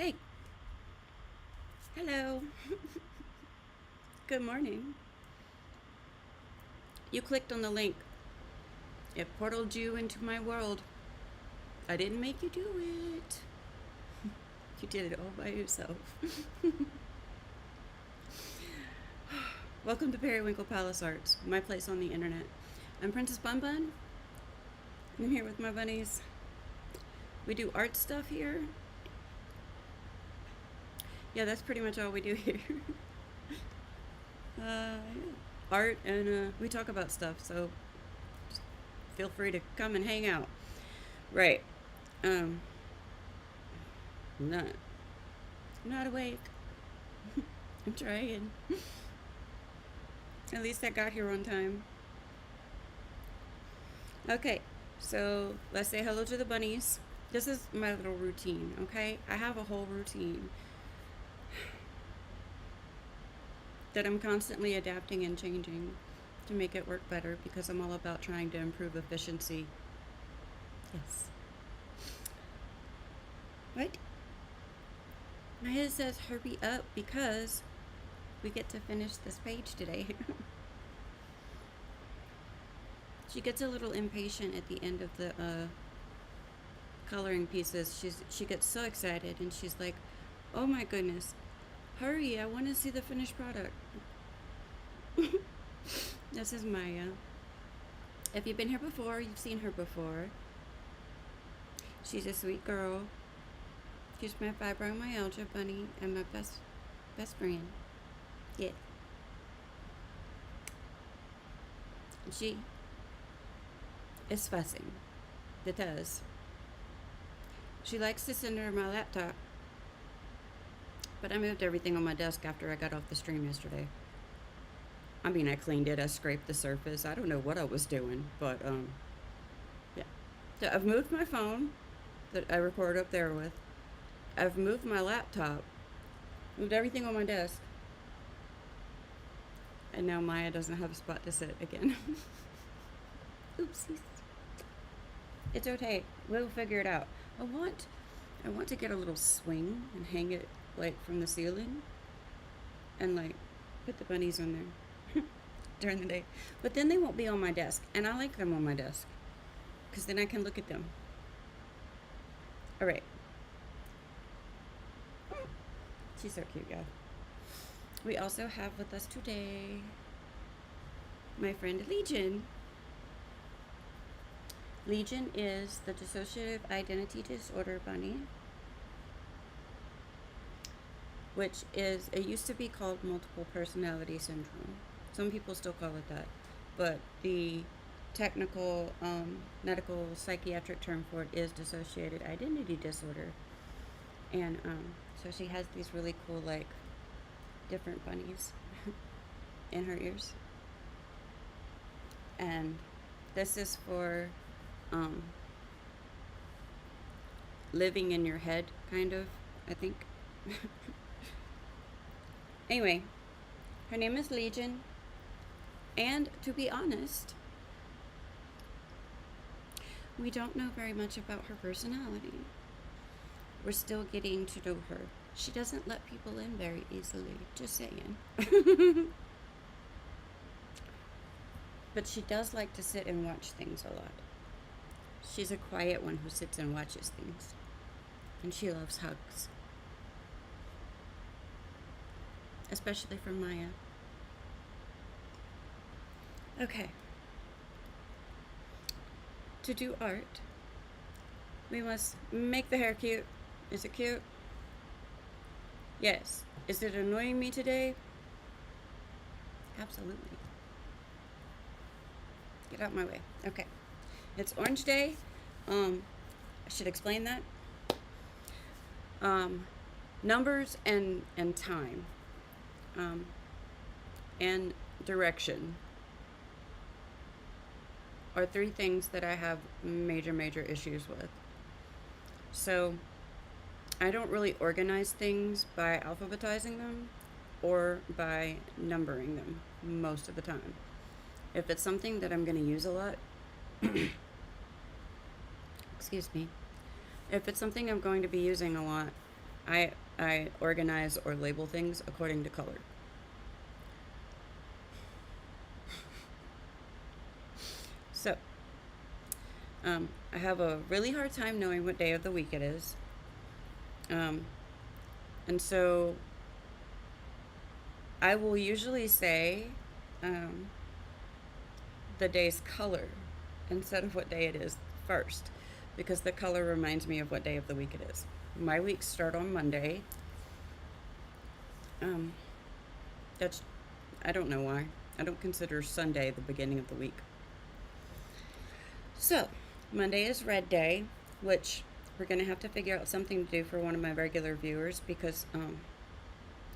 Hey, hello. Good morning. You clicked on the link. It portaled you into my world. I didn't make you do it. You did it all by yourself. Welcome to Periwinkle Palace Arts, my place on the internet. I'm Princess Bun Bun. I'm here with my bunnies. We do art stuff here. Yeah, that's pretty much all we do here. Yeah. Art, and we talk about stuff, so just feel free to come and hang out. Right. I'm not awake. I'm trying. At least I got here on time. Okay, so let's say hello to the bunnies. This is my little routine, okay? I have a whole routine that I'm constantly adapting and changing to make it work better because I'm all about trying to improve efficiency. Yes. What? My head says hurry up because we get to finish this page today. She gets a little impatient at the end of the coloring pieces. She gets so excited and she's like, oh my goodness, hurry, I want to see the finished product. This is Maya. If you've been here before, you've seen her before. She's a sweet girl. She's my fibromyalgia bunny and my best friend. Yeah. She is fussing. It does. She likes to sit under my laptop, but I moved everything on my desk after I got off the stream yesterday. I mean, I cleaned it, I scraped the surface. I don't know what I was doing, but yeah. So I've moved my phone that I record up there with. I've moved my laptop, moved everything on my desk, and now Maya doesn't have a spot to sit again. Oopsies. It's okay. We'll figure it out. I want to get a little swing and hang it like from the ceiling, and like put the bunnies on there during the day. But then they won't be on my desk, and I like them on my desk because then I can look at them. All right. She's so cute, y'all. We also have with us today my friend Legion. Legion is the dissociative identity disorder bunny, which is, it used to be called multiple personality syndrome. Some people still call it that, but the technical medical psychiatric term for it is dissociated identity disorder. And so she has these really cool, like, different bunnies in her ears. And this is for living in your head, kind of, I think. Anyway, her name is Legion, and to be honest, we don't know very much about her personality. We're still getting to know her. She doesn't let people in very easily, just saying. But she does like to sit and watch things a lot. She's a quiet one who sits and watches things. And she loves hugs. Especially from Maya. Okay. To do art, we must make the hair cute. Is it cute? Yes. Is it annoying me today? Absolutely. Get out my way. Okay. It's Orange Day. I should explain that. Numbers and time. And direction are three things that I have major issues with. So I don't really organize things by alphabetizing them or by numbering them most of the time. If it's something that I'm going to use a lot, excuse me, if it's something I'm going to be using a lot, I organize or label things according to color. So, I have a really hard time knowing what day of the week it is. Um, and so I will usually say um, the day's color instead of what day it is first, because the color reminds me of what day of the week it is. My weeks start on Monday. Um, that's, I don't know why. I don't consider Sunday the beginning of the week. So, Monday is red day, which we're going to have to figure out something to do for one of my regular viewers because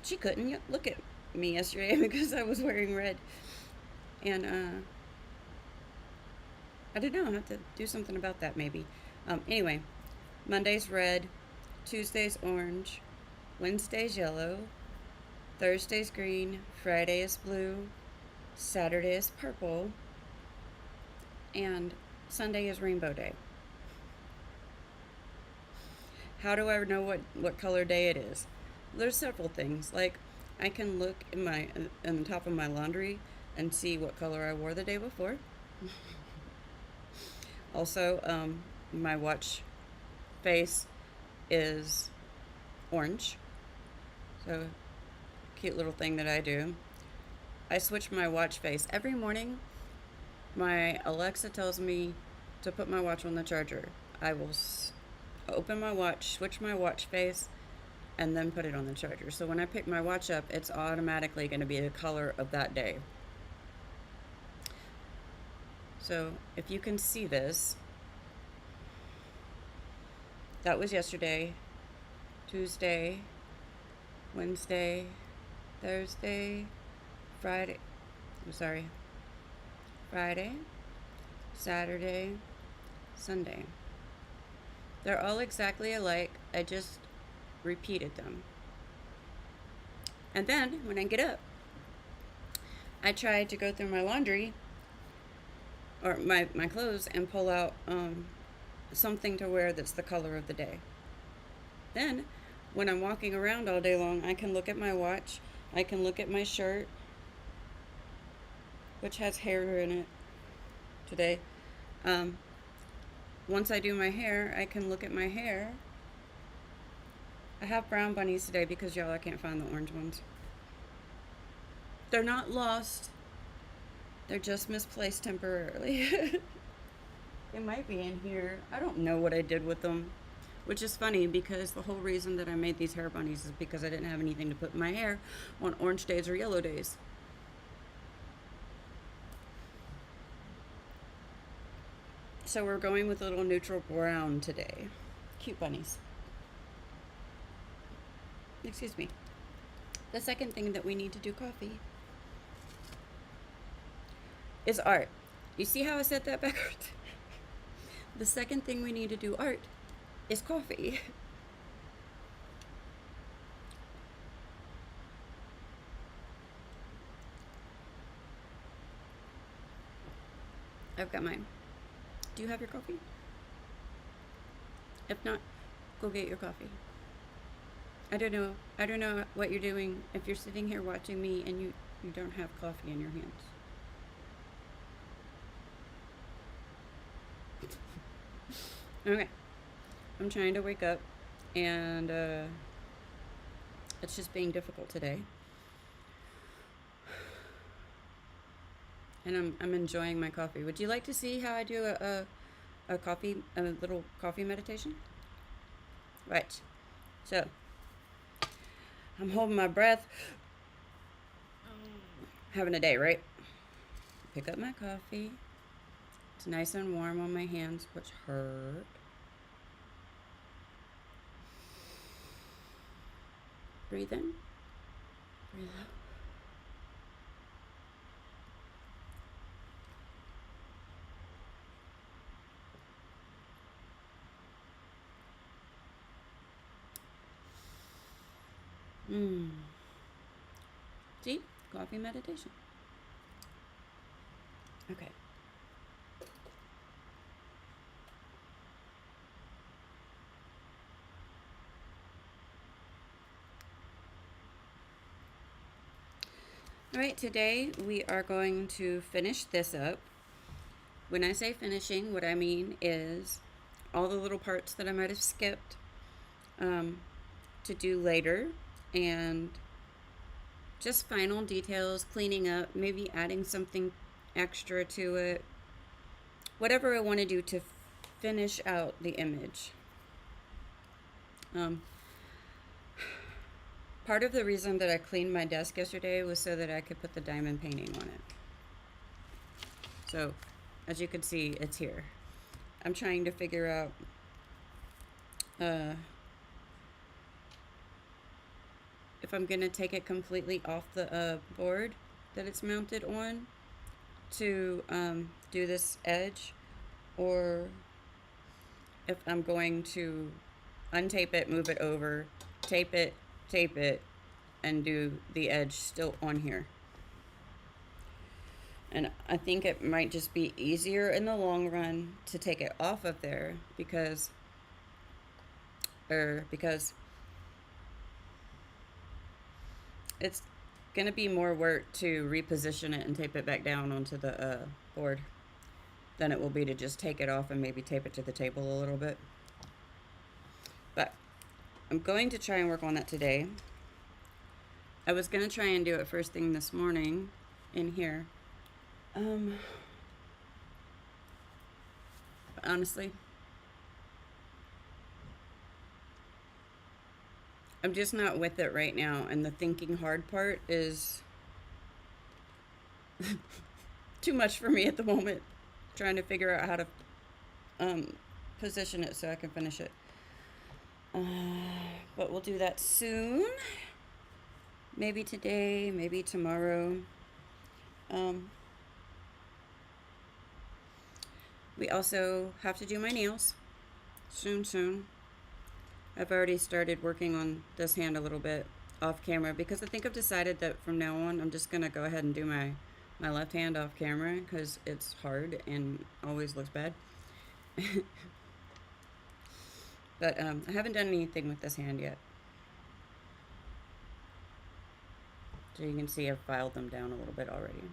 she couldn't look at me yesterday because I was wearing red. And I don't know, I'll have to do something about that maybe. Anyway, Monday's red, Tuesday's orange, Wednesday's yellow, Thursday's green, Friday is blue, Saturday is purple, and Sunday is rainbow day. How do I know what color day it is? There's several things. Like I can look in the top of my laundry and see what color I wore the day before. Also, my watch face is orange. So, cute little thing that I do. I switch my watch face every morning. My Alexa tells me to put my watch on the charger. I will open my watch, switch my watch face, and then put it on the charger. So when I pick my watch up, it's automatically going to be the color of that day. So if you can see this, that was yesterday, Tuesday, Wednesday, Thursday, Friday, Friday, Saturday, Sunday. They're all exactly alike. I just repeated them. And then when I get up, I tried to go through my laundry or my clothes and pull out something to wear that's the color of the day. Then when I'm walking around all day long, I can look at my watch, I can look at my shirt, which has hair in it today. Once I do my hair, I can look at my hair. I have brown bunnies today because, y'all, I can't find the orange ones. They're not lost. They're just misplaced temporarily. They might be in here. I don't know what I did with them. Which is funny because the whole reason that I made these hair bunnies is because I didn't have anything to put in my hair on orange days or yellow days. So we're going with a little neutral brown today. Cute bunnies. Excuse me. The second thing that we need to do coffee is art. You see how I said that backwards? The second thing we need to do art is coffee. I've got mine. Do you have your coffee? If not, go get your coffee. I don't know what you're doing if you're sitting here watching me and you don't have coffee in your hands. Okay. I'm trying to wake up and it's just being difficult today. And I'm enjoying my coffee. Would you like to see how I do a little coffee meditation? Right. So, I'm holding my breath. Having a day, right? Pick up my coffee. It's nice and warm on my hands, which hurt. Breathe in. Breathe out. See? Coffee meditation. Okay. Alright, today we are going to finish this up. When I say finishing, what I mean is all the little parts that I might have skipped to do later, and just final details, cleaning up, maybe adding something extra to it, whatever I want to do to finish out the image. Part of the reason that I cleaned my desk yesterday was so that I could put the diamond painting on it. So, as you can see, it's here. I'm trying to figure out if I'm going to take it completely off the board that it's mounted on to do this edge, or if I'm going to untape it, move it over, tape it, and do the edge still on here. And I think it might just be easier in the long run to take it off of there because it's gonna be more work to reposition it and tape it back down onto the board than it will be to just take it off and maybe tape it to the table a little bit. But I'm going to try and work on that today. I was gonna try and do it first thing this morning in here. But honestly, I'm just not with it right now, and the thinking hard part is too much for me at the moment. Trying to figure out how to position it so I can finish it. But we'll do that soon. Maybe today, maybe tomorrow. We also have to do my nails soon. I've already started working on this hand a little bit off camera because I think I've decided that from now on I'm just gonna go ahead and do my left hand off camera because it's hard and always looks bad. But I haven't done anything with this hand yet. So you can see I've filed them down a little bit already.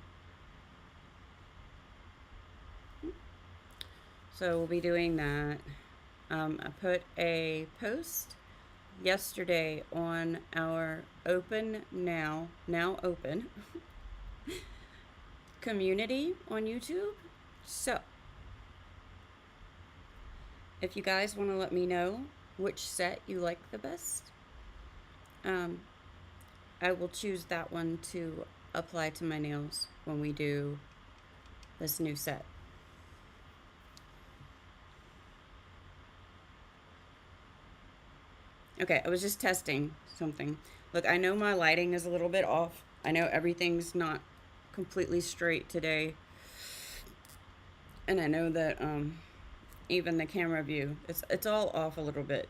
So we'll be doing that. I put a post yesterday on our now open community on YouTube. So if you guys want to let me know which set you like the best, I will choose that one to apply to my nails when we do this new set. Okay, I was just testing something. Look, I know my lighting is a little bit off. I know everything's not completely straight today. And I know that even the camera view, it's all off a little bit.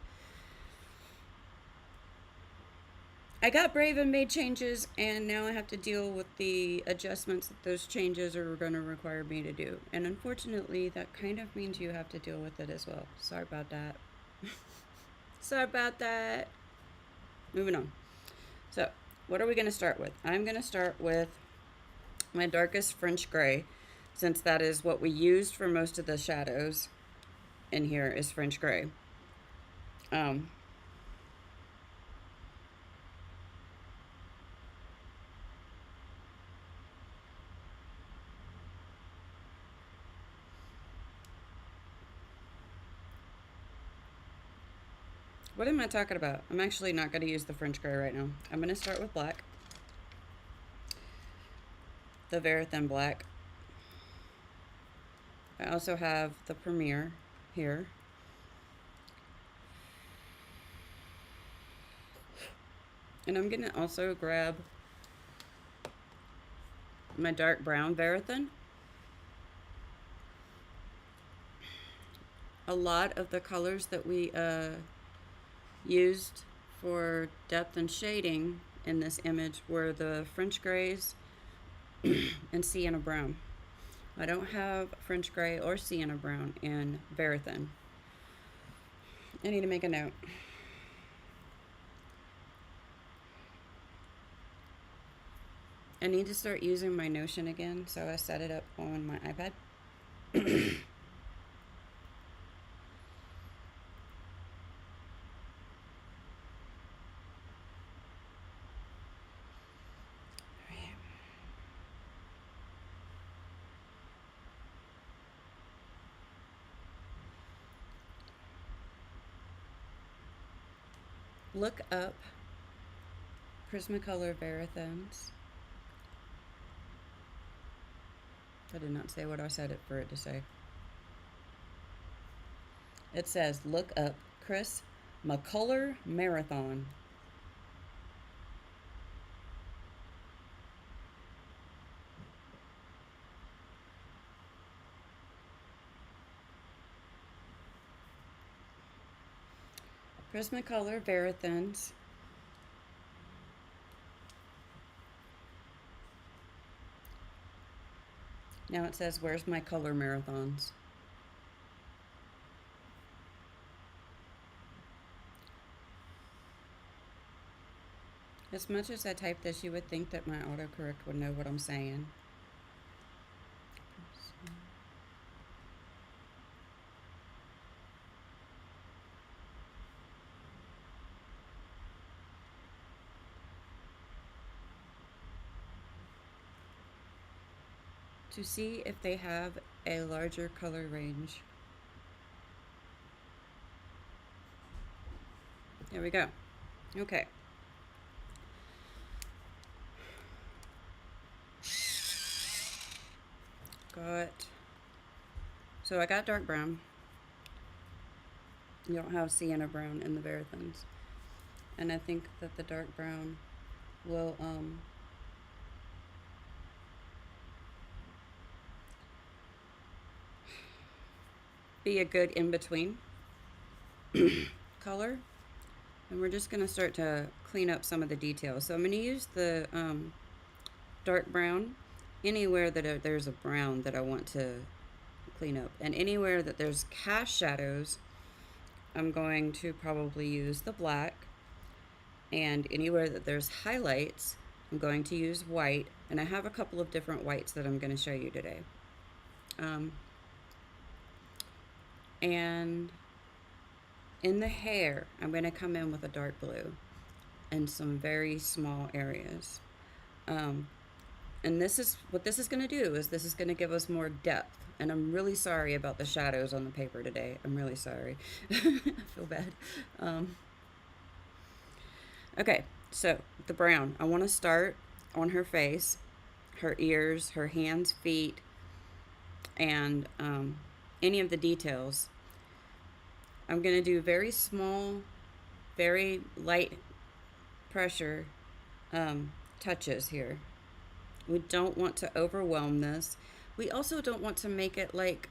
I got brave and made changes, and now I have to deal with the adjustments that those changes are going to require me to do. And unfortunately, that kind of means you have to deal with it as well. Sorry about that. Sorry about that. Moving on. So, what are we going to start with? I'm going to start with my darkest French gray, since that is what we used for most of the shadows in here is French gray. What am I talking about? I'm actually not going to use the French gray right now. I'm going to start with black. The very thin black. I also have the Premier here. And I'm going to also grab my dark brown Verithin. A lot of the colors that we used for depth and shading in this image were the French grays and sienna brown. I don't have French gray or sienna brown in Verithin. I need to make a note. I need to start using my Notion again, so I set it up on my iPad. Look up Prismacolor Verithones. I did not say what I said it for it to say. It says, look up Chris McCuller Marathon. Prismacolor Verithones. Now it says, where's my color marathons? As much as I type this, you would think that my autocorrect would know what I'm saying. To see if they have a larger color range. There we go. Okay. So I got dark brown. You don't have sienna brown in the Verithones. And I think that the dark brown will be a good in-between color. And we're just going to start to clean up some of the details. So I'm going to use the dark brown anywhere that there's a brown that I want to clean up. And anywhere that there's cast shadows, I'm going to probably use the black. And anywhere that there's highlights, I'm going to use white. And I have a couple of different whites that I'm going to show you today. And in the hair, I'm going to come in with a dark blue in some very small areas. And this is what this is going to do, is this is going to give us more depth. And I'm really sorry about the shadows on the paper today. I'm really sorry. I feel bad. Okay, so the brown. I want to start on her face, her ears, her hands, feet, and any of the details. I'm going to do very small, very light pressure touches here. We don't want to overwhelm this. We also don't want to make it like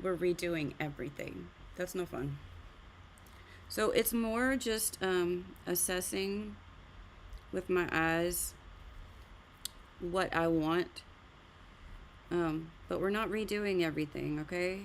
we're redoing everything. That's no fun. So it's more just assessing with my eyes what I want. But we're not redoing everything, okay?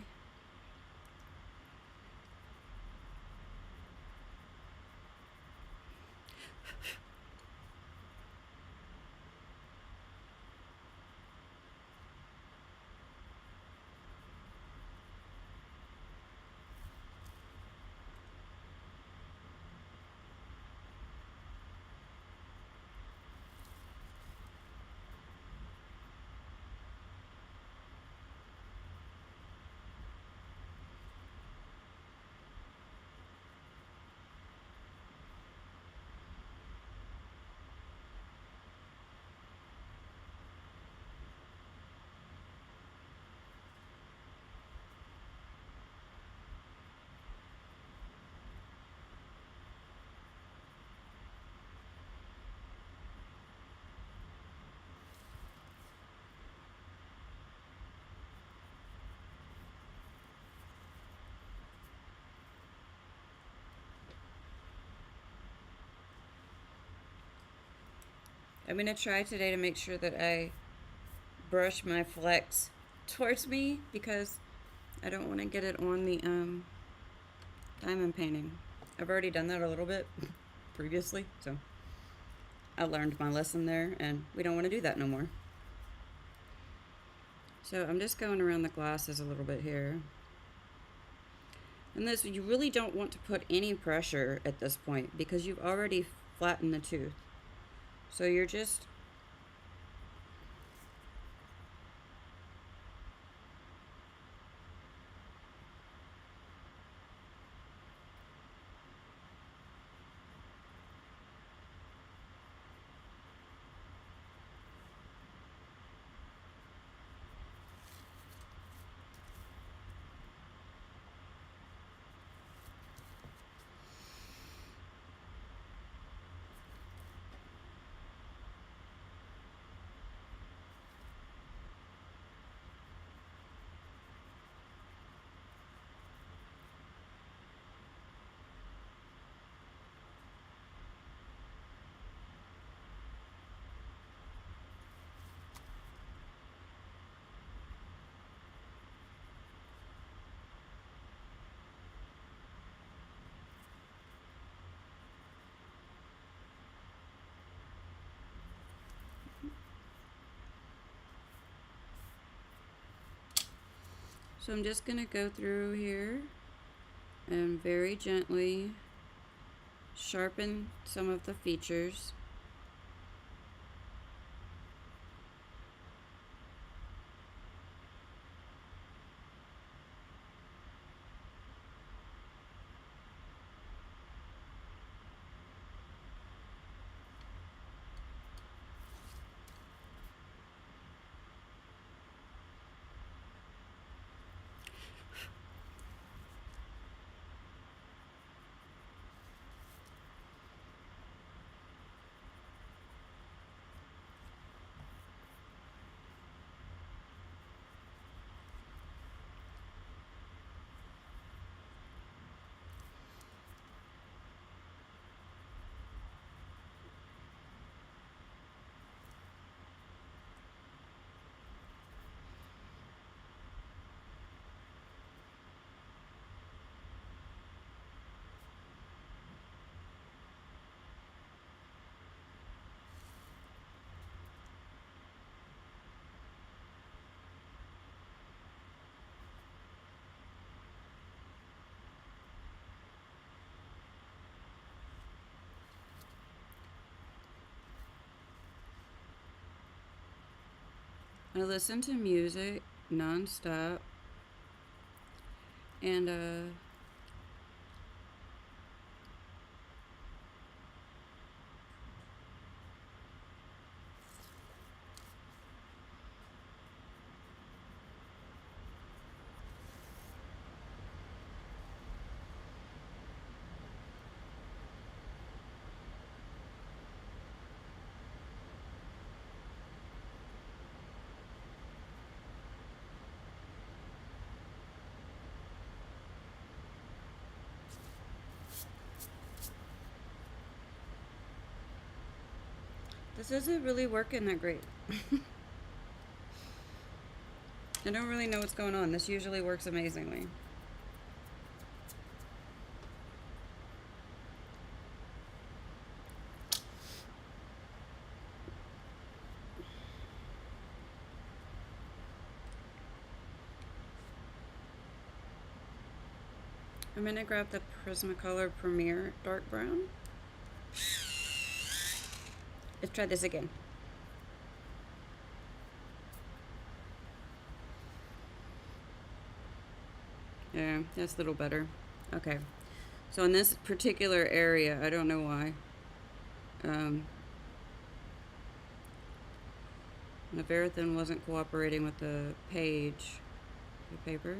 I'm going to try today to make sure that I brush my flecks towards me because I don't want to get it on the diamond painting. I've already done that a little bit previously, so I learned my lesson there, and we don't want to do that no more. So I'm just going around the glasses a little bit here. And this, you really don't want to put any pressure at this point because you've already flattened the tooth. So you're just So I'm just going to go through here and very gently sharpen some of the features. I listen to music nonstop, and this isn't really working that great. I don't really know what's going on. This usually works amazingly. I'm going to grab the Prismacolor Premier Dark Brown. Let's try this again. Yeah, that's a little better. Okay. So in this particular area, I don't know why. The Verithin wasn't cooperating with the page, the paper.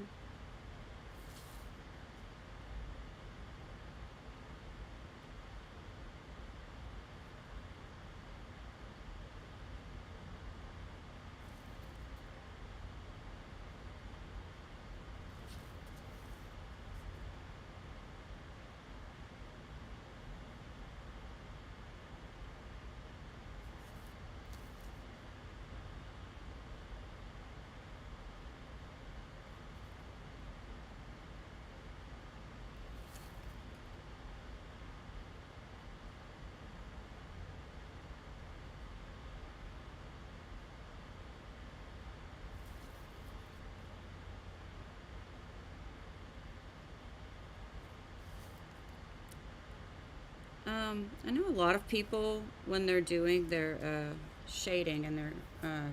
I know a lot of people when they're doing their shading and their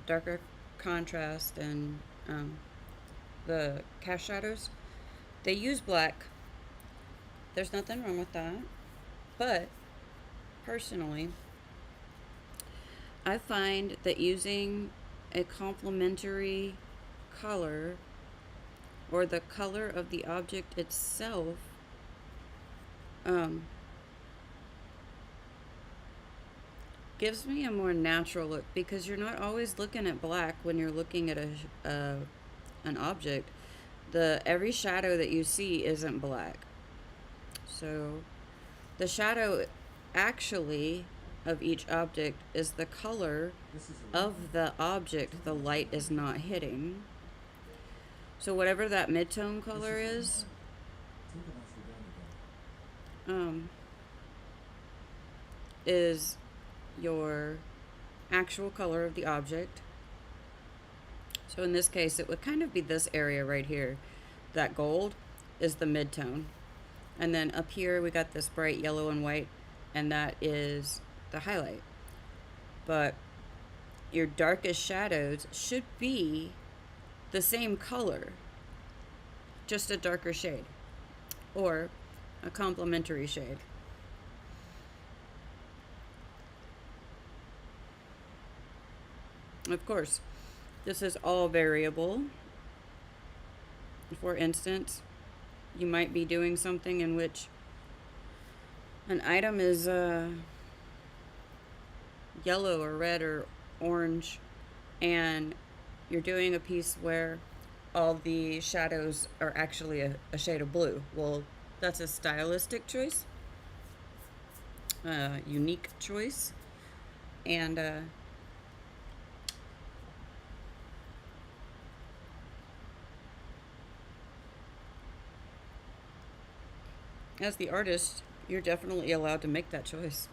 darker contrast and the cast shadows, they use black. There's nothing wrong with that. But personally, I find that using a complementary color or the color of the object itself um, gives me a more natural look because you're not always looking at black when you're looking at an object. The every shadow that you see isn't black. So the shadow actually of each object is the color of the object the light is not hitting. So whatever that mid-tone color um, is your actual color of the object. So in this case, it would kind of be this area right here. That gold is the mid-tone. And then up here, we got this bright yellow and white, and that is the highlight. But your darkest shadows should be the same color, just a darker shade or a complementary shade. Of course, this is all variable. For instance, you might be doing something in which an item is yellow or red or orange, and you're doing a piece where all the shadows are actually a shade of blue. Well, that's a stylistic choice, a unique choice, and as the artist, you're definitely allowed to make that choice.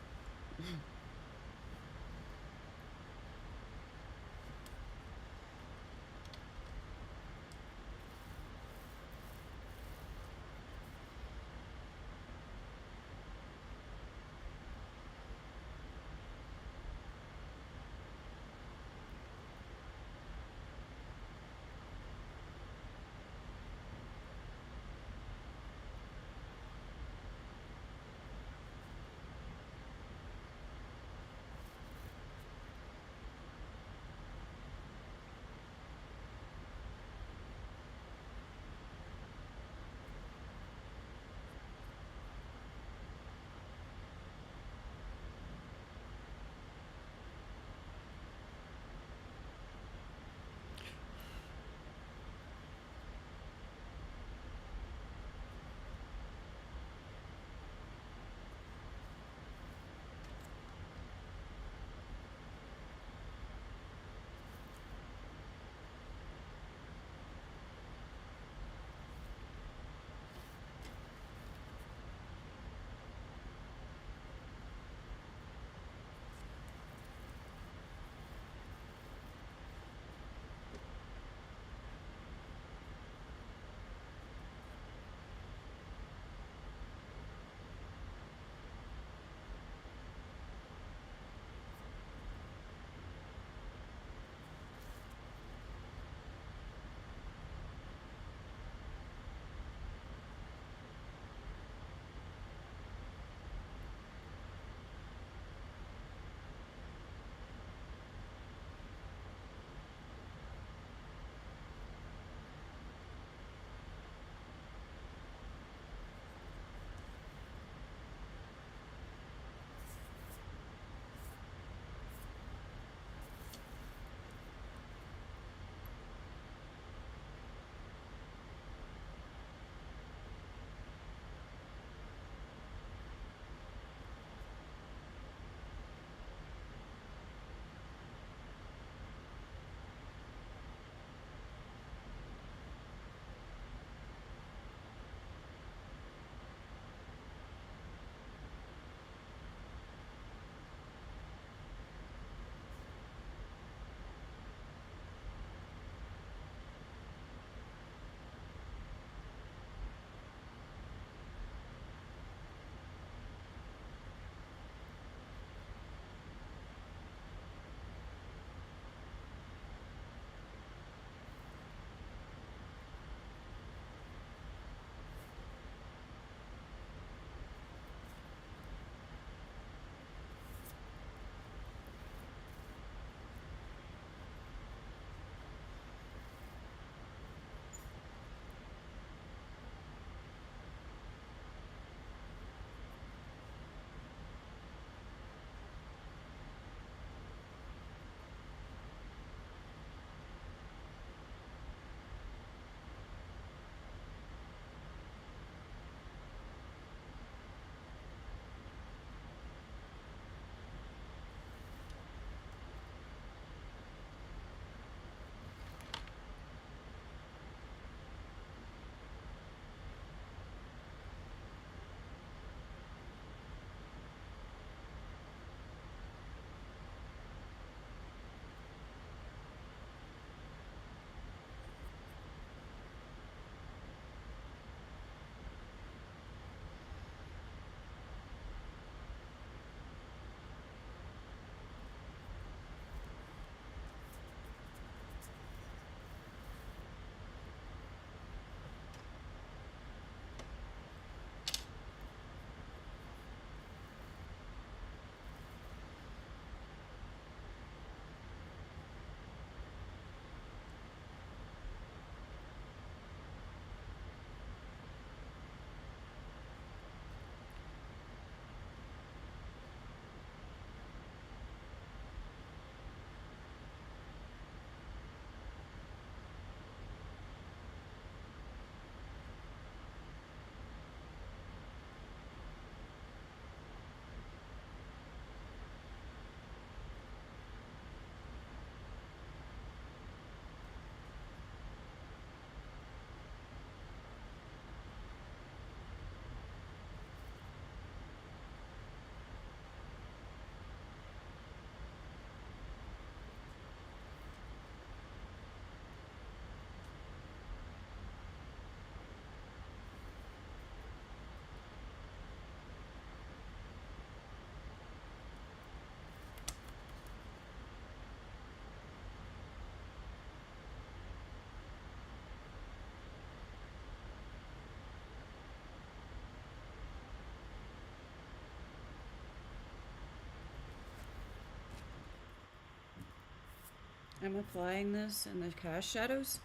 I'm applying this in the cast shadows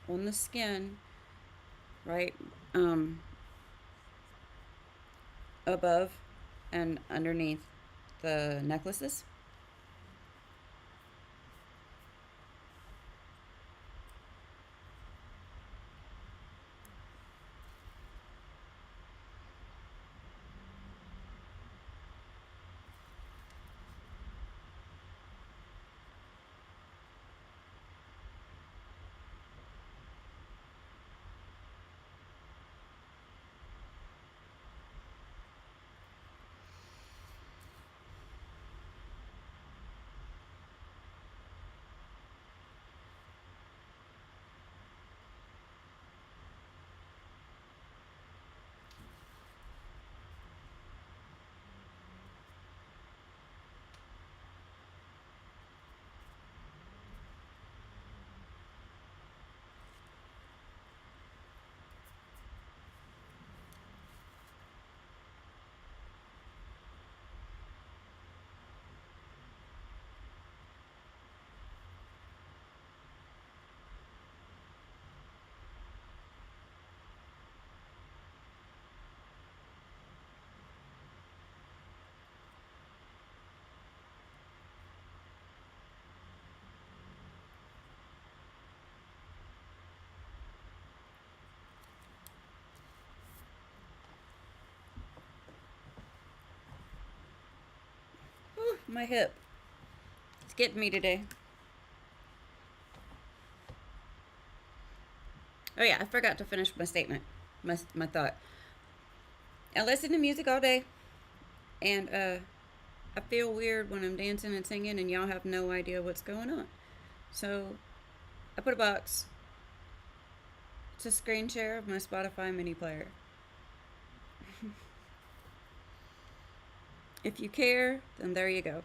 on the skin, right above and underneath the necklaces. Whew, my hip. It's getting me today. Oh yeah, I forgot to finish my statement. My thought. I listen to music all day, and I feel weird when I'm dancing and singing, and y'all have no idea what's going on. So I put a box. It's a screen share of my Spotify mini player. If you care, then there you go.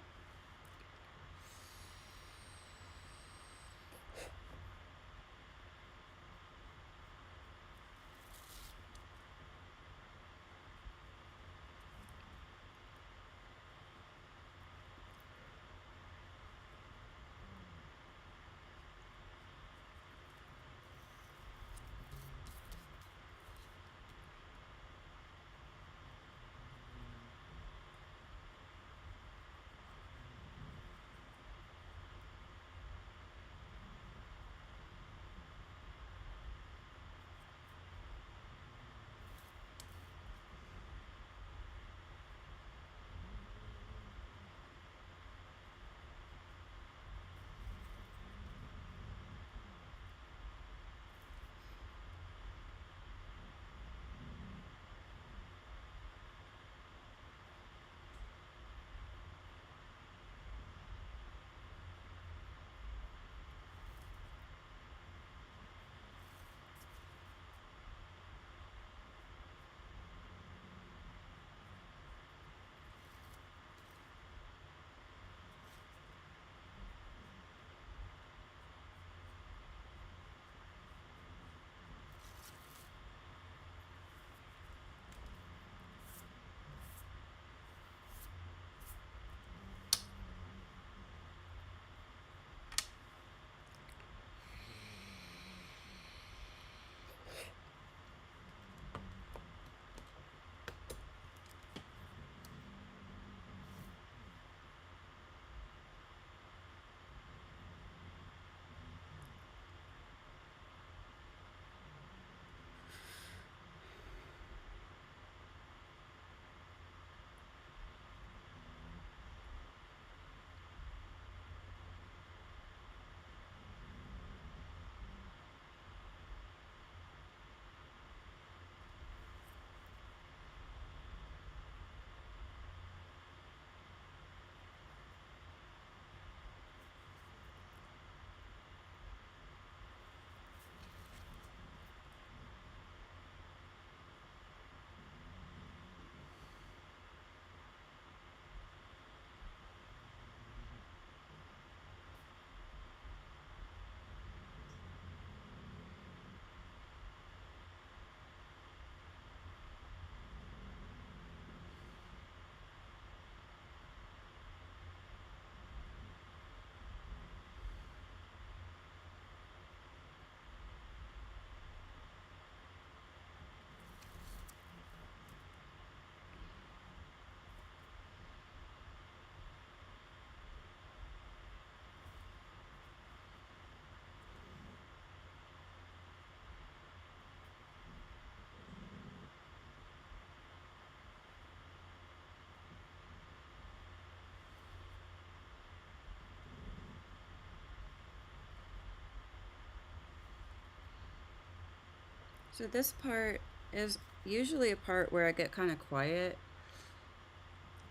So this part is usually a part where I get kind of quiet.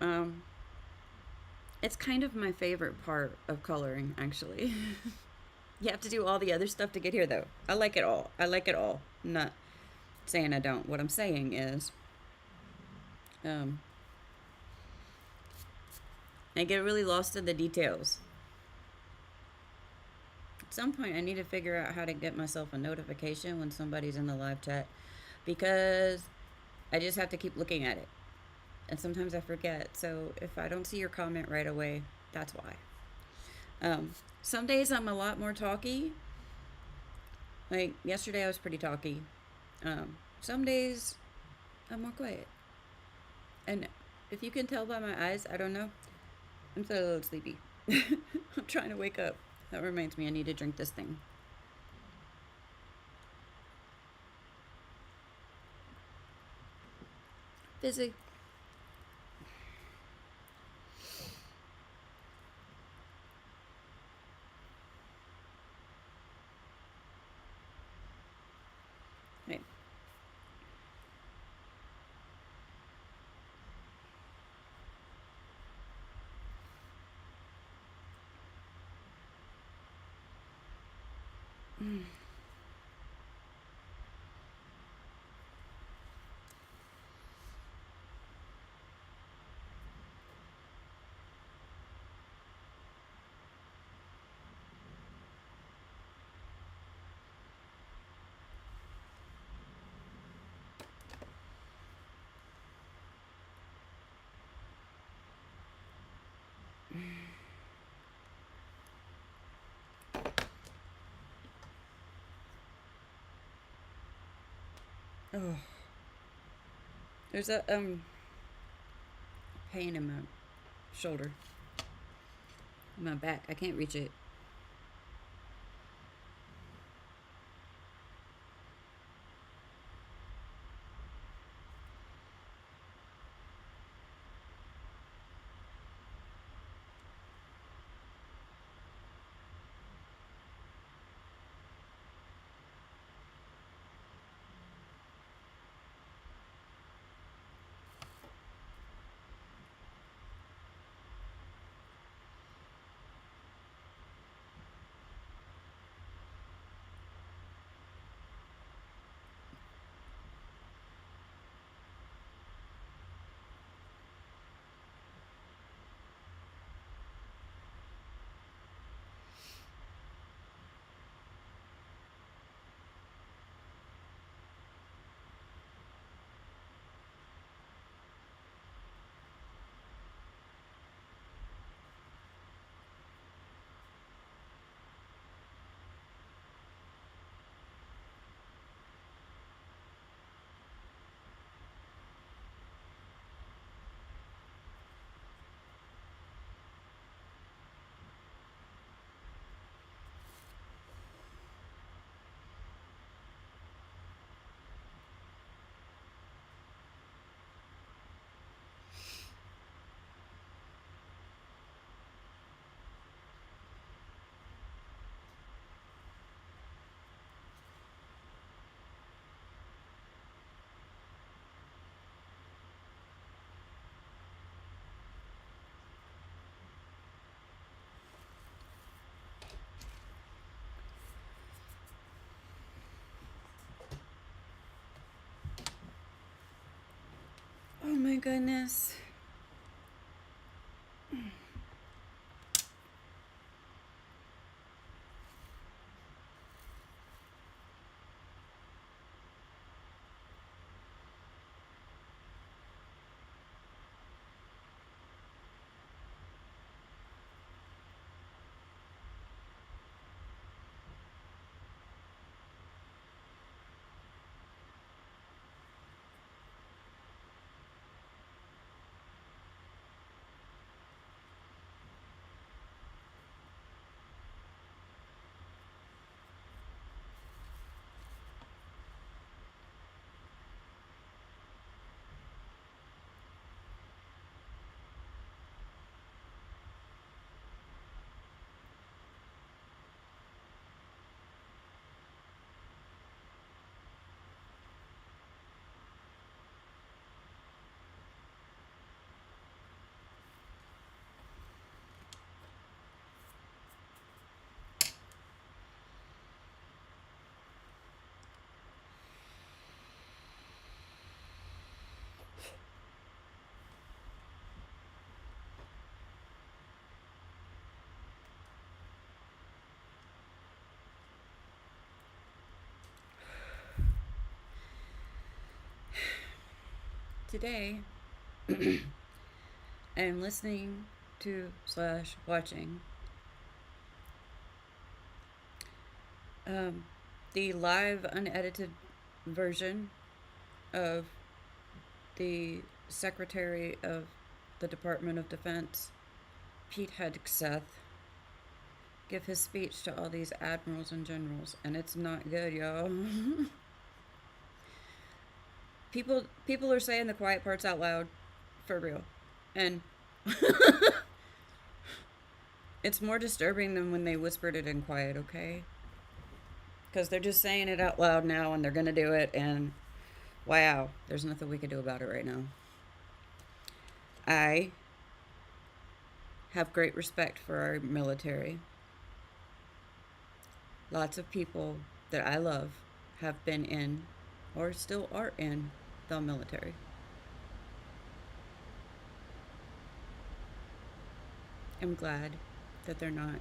Um, it's kind of my favorite part of coloring, actually. You have to do all the other stuff to get here, though. I like it all. I like it all. I'm not saying I don't. What I'm saying is, um, I get really lost in the details. At some point, I need to figure out how to get myself a notification when somebody's in the live chat because I just have to keep looking at it. And sometimes I forget. So if I don't see your comment right away, that's why. Some days I'm a lot more talky. Like yesterday, I was pretty talky. Some days I'm more quiet. And if you can tell by my eyes, I don't know. I'm still a little sleepy. I'm trying to wake up. That reminds me, I need to drink this thing. Busy. Right. Oh, there's a pain in my shoulder, in my back. I can't reach it. Oh my goodness. today I am listening to slash watching the live unedited version of the Secretary of the Department of Defense, Pt.14, give his speech to all these admirals and generals, and it's not good, y'all. People are saying the quiet parts out loud, for real, and it's more disturbing than when they whispered it in quiet, okay? Because they're just saying it out loud now, and they're gonna do it, and wow, there's nothing we can do about it right now. I have great respect for our military. Lots of people that I love have been in or still are in the military. I'm glad that they're not.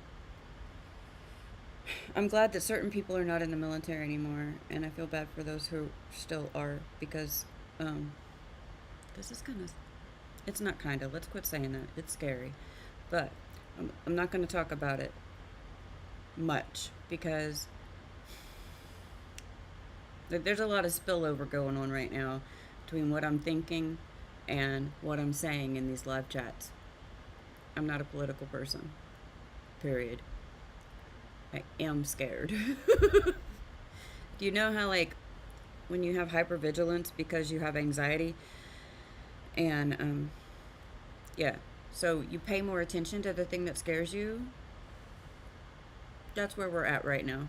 I'm glad that certain people are not in the military anymore, and I feel bad for those who still are, because this is kind of, it's not kind of, let's quit saying that, it's scary, but I'm not going to talk about it much, because there's a lot of spillover going on right now between what I'm thinking and what I'm saying in these live chats. I'm not a political person, period. I am scared. Do you know how, like, when you have hypervigilance because you have anxiety, and yeah, so you pay more attention to the thing that scares you? That's where we're at right now.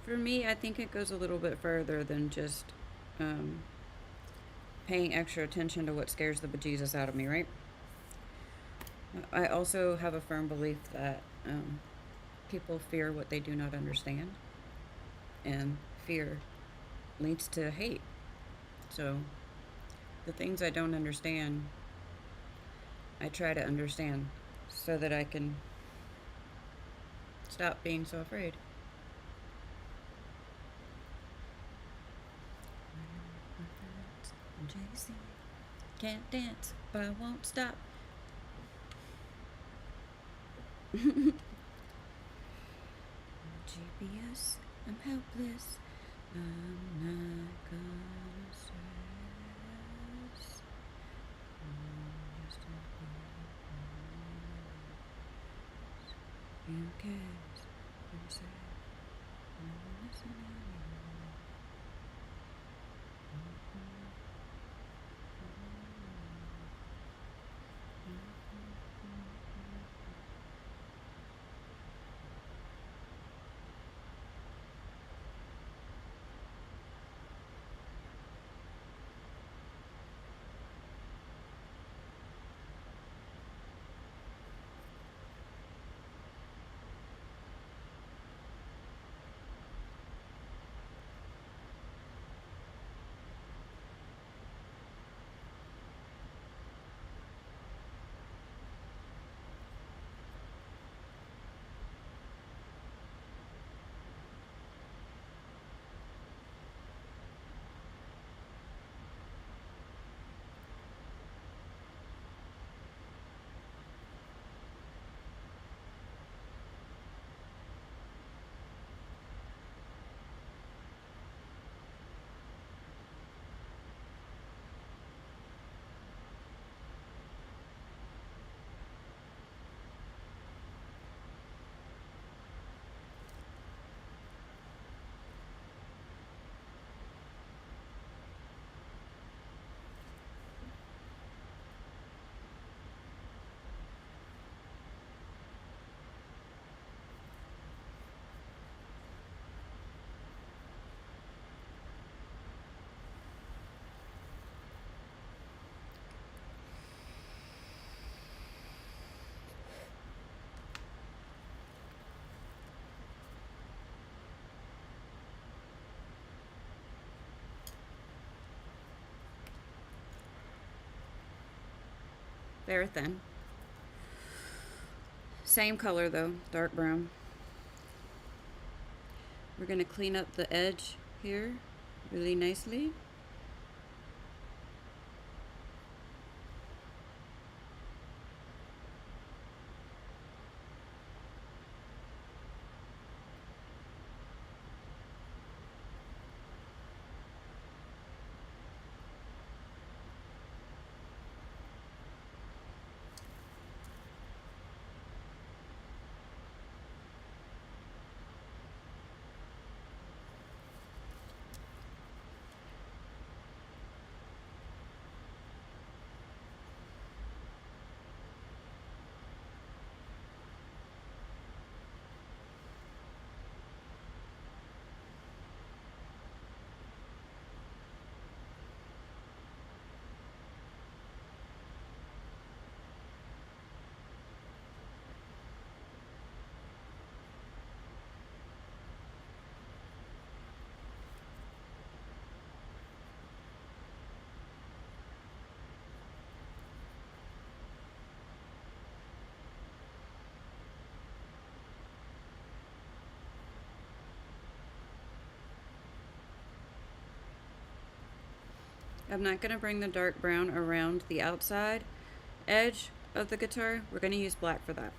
For me, I think it goes a little bit further than just um, paying extra attention to what scares the bejesus out of me, right? I also have a firm belief that people fear what they do not understand, and fear leads to hate. So, the things I don't understand, I try to understand so that I can stop being so afraid. JC can't dance, but I won't stop. GPS, I'm helpless. I'm not gonna stress. Who cares? I'm sad. I'm listening. very thin. Same color though, dark brown. We're going to clean up the edge here really nicely. I'm not going to bring the dark brown around the outside edge of the guitar. We're going to use black for that.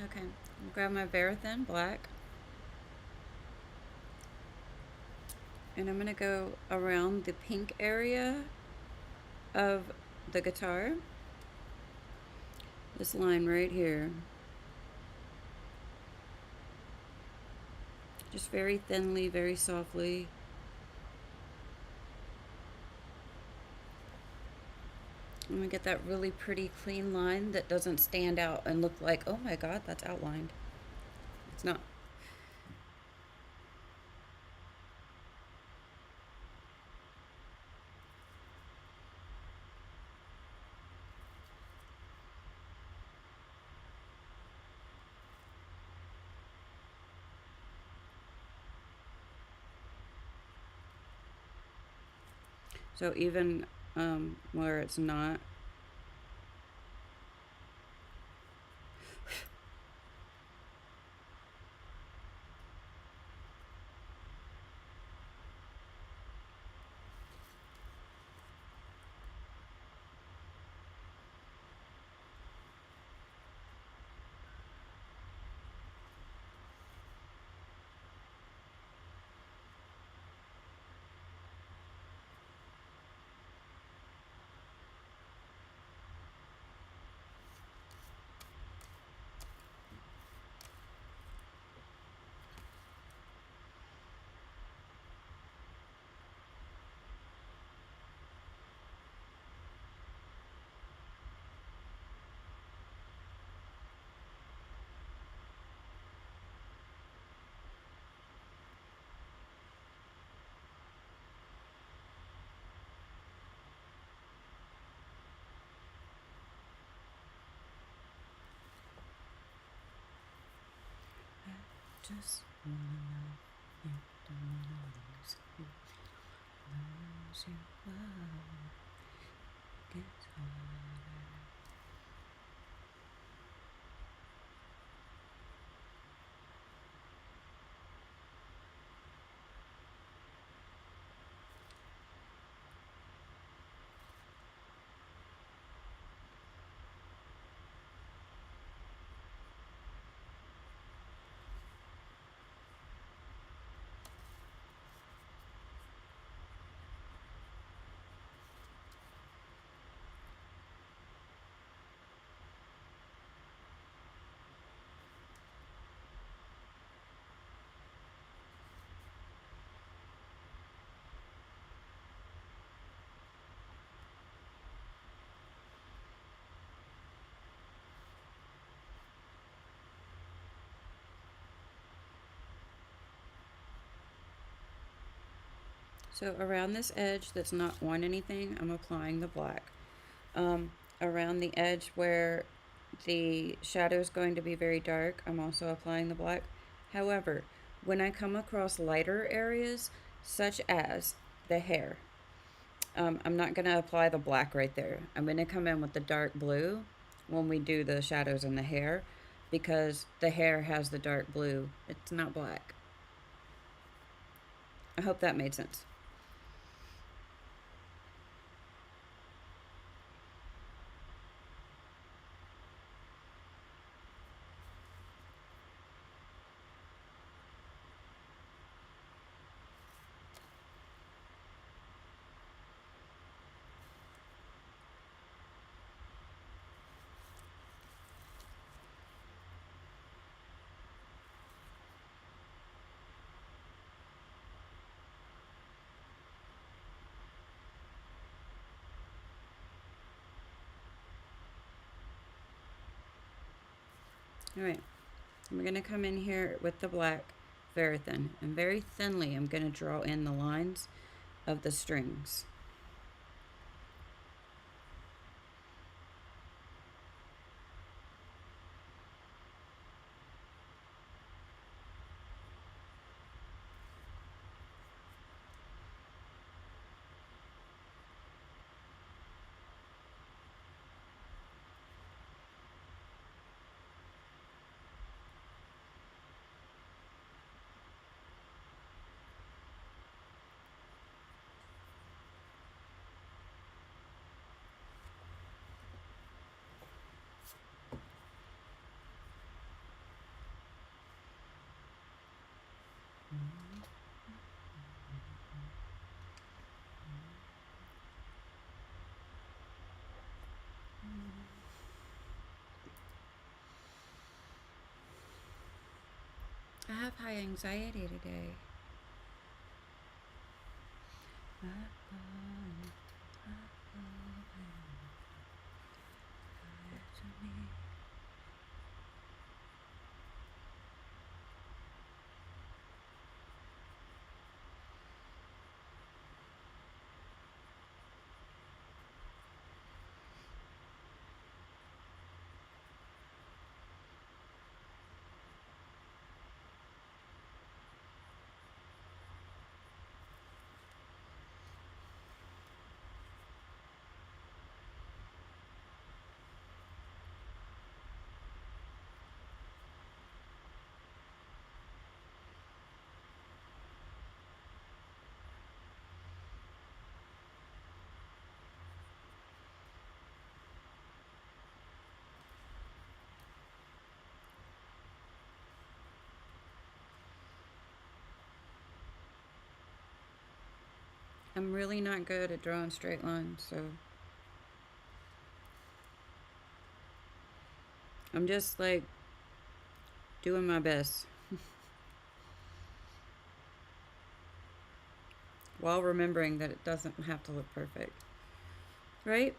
Okay, I'll grab my Verithin black. And I'm going to go around the pink area of the guitar. This line right here. Just very thinly, very softly. And we get that really pretty clean line that doesn't stand out and look like, oh my god, that's outlined. It's not. So even where it's not. Just wanna know if don't wanna lose you. Lose you love gets harder. So around this edge that's not on anything, I'm applying the black. Around the edge where the shadow is going to be very dark, I'm also applying the black. However, when I come across lighter areas, such as the hair, I'm not going to apply the black right there. I'm going to come in with the dark blue when we do the shadows in the hair, because the hair has the dark blue. It's not black. I hope that made sense. All right, I'm going to come in here with the black very thin, and very thinly I'm going to draw in the lines of the strings. anxiety today. I'm really not good at drawing straight lines, so I'm just like doing my best while remembering that it doesn't have to look perfect, right?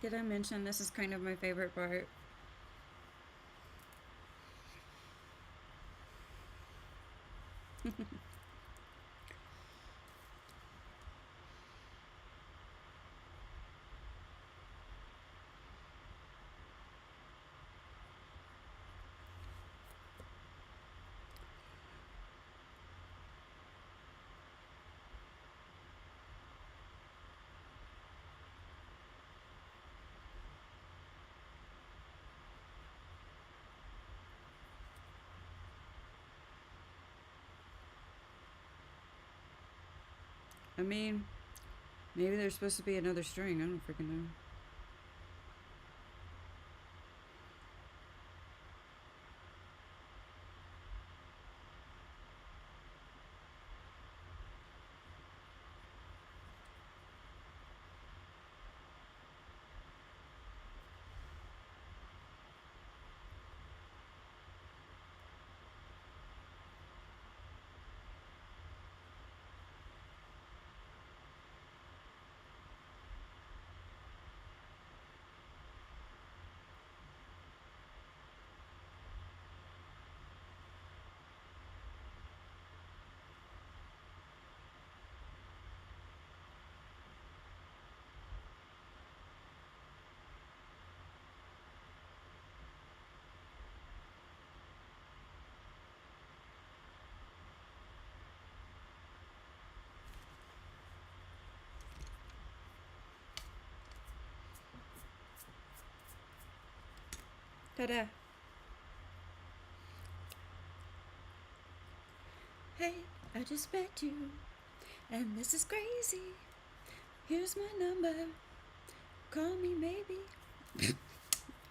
Did I mention this is kind of my favorite part? I mean, maybe there's supposed to be another string. I don't freaking know. Ta-da. Hey, I just met you, and this is crazy. Here's my number. Call me maybe.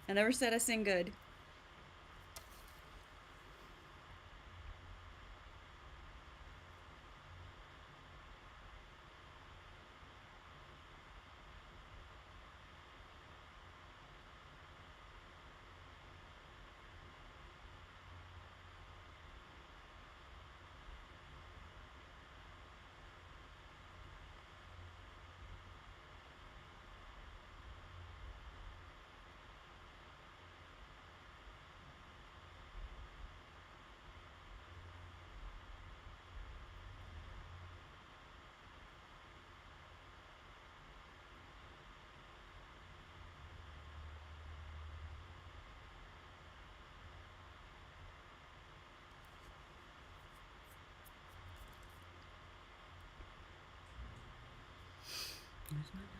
I never said I sing good. Here's my number.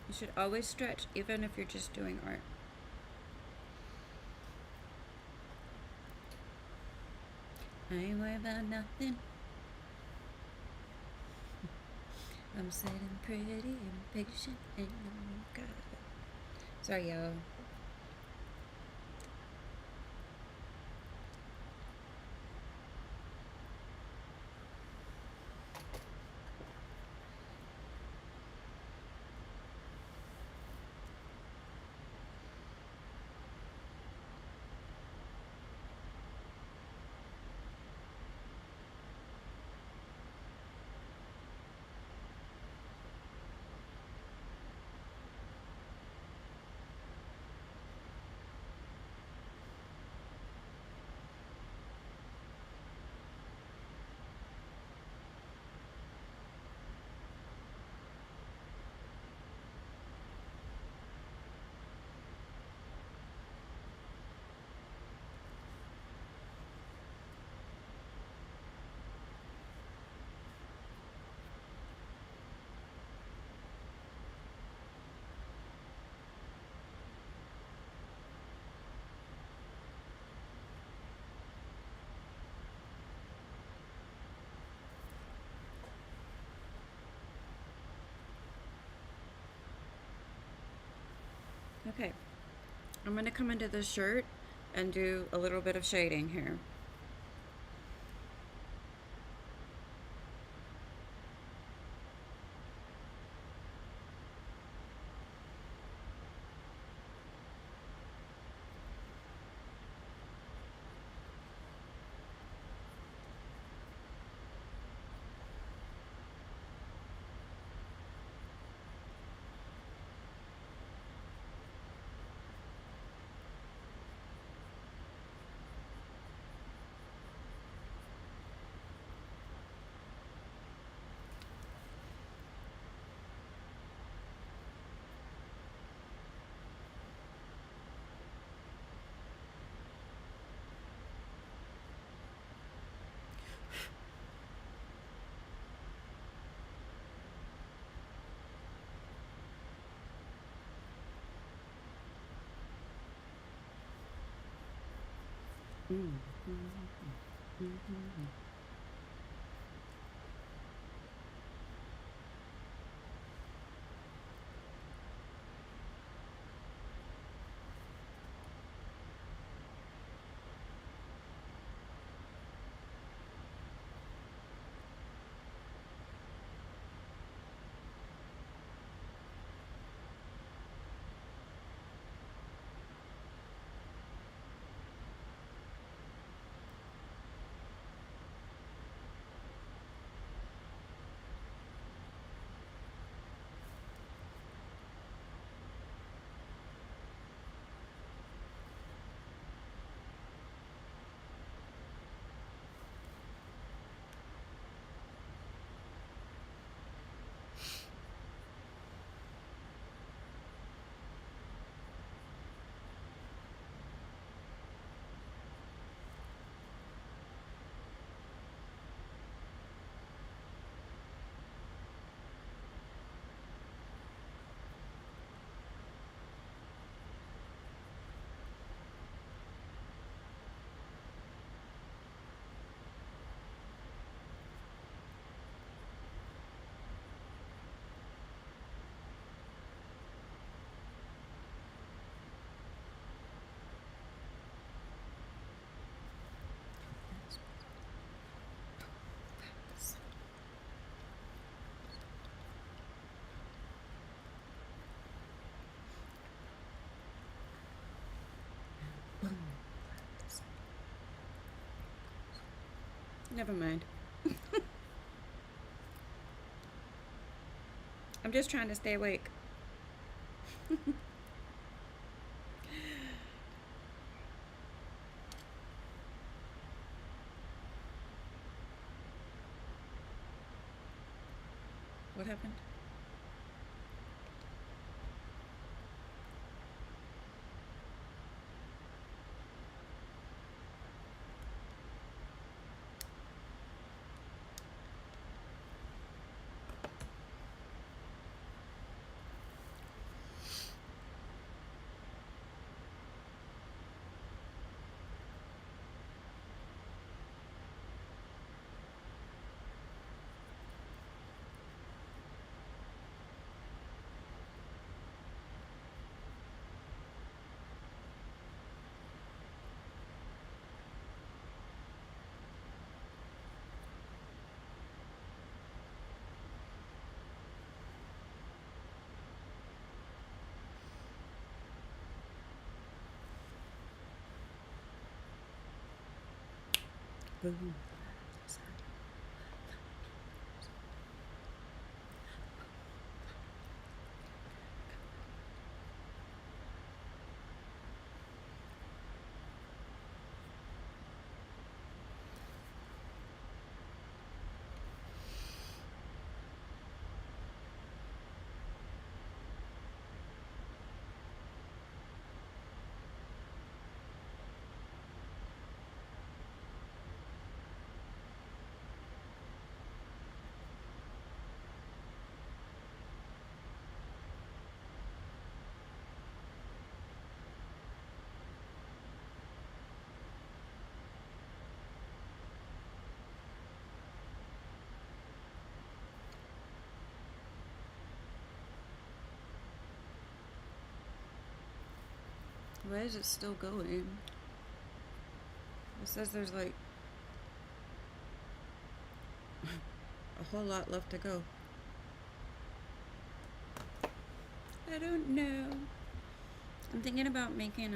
You should always stretch, even if you're just doing art. I ain't worried about nothing. I'm sitting pretty impatient and I'm got it. Sorry, y'all. Okay, I'm going to come into this shirt and do a little bit of shading here. Mm. Mm-hmm. Never mind. I'm just trying to stay awake. What happened? Boom. Why is it still going? It says there's like a whole lot left to go. I don't know. I'm thinking about making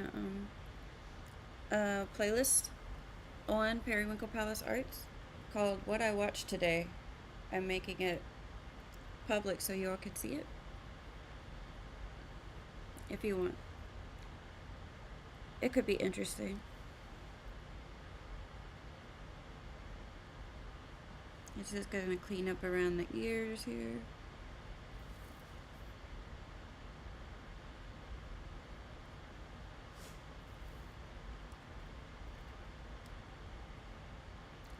a playlist on Periwinkle Palace Arts called What I Watched Today. I'm making it public so you all can see it if you want. It could be interesting. It's just going to clean up around the ears here.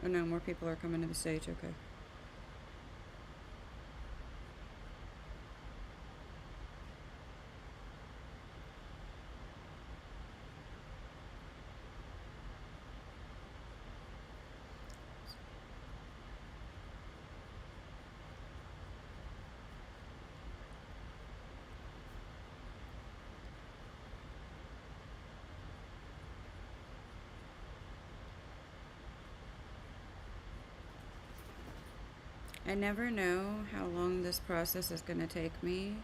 Oh no, more people are coming to the stage. Okay. I never know how long this process is going to take me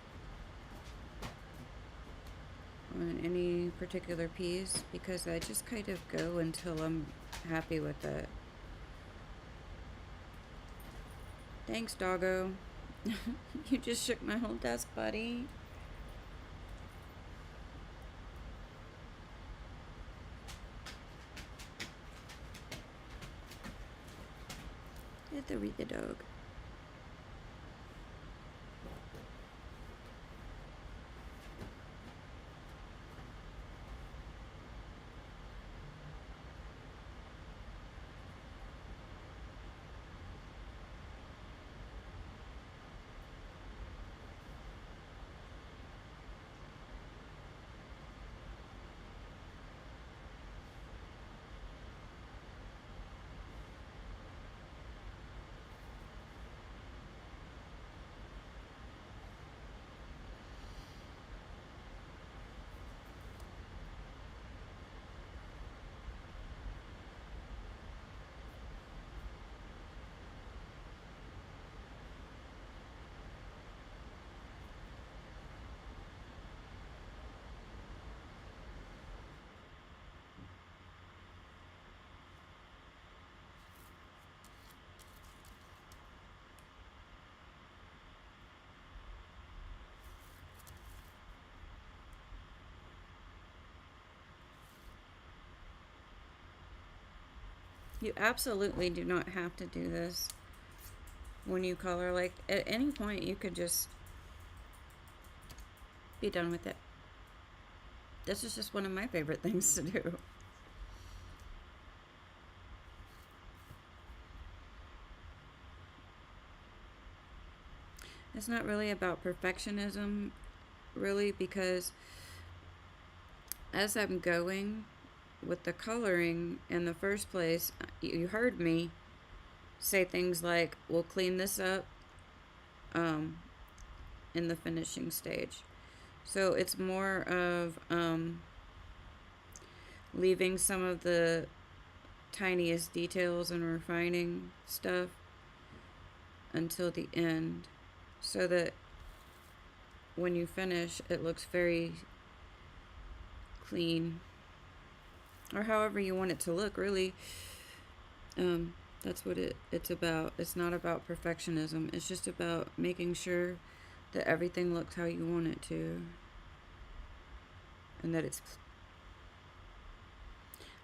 on any particular piece because I just kind of go until I'm happy with it. Thanks, doggo. You just shook my whole desk, buddy. I have to read the dog. You absolutely do not have to do this when you color. Like, at any point, you could just be done with it. This is just one of my favorite things to do. It's not really about perfectionism, really, because as I'm going with the coloring in the first place, you heard me say things like, we'll clean this up in the finishing stage. So it's more of leaving some of the tiniest details and refining stuff until the end so that when you finish it looks very clean, or however you want it to look, really. That's what it's about. It's not about perfectionism. It's just about making sure that everything looks how you want it to, and that it's.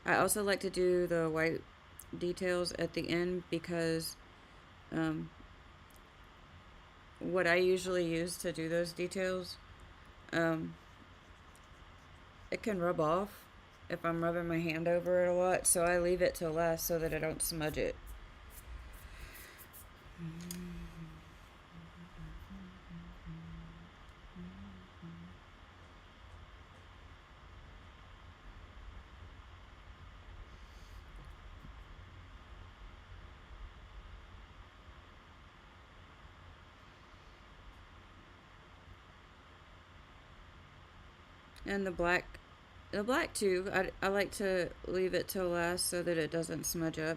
I also like to do the white details at the end because what I usually use to do those details, it can rub off if I'm rubbing my hand over it a lot, so I leave it till last so that I don't smudge it. And the black too, I like to leave it till last so that it doesn't smudge up.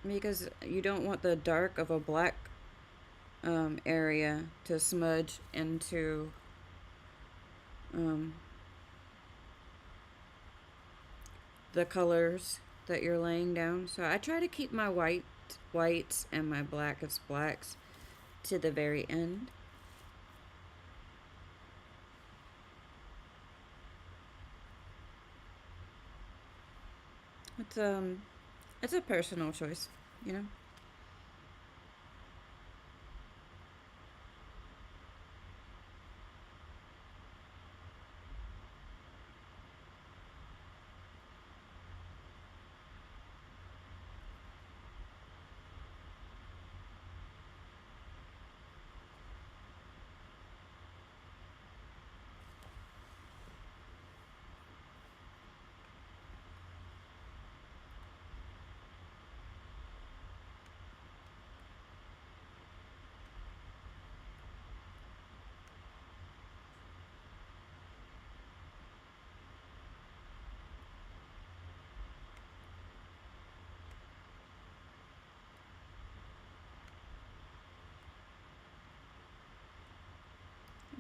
Because you don't want the dark of a black area to smudge into the colors that you're laying down. So I try to keep my whites and my blacks to the very end. It's a personal choice, you know.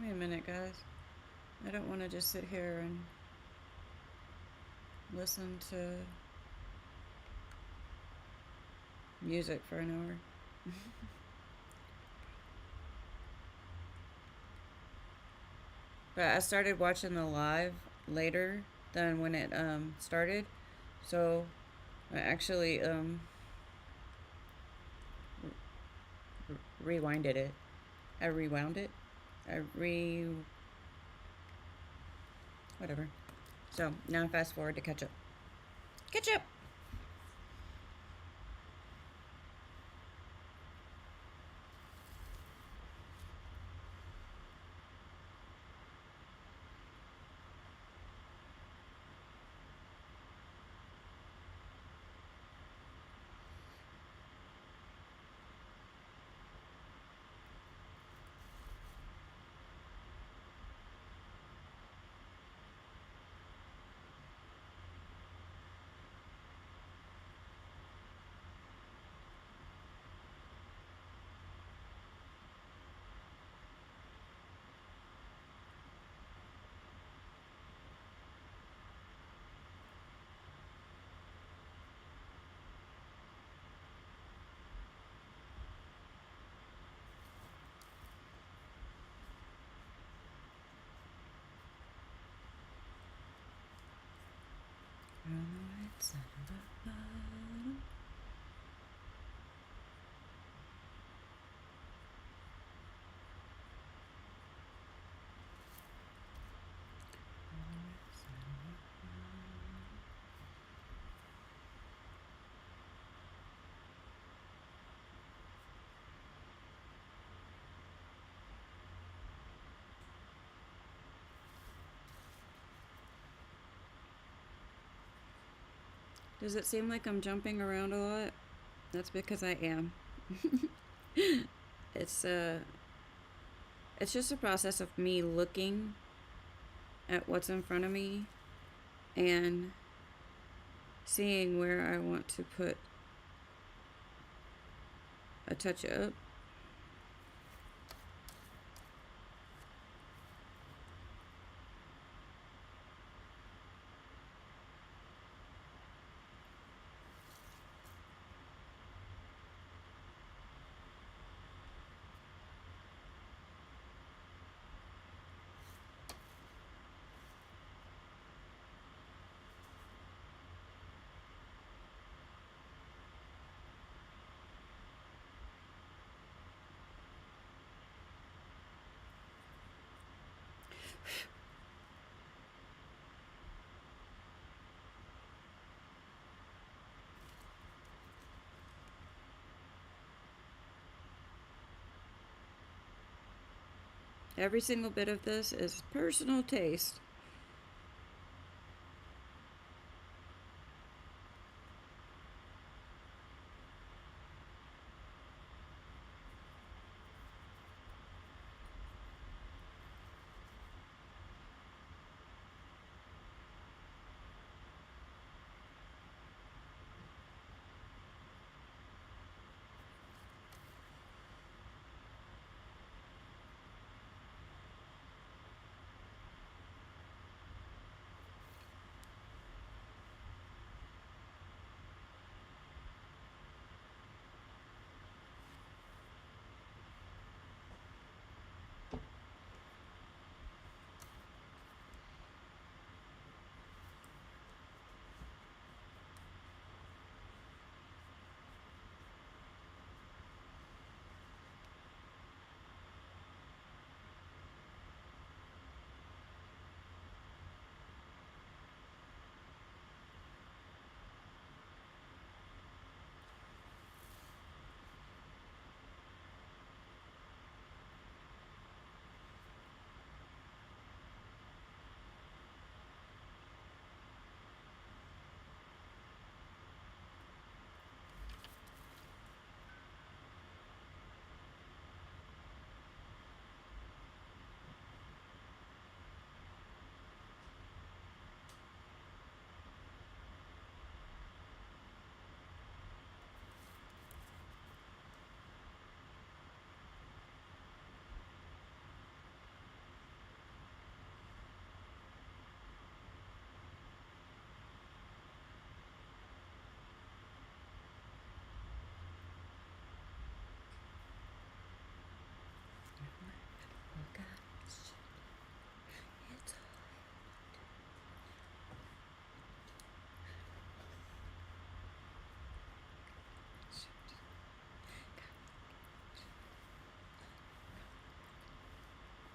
Give me a minute, guys. I don't want to just sit here and listen to music for an hour. But I started watching the live later than when it started, so I actually rewinded it. I rewound it. I whatever. So now fast forward to catch up. Catch up. Does it seem like I'm jumping around a lot? That's because I am. it's it's just a process of me looking at what's in front of me and seeing where I want to put a touch up. Every single bit of this is personal taste.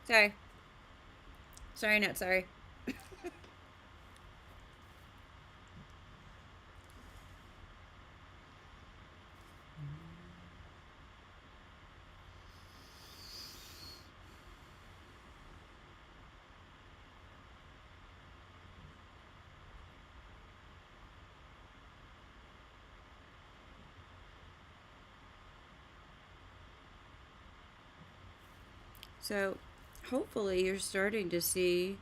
Sorry. Sorry, not sorry. So, hopefully, you're starting to see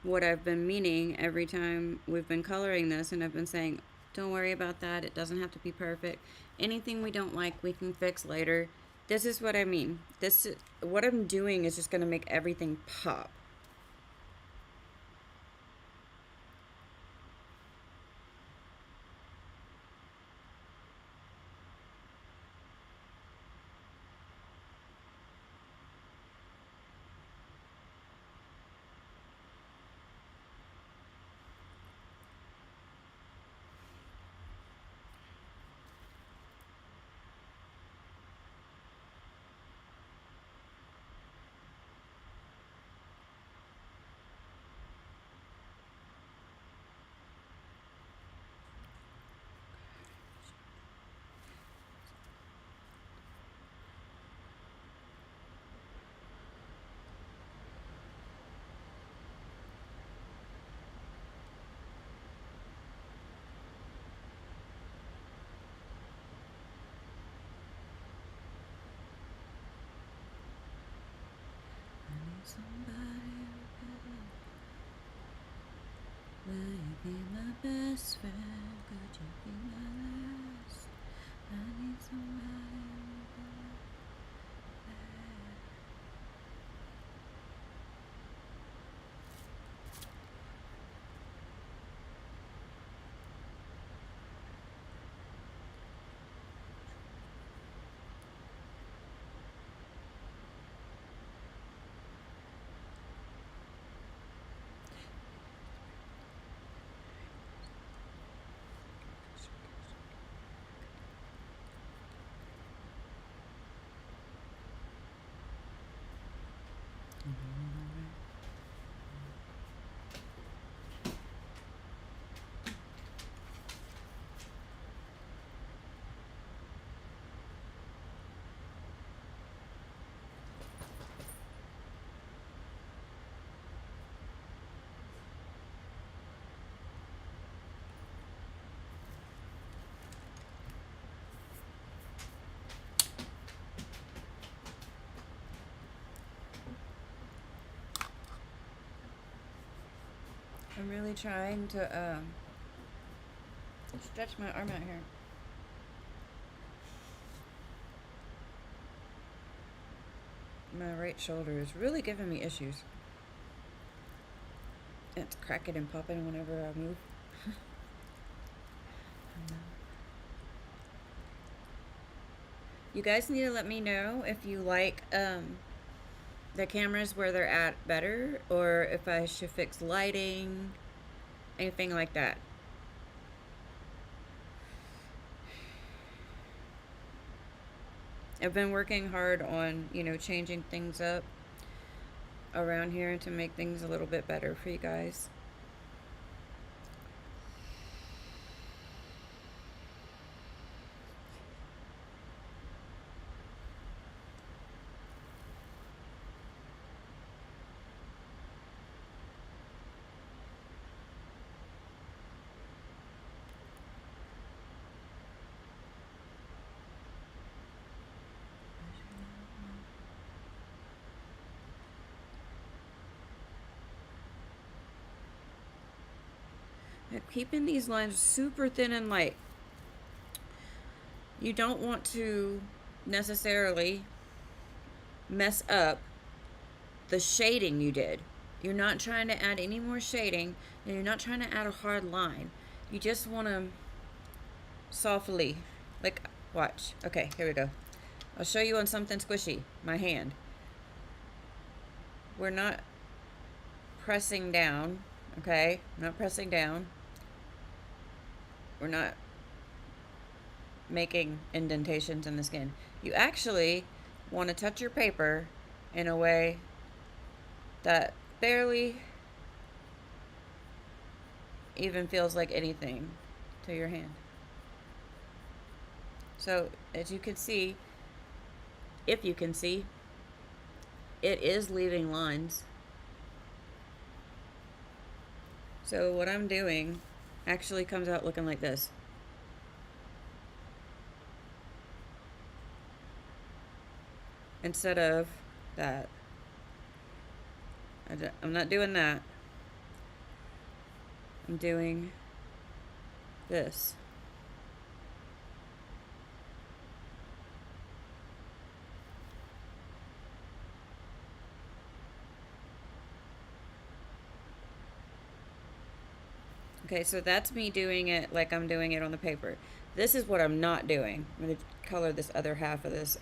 what I've been meaning every time we've been coloring this, and I've been saying, don't worry about that. It doesn't have to be perfect. Anything we don't like, we can fix later. This is what I mean. What I'm doing is just going to make everything pop. Somebody, will you be my best friend? Could you be my last? I need somebody. I'm really trying to stretch my arm out here. My right shoulder is really giving me issues. It's cracking and popping whenever I move. You guys need to let me know if you like the cameras where they're at better, or if I should fix lighting, anything like that. I've been working hard on, changing things up around here to make things a little bit better for you guys. Keeping these lines super thin and light. You don't want to necessarily mess up the shading you did. You're not trying to add any more shading, and you're not trying to add a hard line. You just want to softly, like, watch. Okay, here we go. I'll show you on something squishy, my hand. We're not pressing down, okay? Not pressing down. We're not making indentations in the skin. You actually want to touch your paper in a way that barely even feels like anything to your hand. So, as you can see, if you can see, it is leaving lines. So what I'm doing actually comes out looking like this. Instead of that. I'm not doing that. I'm doing this. Okay, so that's me doing it like I'm doing it on the paper. This is what I'm not doing. I'm going to color this other half of this.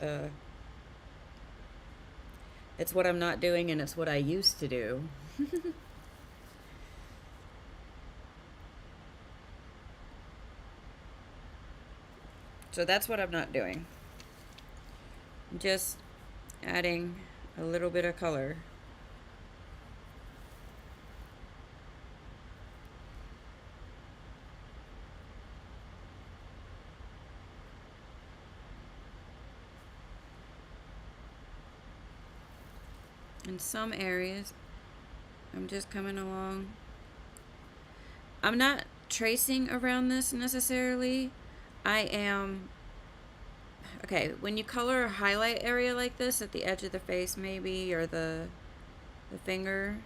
It's what I'm not doing, and it's what I used to do. So that's what I'm not doing. I'm just adding a little bit of color. In some areas, I'm just coming along. I'm not tracing around this necessarily. I am, okay, when you color a highlight area like this at the edge of the face maybe, or the finger,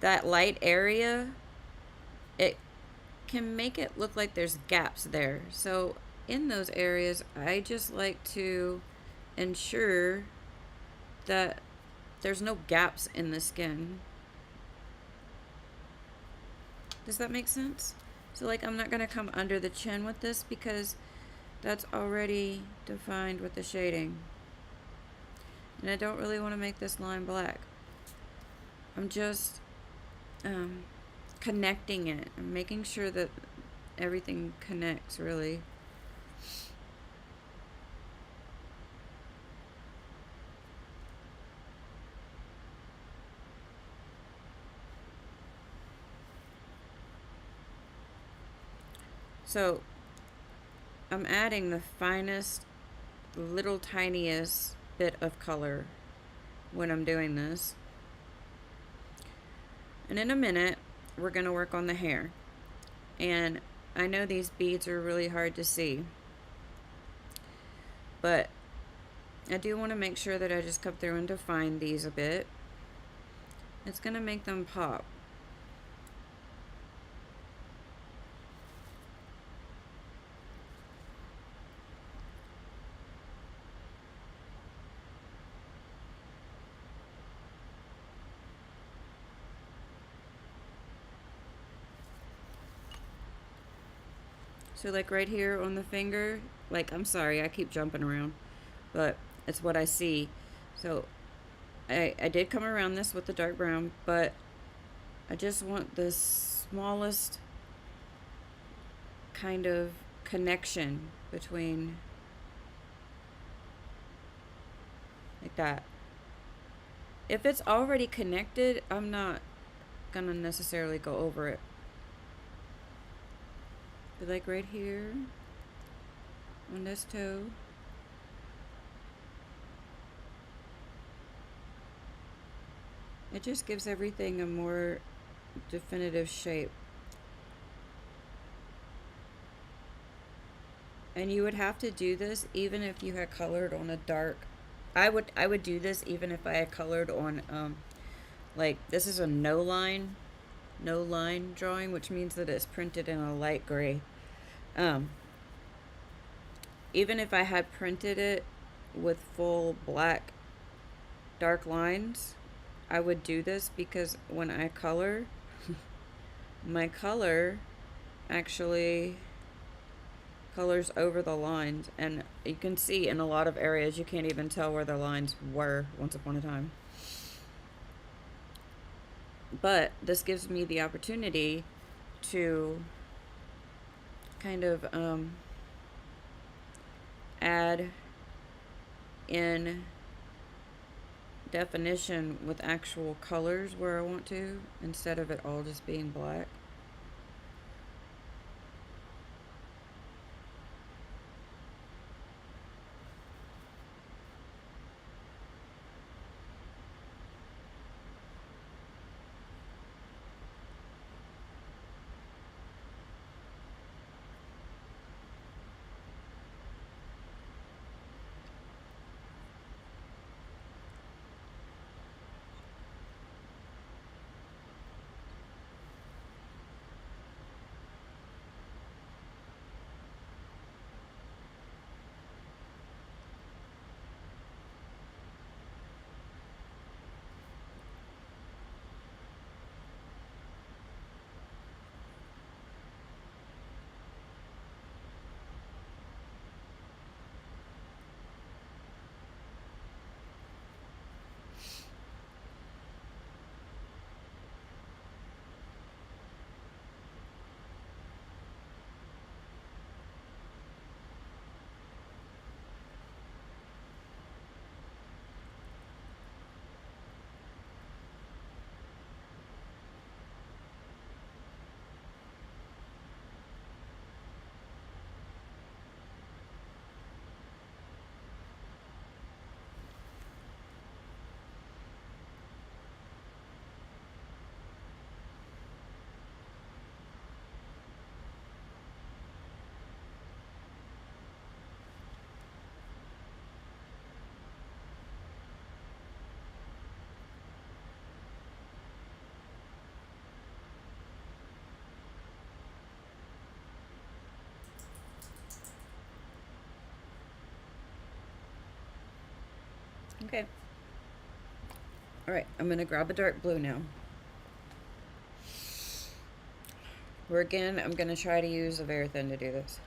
that light area, it can make it look like there's gaps there. So in those areas, I just like to ensure that there's no gaps in the skin. Does that make sense? So like I'm not going to come under the chin with this because that's already defined with the shading. And I don't really want to make this line black. I'm just connecting it. I'm making sure that everything connects really. So I'm adding the finest, little tiniest bit of color when I'm doing this. And in a minute, we're going to work on the hair. And I know these beads are really hard to see, but I do want to make sure that I just come through and define these a bit. It's going to make them pop. So like right here on the finger, like, I'm sorry, I keep jumping around, but it's what I see. So I did come around this with the dark brown, but I just want the smallest kind of connection between, like that. If it's already connected, I'm not gonna necessarily go over it. But like right here on this toe, it just gives everything a more definitive shape. And you would have to do this even if you had colored on a dark. I would do this even if I had colored on like, this is a no line drawing, which means that it's printed in a light gray. Even if I had printed it with full black dark lines, I would do this because when I color, my color actually colors over the lines, and you can see in a lot of areas you can't even tell where the lines were once upon a time. But this gives me the opportunity to kind of add in definition with actual colors where I want to, instead of it all just being black. Okay. Alright, I'm going to grab a dark blue now. Where again, I'm going to try to use a very thin to do this.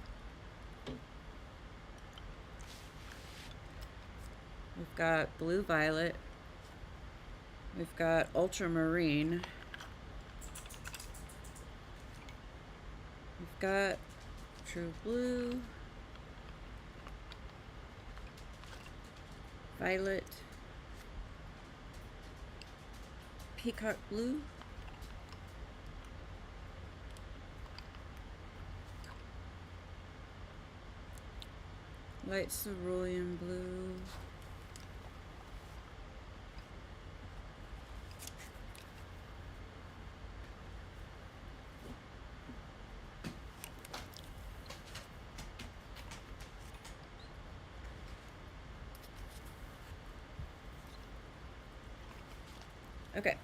We've got blue violet. We've got ultramarine. We've got true blue. Violet. Peacock blue. Light cerulean blue. Okay.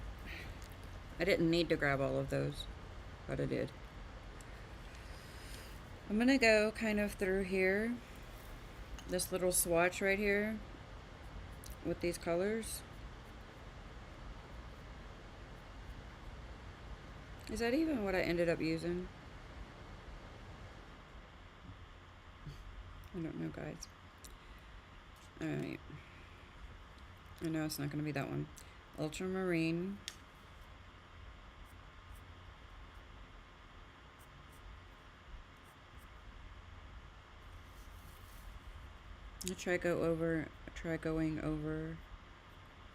I didn't need to grab all of those, but I did. I'm gonna go kind of through here, this little swatch right here with these colors. Is that even what I ended up using? I don't know, guys. Alright. I know it's not going to be that one. Ultramarine. Try going over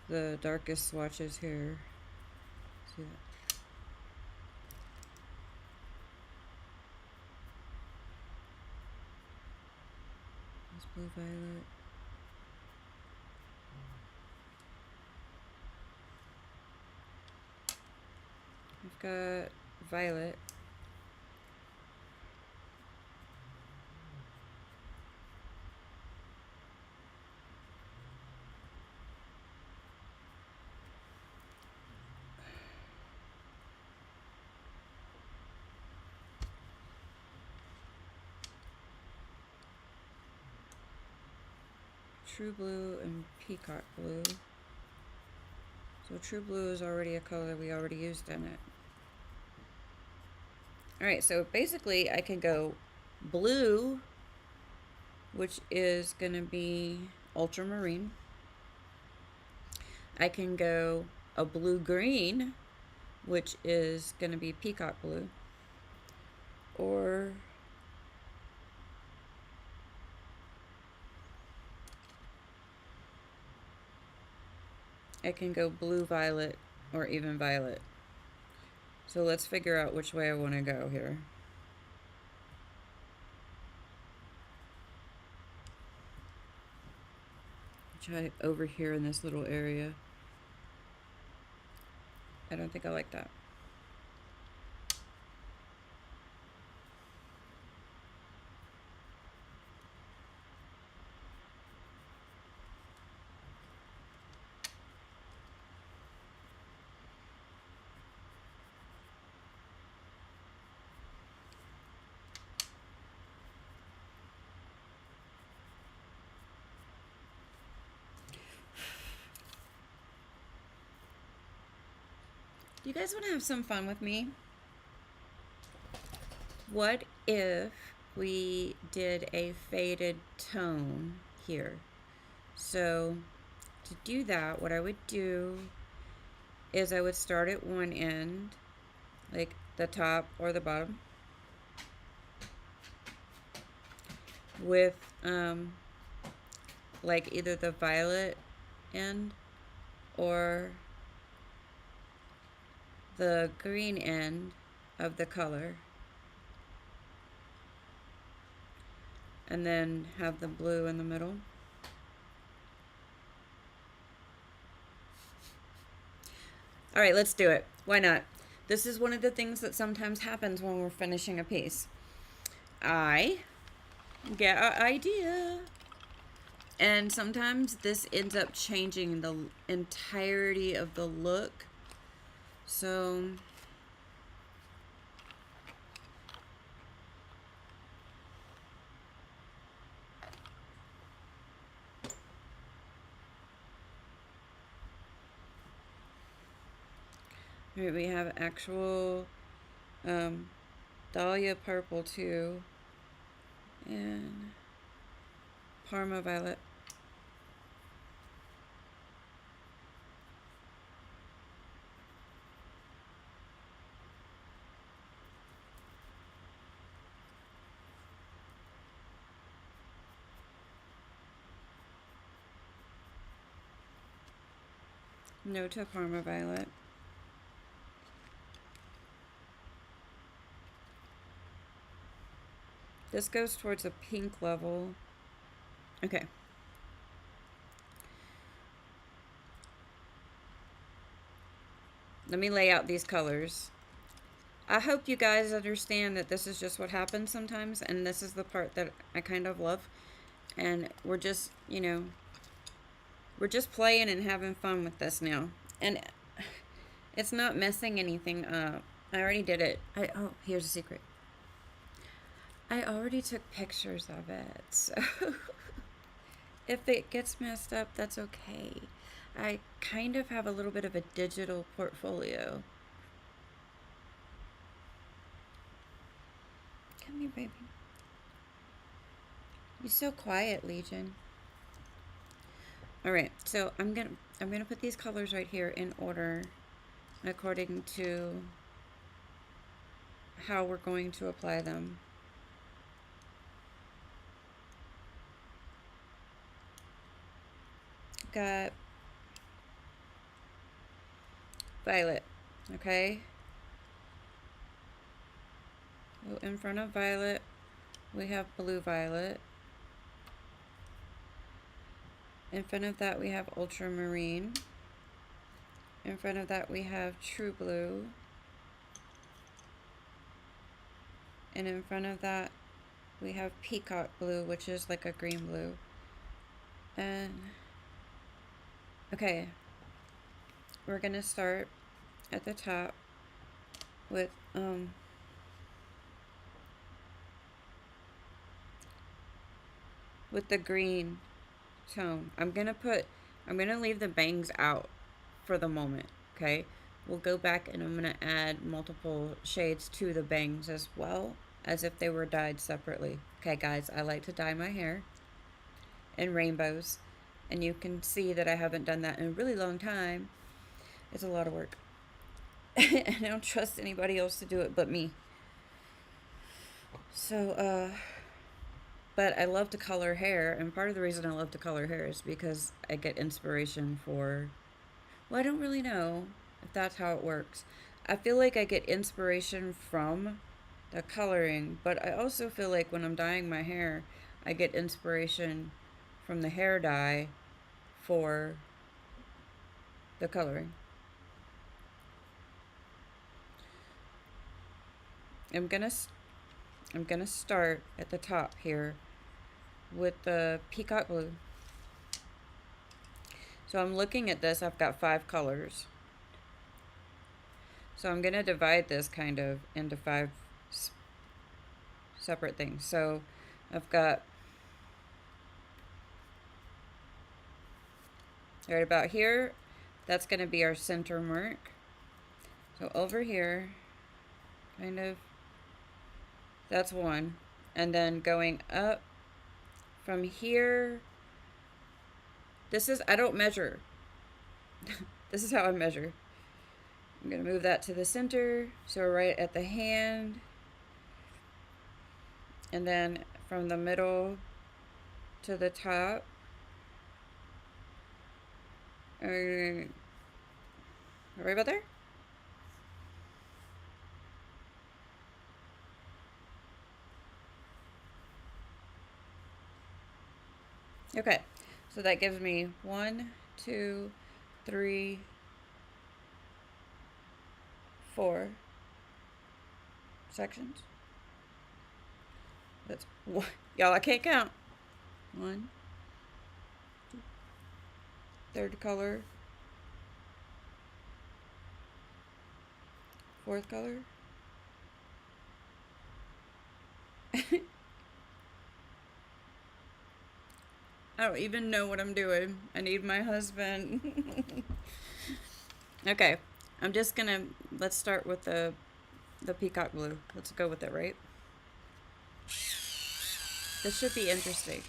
the darkest swatches here. See that? This blue violet. We've got violet. True blue and peacock blue. So true blue is already a color we already used in it. Alright, so basically I can go blue, which is going to be ultramarine. I can go a blue-green, which is going to be peacock blue. Or I can go blue violet or even violet. So let's figure out which way I want to go here. Try over here in this little area. I don't think I like that. You guys want to have some fun with me? What if we did a faded tone here? So to do that, what I would do is I would start at one end, like the top or the bottom, with like either the violet end or the green end of the color, and then have the blue in the middle. All right, let's do it. Why not? This is one of the things that sometimes happens when we're finishing a piece. I get an idea, and sometimes this ends up changing the entirety of the look. So all right, we have actual Dahlia purple too, and Parma violet. Nota Parma violet. This goes towards a pink level. Okay. Let me lay out these colors. I hope you guys understand that this is just what happens sometimes, and this is the part that I kind of love. And we're just, you know, we're just playing and having fun with this now. And it's not messing anything up. I already did it. Oh, here's a secret. I already took pictures of it, so if it gets messed up, that's okay. I kind of have a little bit of a digital portfolio. Come here, baby. You're so quiet, Legion. All right, so I'm gonna put these colors right here in order according to how we're going to apply them. Got violet, okay? So in front of violet, we have blue violet. In front of that, we have ultramarine. In front of that, we have true blue. And in front of that, we have peacock blue, which is like a green blue. And okay, we're gonna start at the top with the green tone. I'm gonna leave the bangs out for the moment, okay? We'll go back and I'm gonna add multiple shades to the bangs as well, as if they were dyed separately. Okay guys, I like to dye my hair in rainbows, and you can see that I haven't done that in a really long time. It's a lot of work. And I don't trust anybody else to do it but me. So, but I love to color hair, and part of the reason I love to color hair is because I get inspiration for Well, I don't really know if that's how it works. I feel like I get inspiration from the coloring, but I also feel like when I'm dyeing my hair, I get inspiration from the hair dye for the coloring. I'm gonna I'm gonna start at the top here with the peacock blue. So I'm looking at this, I've got 5 colors. So I'm gonna divide this kind of into 5 separate things. So I've got right about here, that's gonna be our center mark. So over here, kind of, that's one. And then going up from here, this is, I don't measure. This is how I measure. I'm going to move that to the center, so right at the hand. And then from the middle to the top. Right about there? Okay, so that gives me 1, 2, 3, 4 sections. That's one. Y'all, I can't count. 1, 2, third color, 4th color. I don't even know what I'm doing. I need my husband. Okay, I'm just gonna, let's start with the peacock blue. Let's go with it, right? This should be interesting.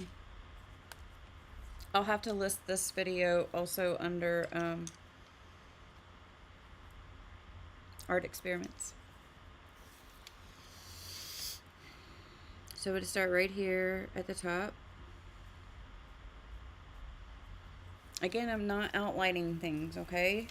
I'll have to list this video also under art experiments. So we'll start right here at the top. Again, I'm not outlining things, okay?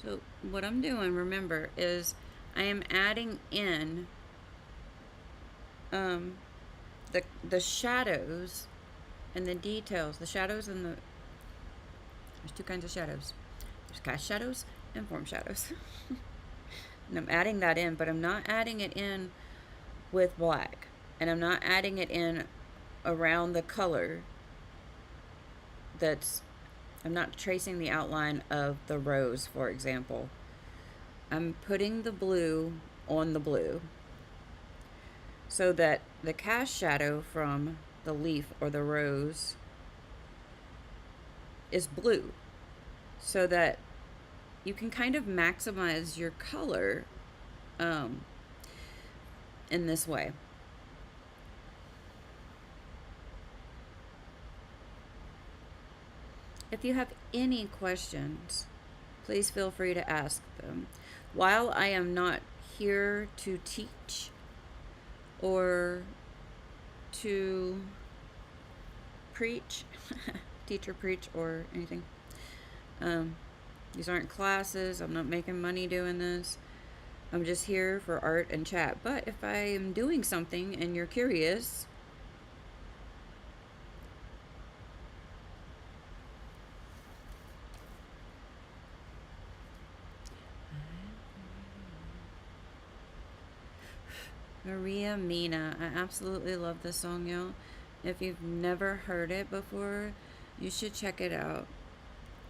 So what I'm doing, remember, is I am adding in the shadows and the details. The shadows and the, there's 2 kinds of shadows. There's cast shadows and form shadows. And I'm adding that in, but I'm not adding it in with black. And I'm not adding it in around the color that's, I'm not tracing the outline of the rose, for example. I'm putting the blue on the blue so that the cast shadow from the leaf or the rose is blue, so that you can kind of maximize your color in this way. If you have any questions, please feel free to ask them. While I am not here to teach or to preach, teach or preach or anything. These aren't classes. I'm not making money doing this. I'm just here for art and chat. But if I am doing something and you're curious, Maria Mina. I absolutely love this song, y'all. If you've never heard it before, you should check it out.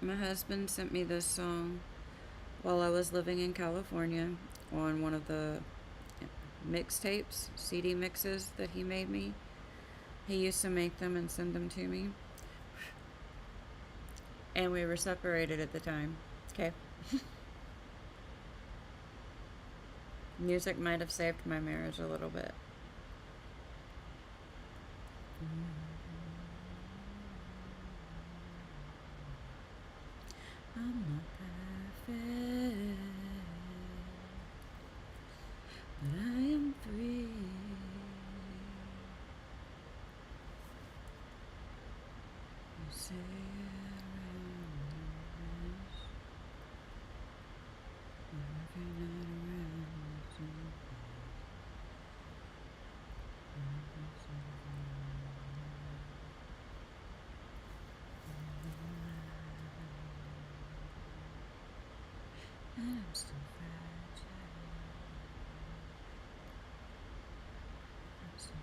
My husband sent me this song while I was living in California on one of the mixtapes, CD mixes that he made me. He used to make them and send them to me. And we were separated at the time. Okay. Music might have saved my marriage a little bit. I'm not perfect, but I am free. You say I'm still fragile. I'm still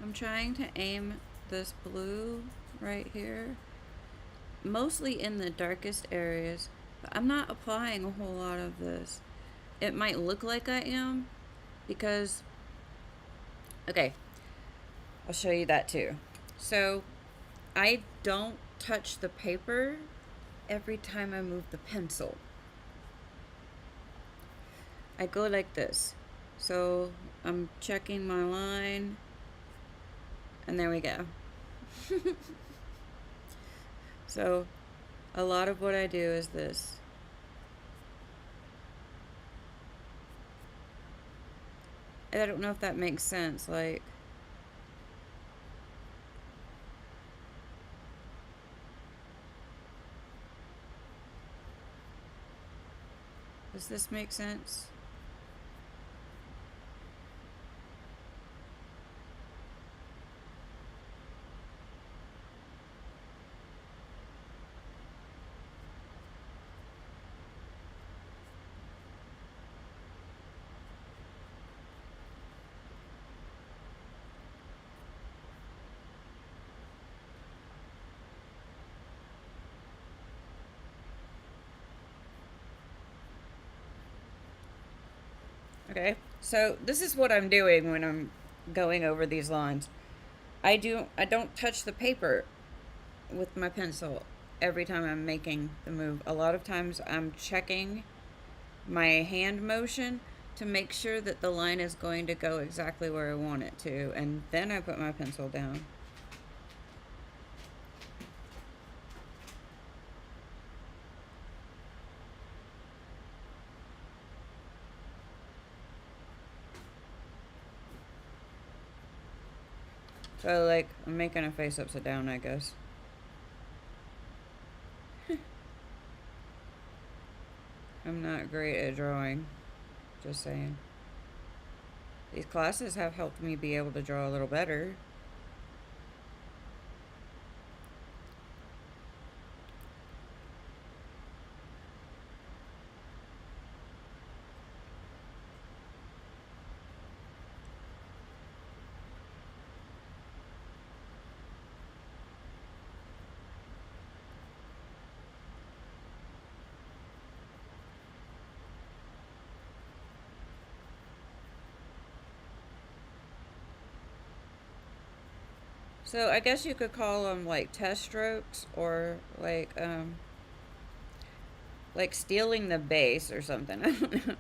I'm trying to aim this blue right here, mostly in the darkest areas, but I'm not applying a whole lot of this. It might look like I am because, okay, I'll show you that too. So I don't touch the paper every time I move the pencil. I go like this. So I'm checking my line, and there we go. So a lot of what I do is this. I don't know if that makes sense. Like, does this make sense? Okay, so this is what I'm doing when I'm going over these lines. I don't touch the paper with my pencil every time I'm making the move. A lot of times I'm checking my hand motion to make sure that the line is going to go exactly where I want it to, and then I put my pencil down. So, like, I'm making a face upside down, I guess. I'm not great at drawing, just saying. These classes have helped me be able to draw a little better. So I guess you could call them like test strokes, or like stealing the base or something. I don't know.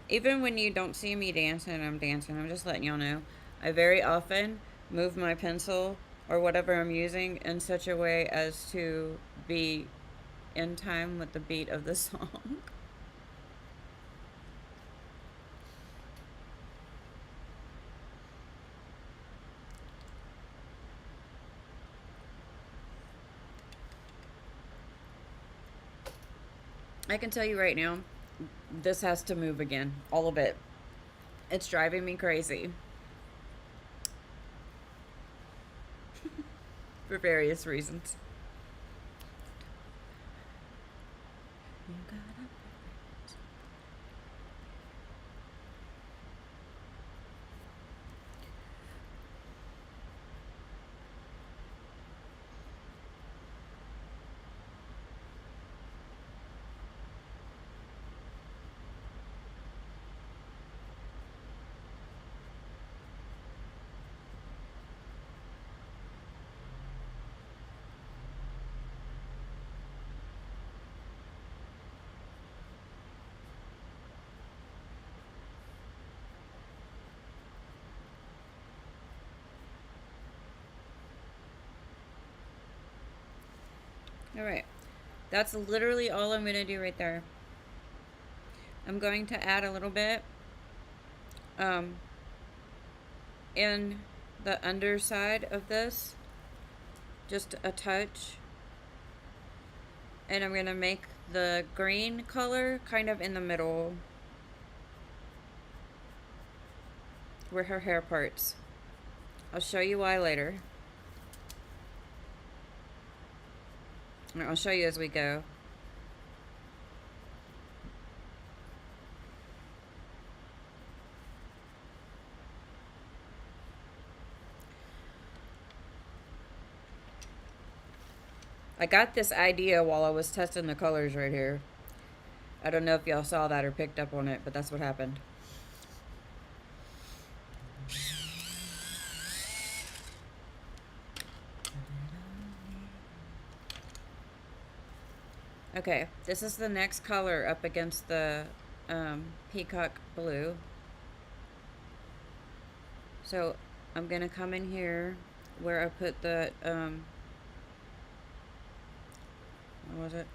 Even when you don't see me dancing, I'm dancing. I'm just letting y'all know. I very often move my pencil or whatever I'm using in such a way as to be in time with the beat of the song. I can tell you right now, this has to move again. All of it. It's driving me crazy. For various reasons. All right. That's literally all I'm going to do right there. I'm going to add a little bit um, in the underside of this, just a touch. And I'm going to make the green color kind of in the middle where her hair parts. I'll show you why later. I'll show you as we go. I got this idea while I was testing the colors right here. I don't know if y'all saw that or picked up on it, but that's what happened. Okay, this is the next color up against the peacock blue. So I'm gonna come in here where I put the what was it?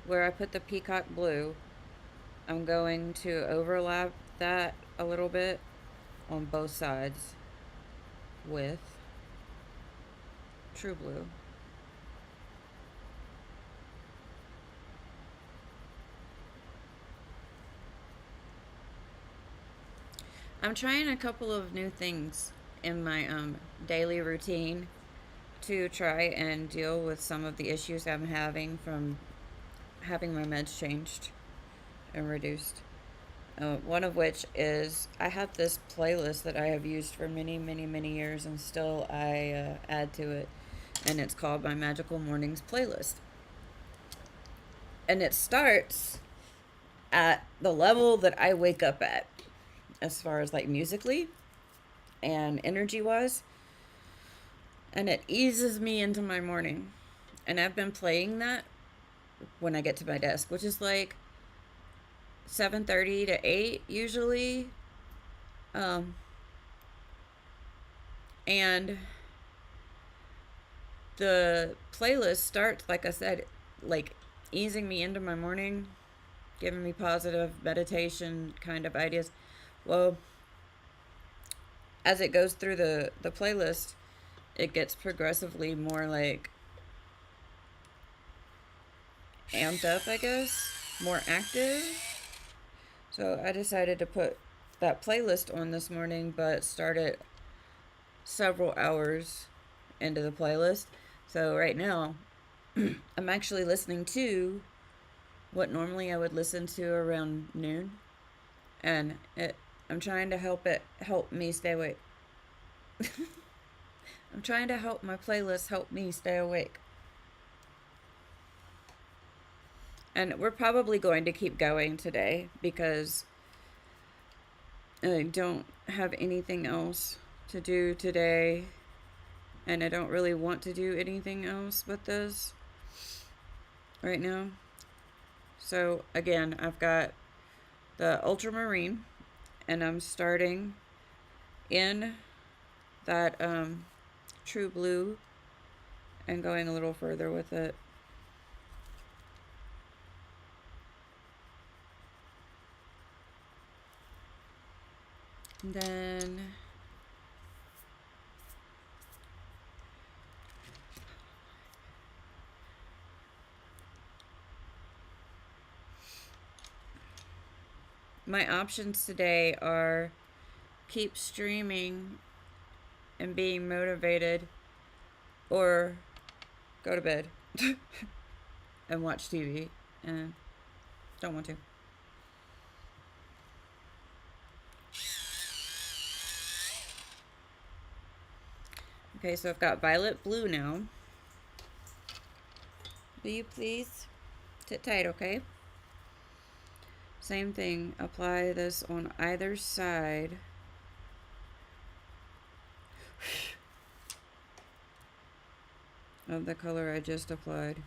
Where I put the peacock blue. I'm going to overlap that a little bit on both sides with true blue. I'm trying a couple of new things in my daily routine to try and deal with some of the issues I'm having from having my meds changed and reduced. One of which is I have this playlist that I have used for many, many, many years, and still I add to it, and it's called my Magical Mornings playlist. And it starts at the level that I wake up at, as far as like musically and energy wise, and it eases me into my morning. And I've been playing that when I get to my desk, which is like 7:30 to 8 usually. Um, and the playlist starts, like I said, like easing me into my morning, giving me positive meditation kind of ideas. Well, as it goes through the playlist, it gets progressively more like amped up, I guess, more active. So I decided to put that playlist on this morning, but started several hours into the playlist. So right now, I'm actually listening to what normally I would listen to around noon, and I'm trying to help me stay awake. I'm trying to help my playlist help me stay awake. And we're probably going to keep going today because I don't have anything else to do today, and I don't really want to do anything else but this right now. So again, I've got the ultramarine, and I'm starting in that true blue and going a little further with it. And then my options today are keep streaming and being motivated, or go to bed and watch TV, and don't want to. Okay, so I've got violet blue now. Will you please sit tight, okay? Same thing, apply this on either side. Of the color I just applied.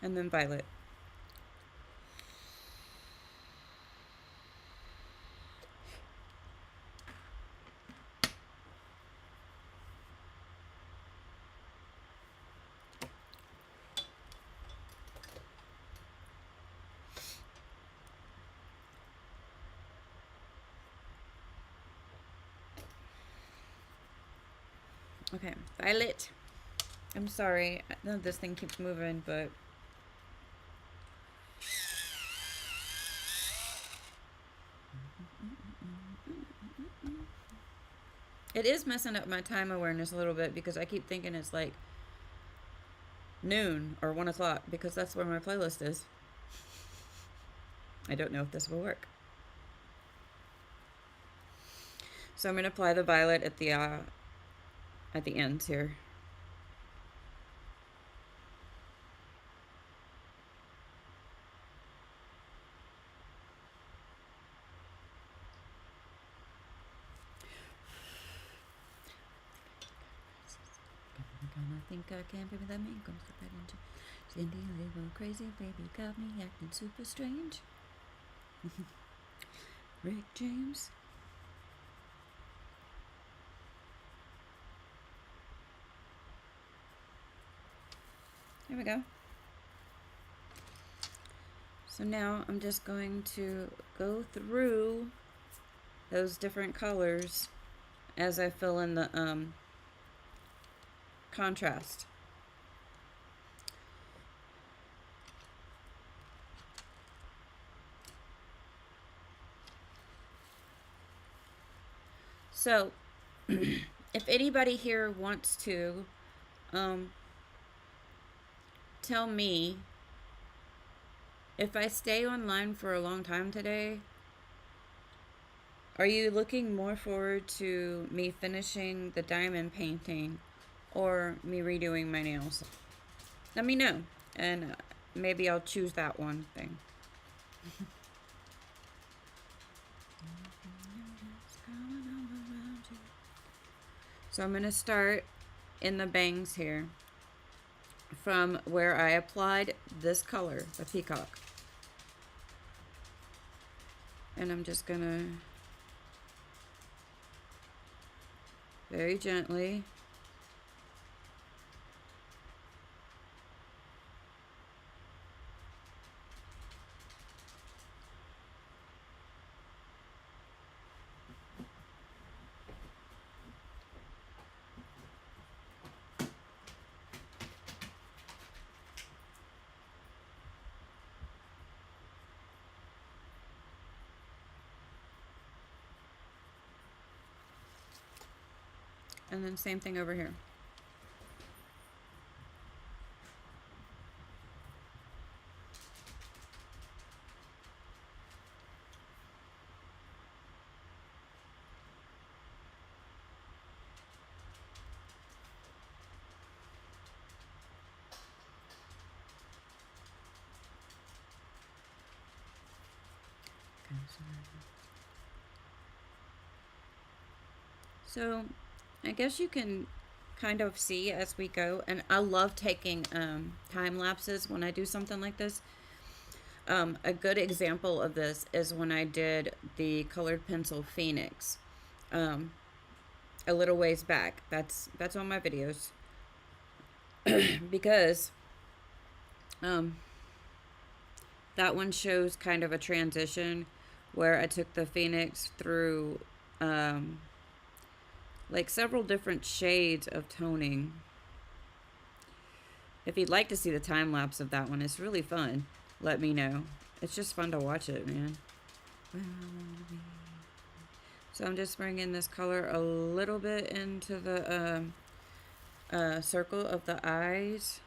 And then violet. Okay, violet. I'm sorry, I know this thing keeps moving, but it is messing up my time awareness a little bit because I keep thinking it's like noon or 1 o'clock because that's where my playlist is. I don't know if this will work. So I'm going to apply the violet at the ends here. I think I can, baby, let me go slip right into Cindy, little crazy baby, got me acting super strange. Rick James. There we go. So now I'm just going to go through those different colors as I fill in the contrast. So if anybody here wants to tell me if I stay online for a long time today, are you looking more forward to me finishing the diamond painting or me redoing my nails? Let me know, and maybe I'll choose that one thing. So I'm going to start in the bangs here from where I applied this color, the peacock. And I'm just going to very gently and then same thing over here. So I guess you can kind of see as we go, and I love taking time lapses when I do something like this. A good example of this is when I did the colored pencil Phoenix a little ways back. That's on my videos because that one shows kind of a transition where I took the Phoenix through like several different shades of toning. If you'd like to see the time lapse of that one, it's really fun. Let me know. It's just fun to watch it, man. So I'm just bringing this color a little bit into the circle of the eyes.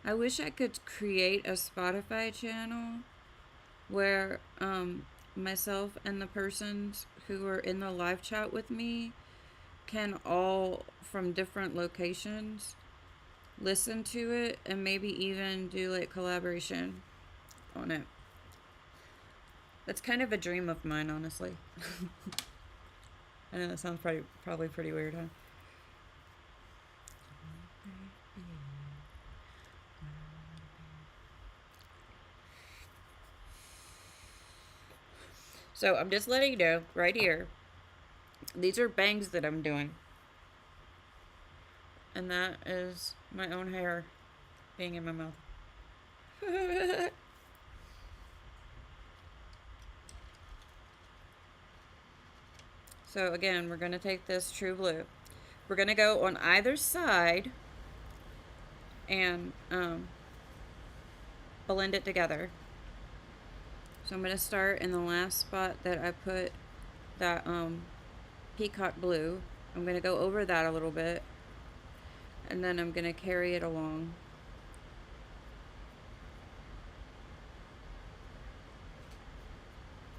I wish I could create a Spotify channel where myself and the persons who are in the live chat with me can all from different locations listen to it and maybe even do like collaboration on it. That's kind of a dream of mine, honestly. I know that sounds probably pretty weird, huh? So I'm just letting you know right here. These are bangs that I'm doing. And that is my own hair being in my mouth. So again, we're going to take this true blue. We're going to go on either side and blend it together. So I'm going to start in the last spot that I put that peacock blue. I'm going to go over that a little bit, and then I'm going to carry it along.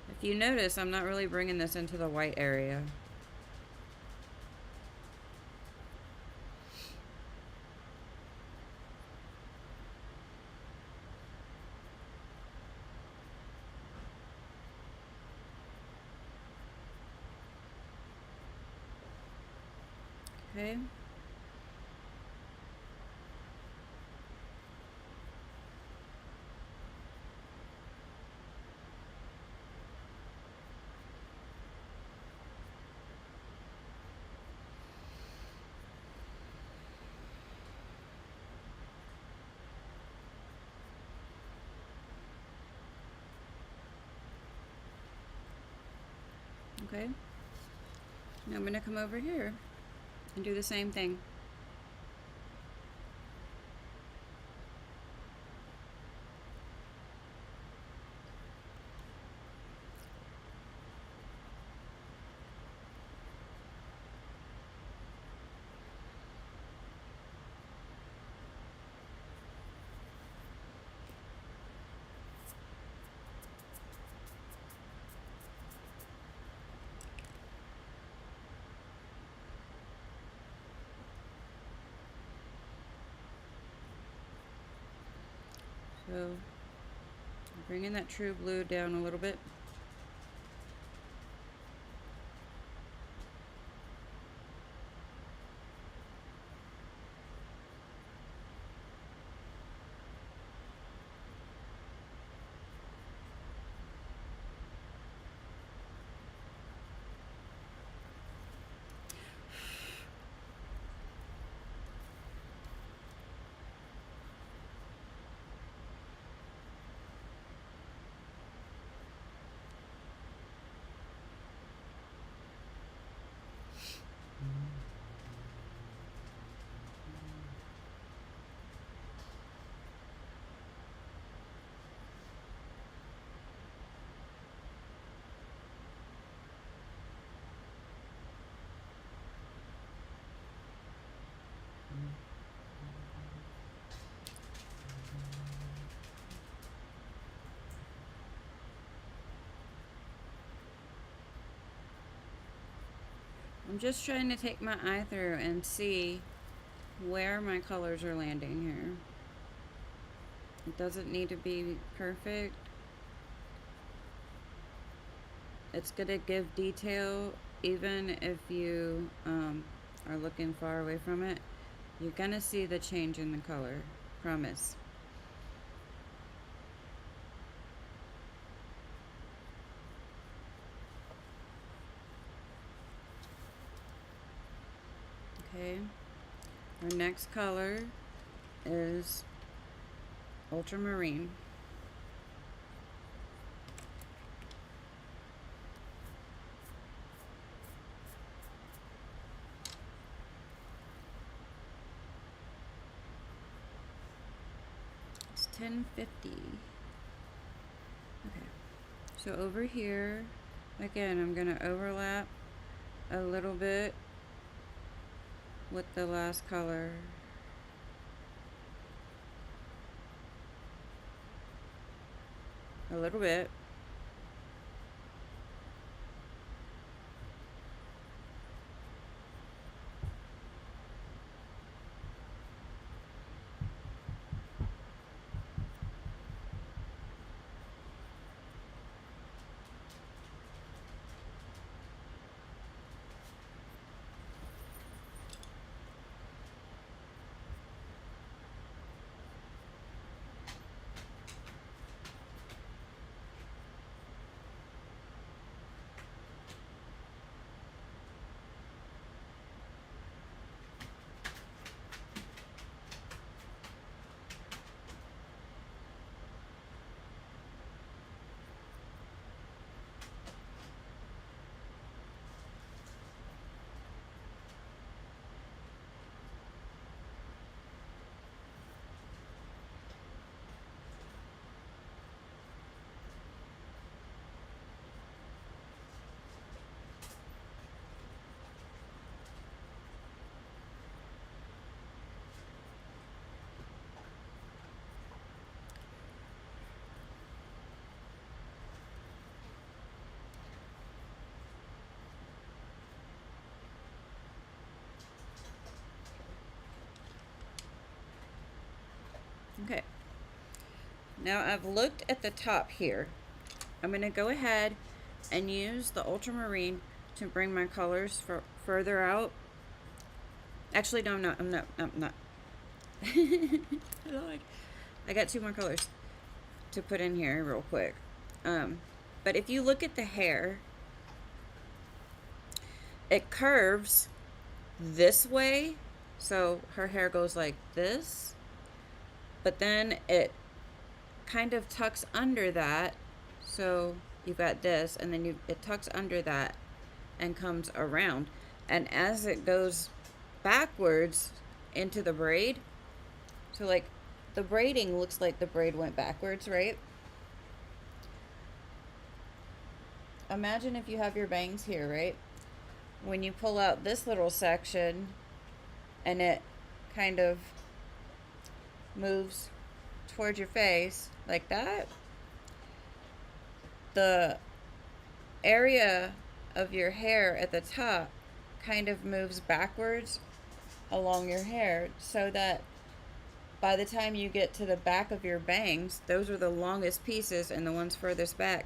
If you notice, I'm not really bringing this into the white area. Okay. Okay. Now I'm going to come over here and do the same thing. So bringing that true blue down a little bit. I'm just trying to take my eye through and see where my colors are landing here. It doesn't need to be perfect. It's going to give detail even if you are looking far away from it. You're going to see the change in the color. Promise. Okay. Our next color is ultramarine. It's 1050. Okay. So over here, again, I'm going to overlap a little bit with the last color. A little bit. Now I've looked at the top here. I'm going to go ahead and use the ultramarine to bring my colors further out. Actually, no, I'm not. Lord. I got 2 more colors to put in here real quick. But if you look at the hair, it curves this way. So her hair goes like this, but then it kind of tucks under that. So you've got this, and then it tucks under that and comes around. And as it goes backwards into the braid, so like the braiding looks like the braid went backwards, right? Imagine if you have your bangs here, right? When you pull out this little section and it kind of moves towards your face like that, the area of your hair at the top kind of moves backwards along your hair, so that by the time you get to the back of your bangs, those are the longest pieces and the ones furthest back.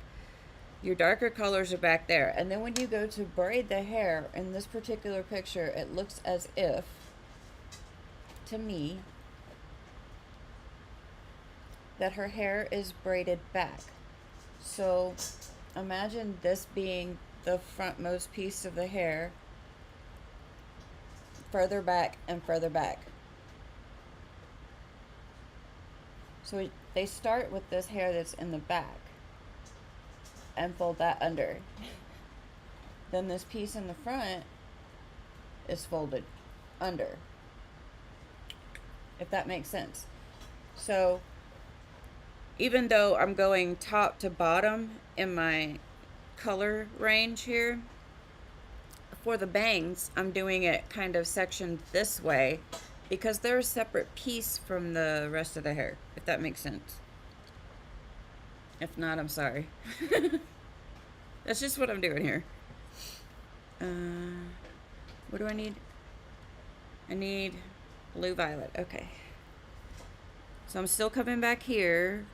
Your darker colors are back there. And then when you go to braid the hair, in this particular picture, it looks as if, to me, that her hair is braided back. So imagine this being the frontmost piece of the hair, further back and further back. So they start with this hair that's in the back and fold that under. Then this piece in the front is folded under, if that makes sense. So even though I'm going top to bottom in my color range here, for the bangs, I'm doing it kind of sectioned this way because they're a separate piece from the rest of the hair, if that makes sense. If not, I'm sorry. That's just what I'm doing here. What do I need? I need blue violet. Okay. So I'm still coming back here.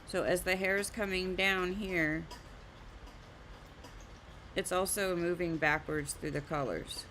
So as the hair is coming down here, it's also moving backwards through the colors.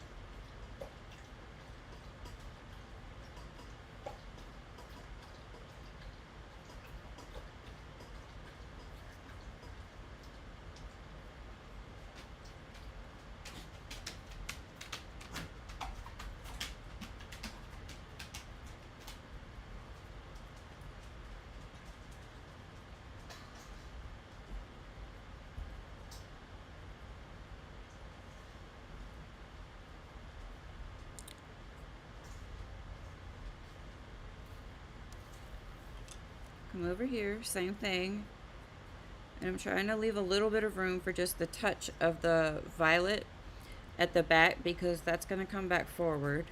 Come over here, same thing. And I'm trying to leave a little bit of room for just the touch of the violet at the back, because that's going to come back forward.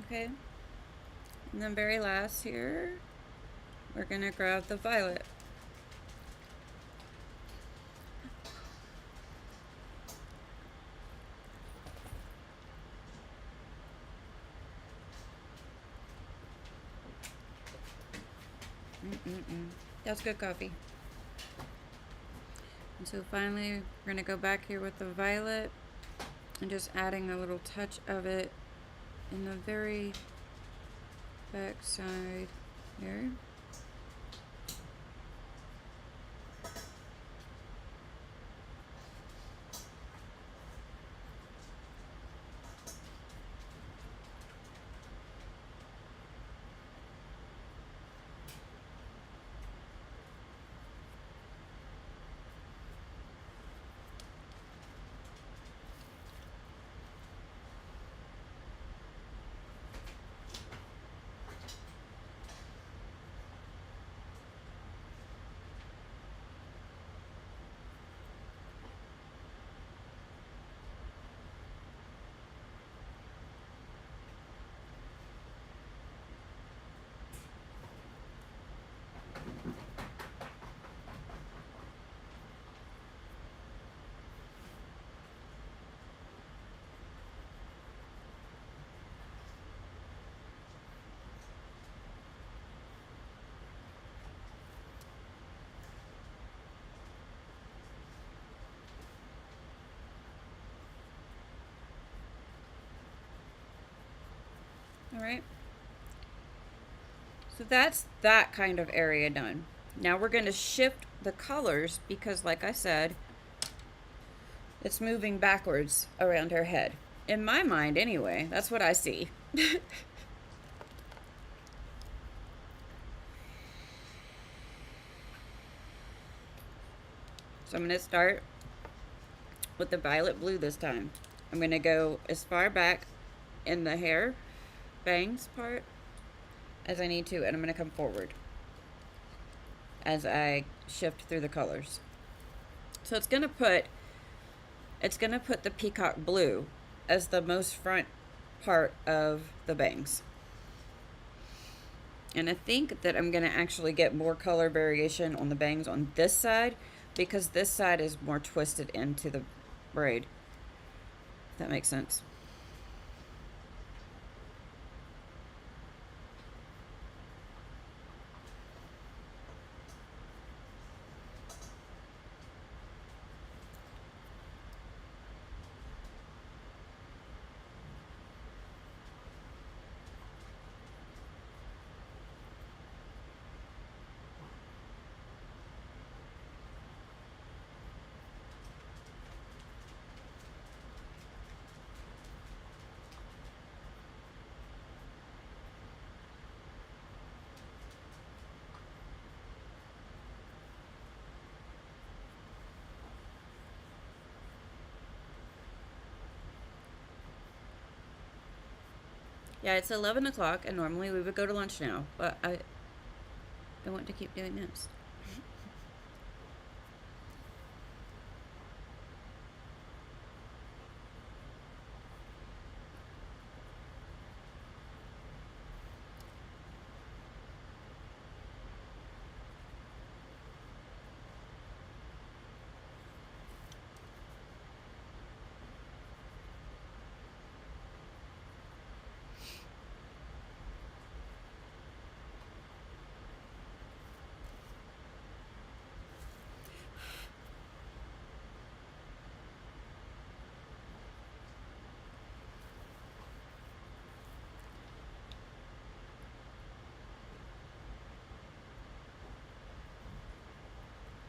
Okay, and then very last here, we're gonna grab the violet. That's good coffee. And so finally, we're gonna go back here with the violet and just adding a little touch of it in the very back side here. All right. So that's that kind of area done. Now we're going to shift the colors because, like I said, it's moving backwards around her head. In my mind, anyway, that's what I see. So I'm going to start with the violet blue this time. I'm going to go as far back in the hair bangs part as I need to, and I'm going to come forward as I shift through the colors. So it's going to put the peacock blue as the most front part of the bangs. And I think that I'm going to actually get more color variation on the bangs on this side because this side is more twisted into the braid. If that makes sense. Yeah, it's 11 o'clock, and normally we would go to lunch now, but I want to keep doing this.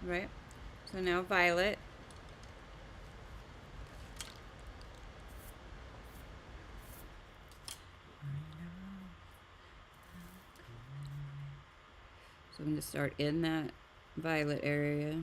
Right? So now violet. So I'm going to start in that violet area.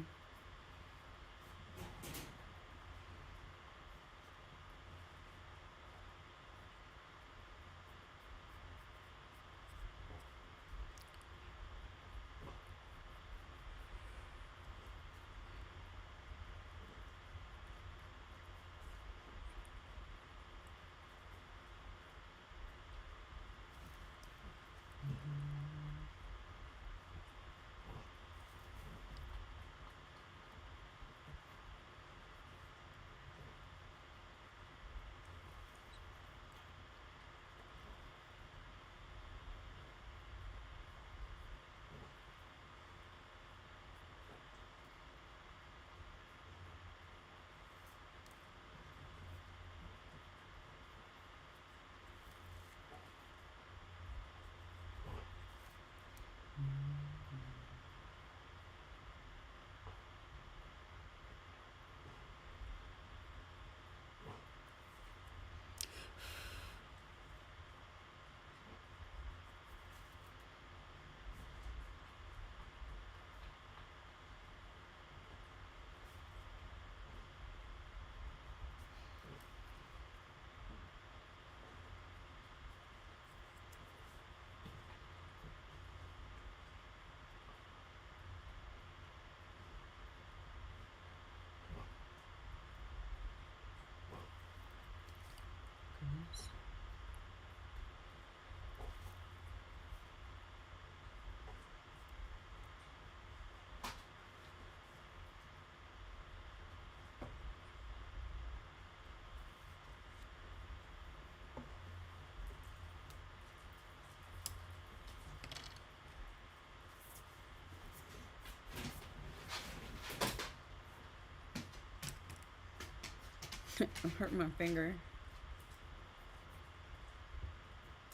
I'm hurting my finger.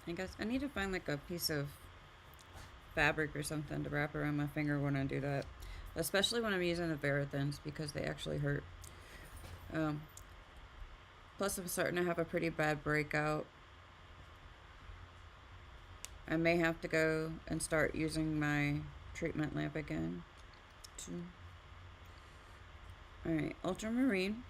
I guess I need to find like a piece of fabric or something to wrap around my finger when I do that. Especially when I'm using the Verathins because they actually hurt. Plus I'm starting to have a pretty bad breakout. I may have to go and start using my treatment lamp again. Alright, ultramarine.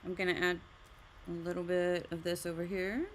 I'm gonna add a little bit of this over here.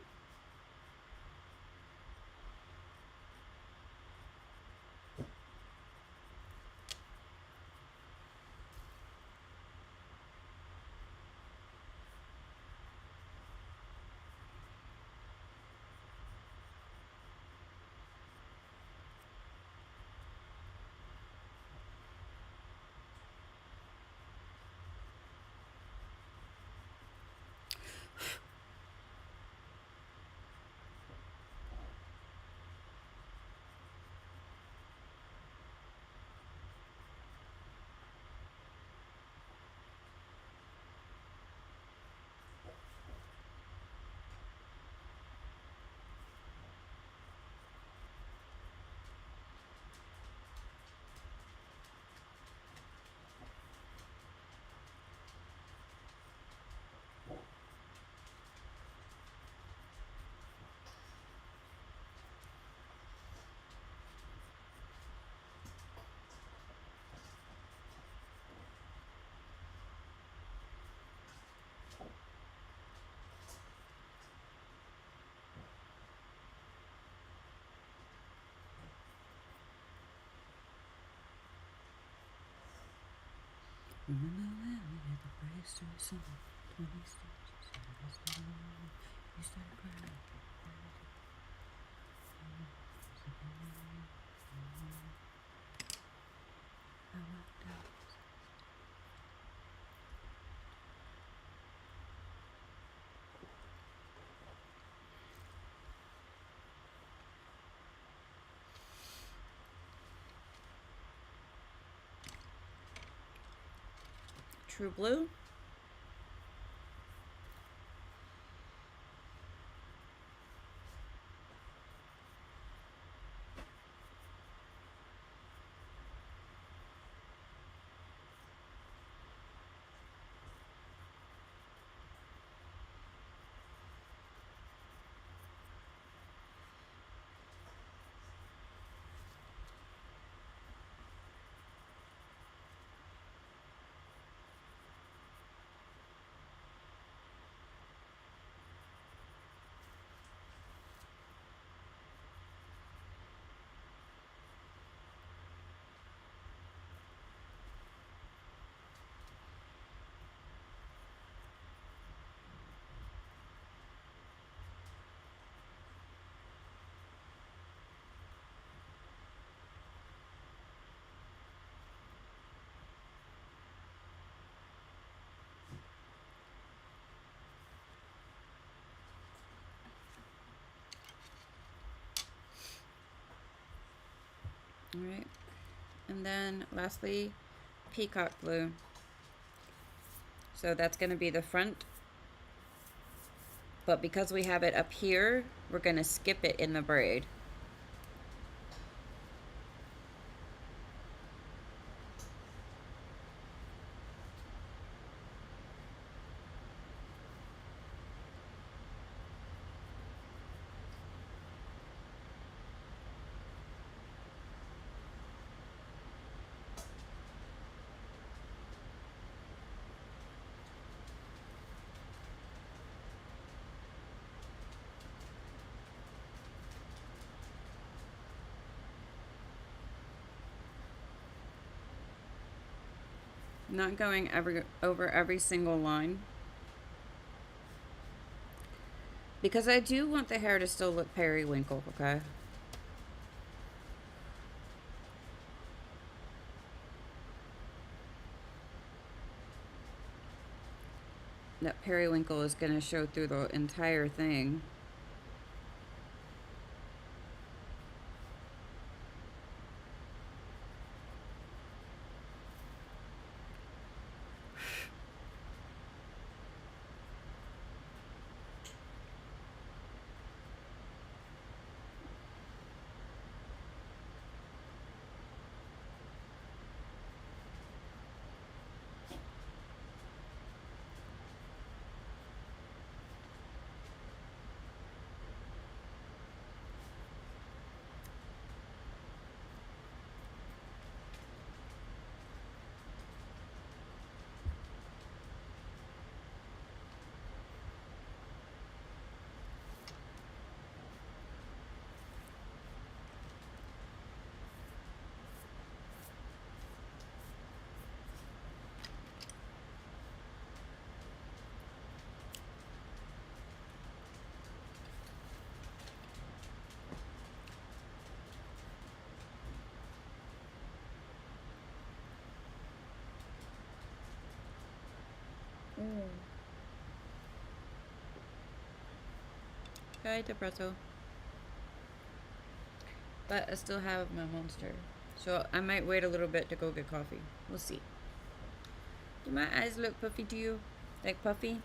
Remember when we had the praise to the sun, 20 stitches, you started crying. I walked out. True blue. Alright. And then lastly, peacock blue. So that's going to be the front. But because we have it up here, we're going to skip it in the braid. Not going over every single line. Because I do want the hair to still look periwinkle, okay? That periwinkle is going to show through the entire thing. Okay, depresso. But I still have my monster. So I might wait a little bit to go get coffee. We'll see. Do my eyes look puffy to you? Like puffy?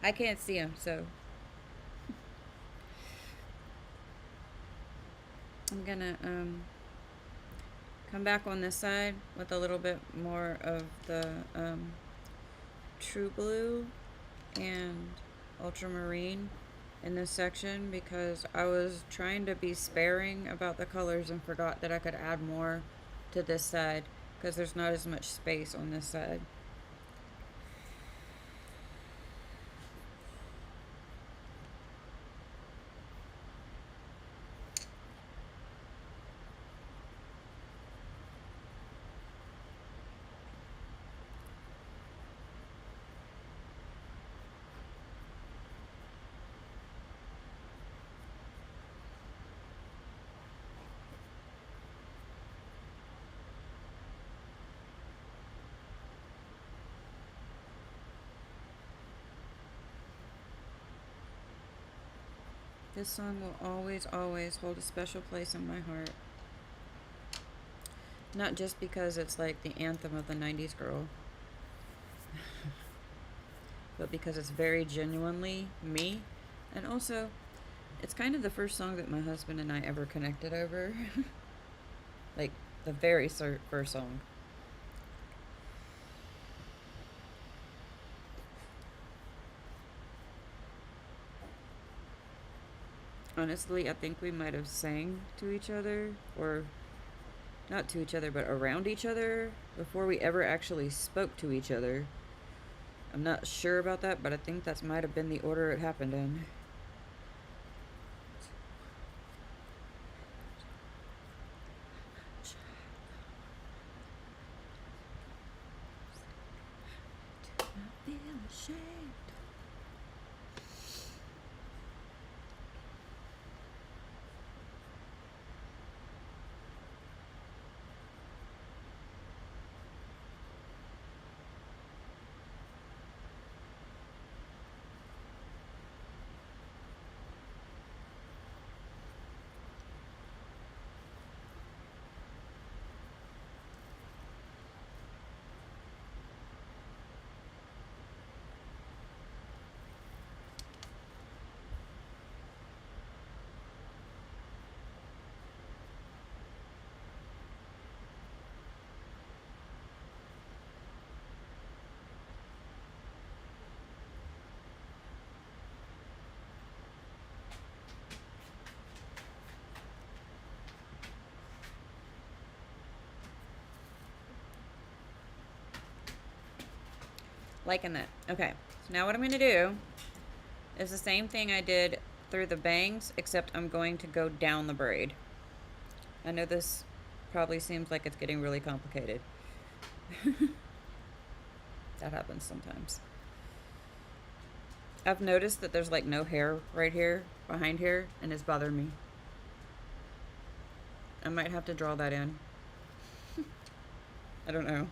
I can't see them, so I'm gonna come back on this side with a little bit more of the true blue and ultramarine in this section, because I was trying to be sparing about the colors and forgot that I could add more to this side because there's not as much space on this side. This song will always, always hold a special place in my heart. Not just because it's like the anthem of the 90s girl, but because it's very genuinely me. And also, it's kind of the first song that my husband and I ever connected over. Like, the very first song. Honestly, I think we might have sang to each other, or not to each other, but around each other before we ever actually spoke to each other. I'm not sure about that, but I think that might have been the order it happened in. Do not feel ashamed. Liking that. Okay, so now what I'm going to do is the same thing I did through the bangs, except I'm going to go down the braid. I know this probably seems like it's getting really complicated. That happens sometimes. I've noticed that there's like no hair right here, behind here, and it's bothering me. I might have to draw that in. I don't know.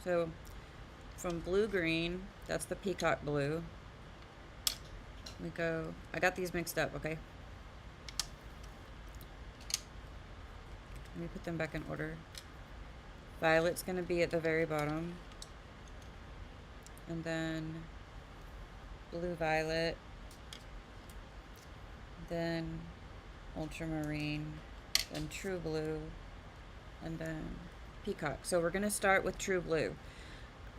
So from blue-green, that's the peacock blue. We go, I got these mixed up, okay? Let me put them back in order. Violet's gonna be at the very bottom. And then blue violet. Then ultramarine. Then true blue. And then peacock. So we're gonna start with true blue.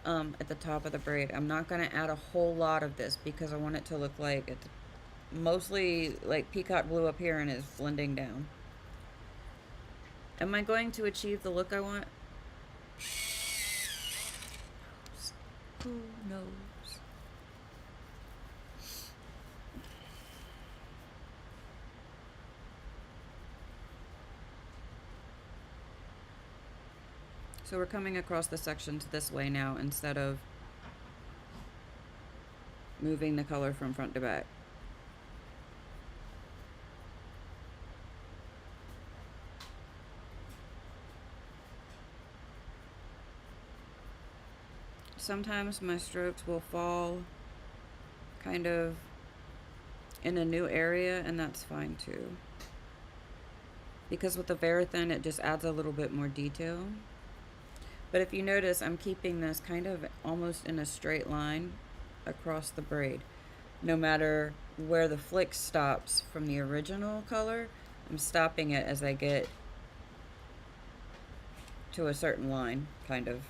At the top of the braid. I'm not going to add a whole lot of this because I want it to look like it's mostly like peacock blue up here and is blending down. Am I going to achieve the look I want? Who knows? So we're coming across the sections this way now instead of moving the color from front to back. Sometimes my strokes will fall kind of in a new area, and that's fine too. Because with the Verithin, it just adds a little bit more detail. But if you notice, I'm keeping this kind of almost in a straight line across the braid. No matter where the flick stops from the original color, I'm stopping it as I get to a certain line, kind of.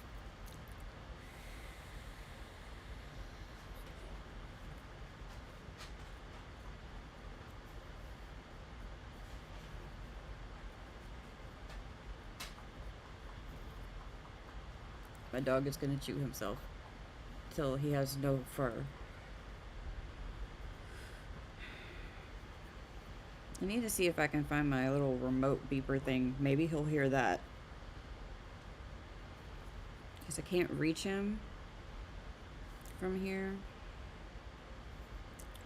My dog is going to chew himself till he has no fur. I need to see if I can find my little remote beeper thing. Maybe he'll hear that. Because I can't reach him from here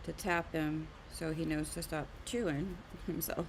to tap him so he knows to stop chewing himself.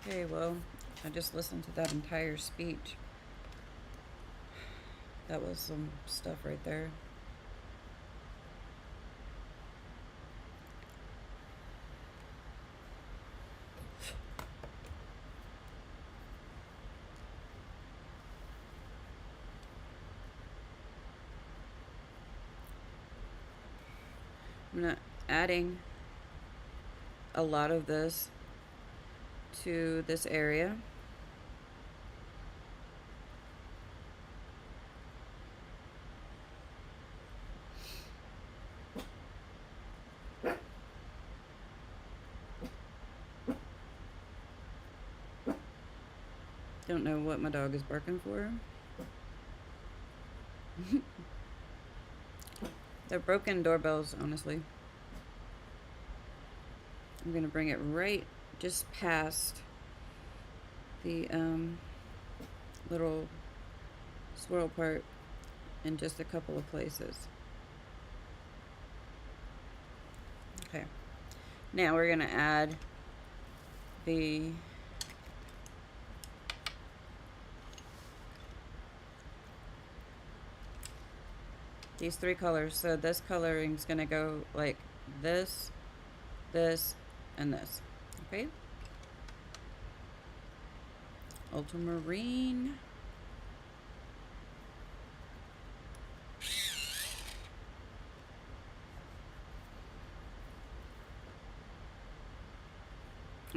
Okay, well, I just listened to that entire speech. That was some stuff right there. I'm not adding a lot of this to this area. Don't know what my dog is barking for. They're broken doorbells, honestly. I'm gonna bring it right just past the little swirl part in just a couple of places. Okay. Now we're gonna add these 3 colors. So this coloring is gonna go like this, this, and this. Okay. Ultramarine.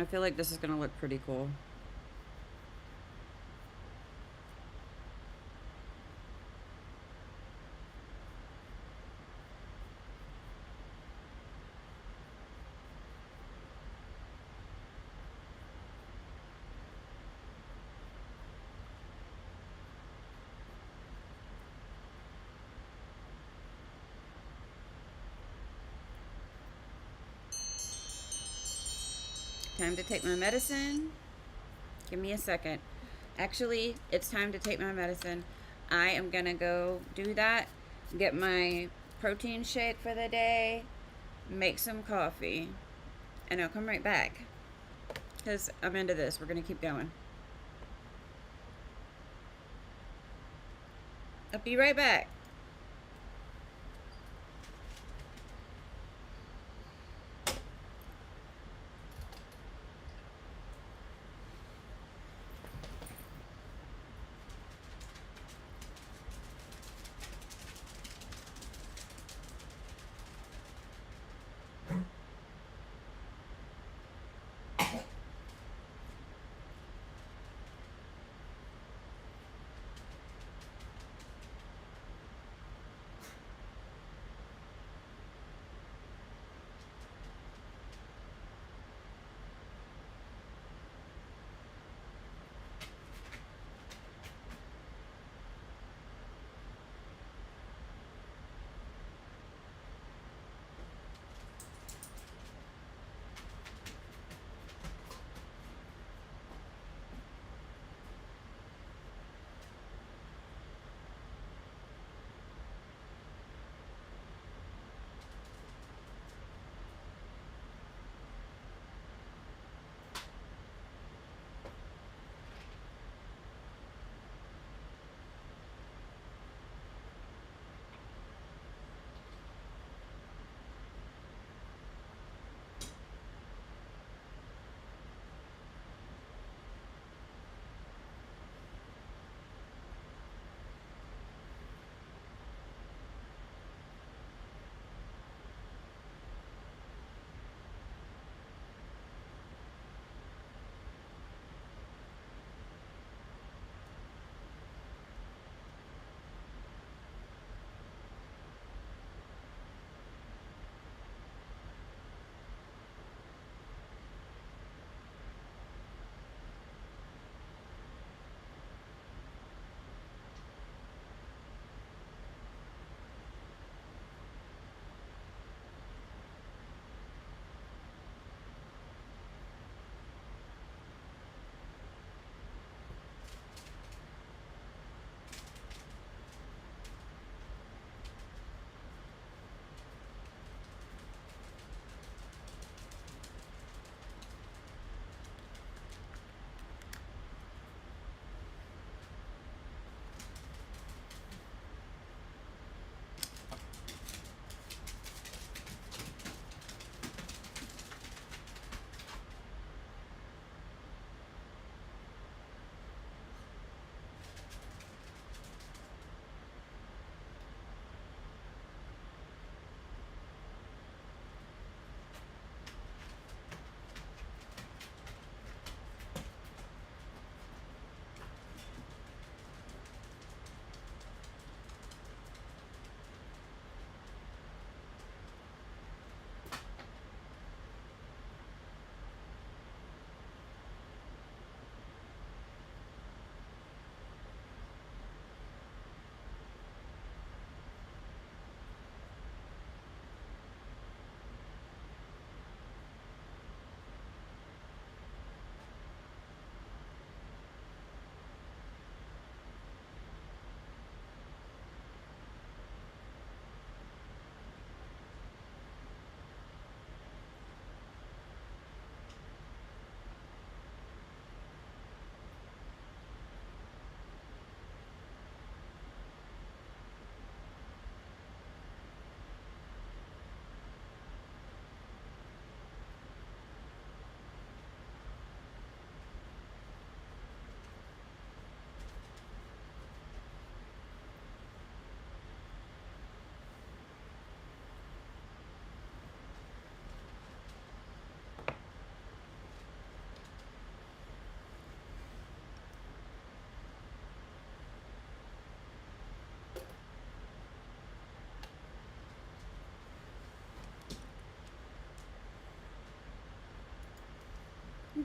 I feel like this is going to look pretty cool. Time to take my medicine. Give me a second. Actually, it's time to take my medicine. I am going to go do that, get my protein shake for the day, make some coffee, and I'll come right back. Because I'm into this. We're going to keep going. I'll be right back.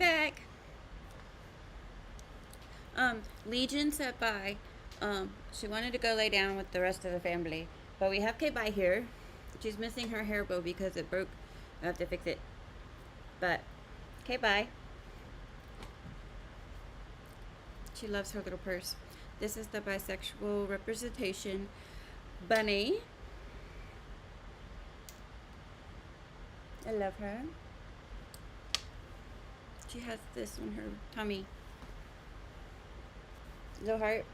back. Legion said bye. She wanted to go lay down with the rest of the family. But we have K-Bye here. She's missing her hair bow because it broke. I have to fix it. But, K-Bye. She loves her little purse. This is the bisexual representation. Bunny. I love her. She has this on her tummy. Little heart.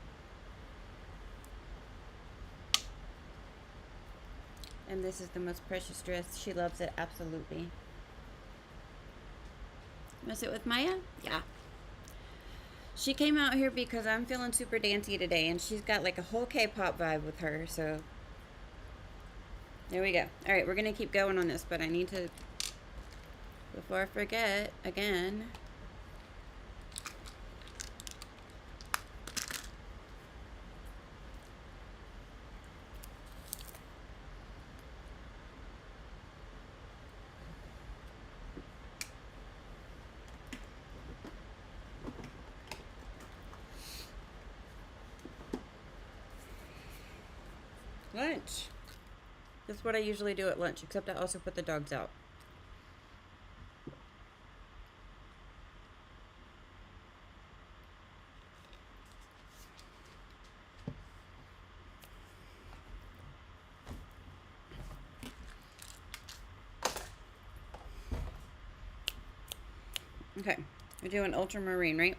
And this is the most precious dress. She loves it, absolutely. Want to sit with Maya? Yeah. She came out here because I'm feeling super dancey today, and she's got like a whole K-pop vibe with her, so there we go. All right, we're going to keep going on this, but I need to, before I forget, again, lunch. That's what I usually do at lunch, except I also put the dogs out. Okay, we're doing ultramarine, right?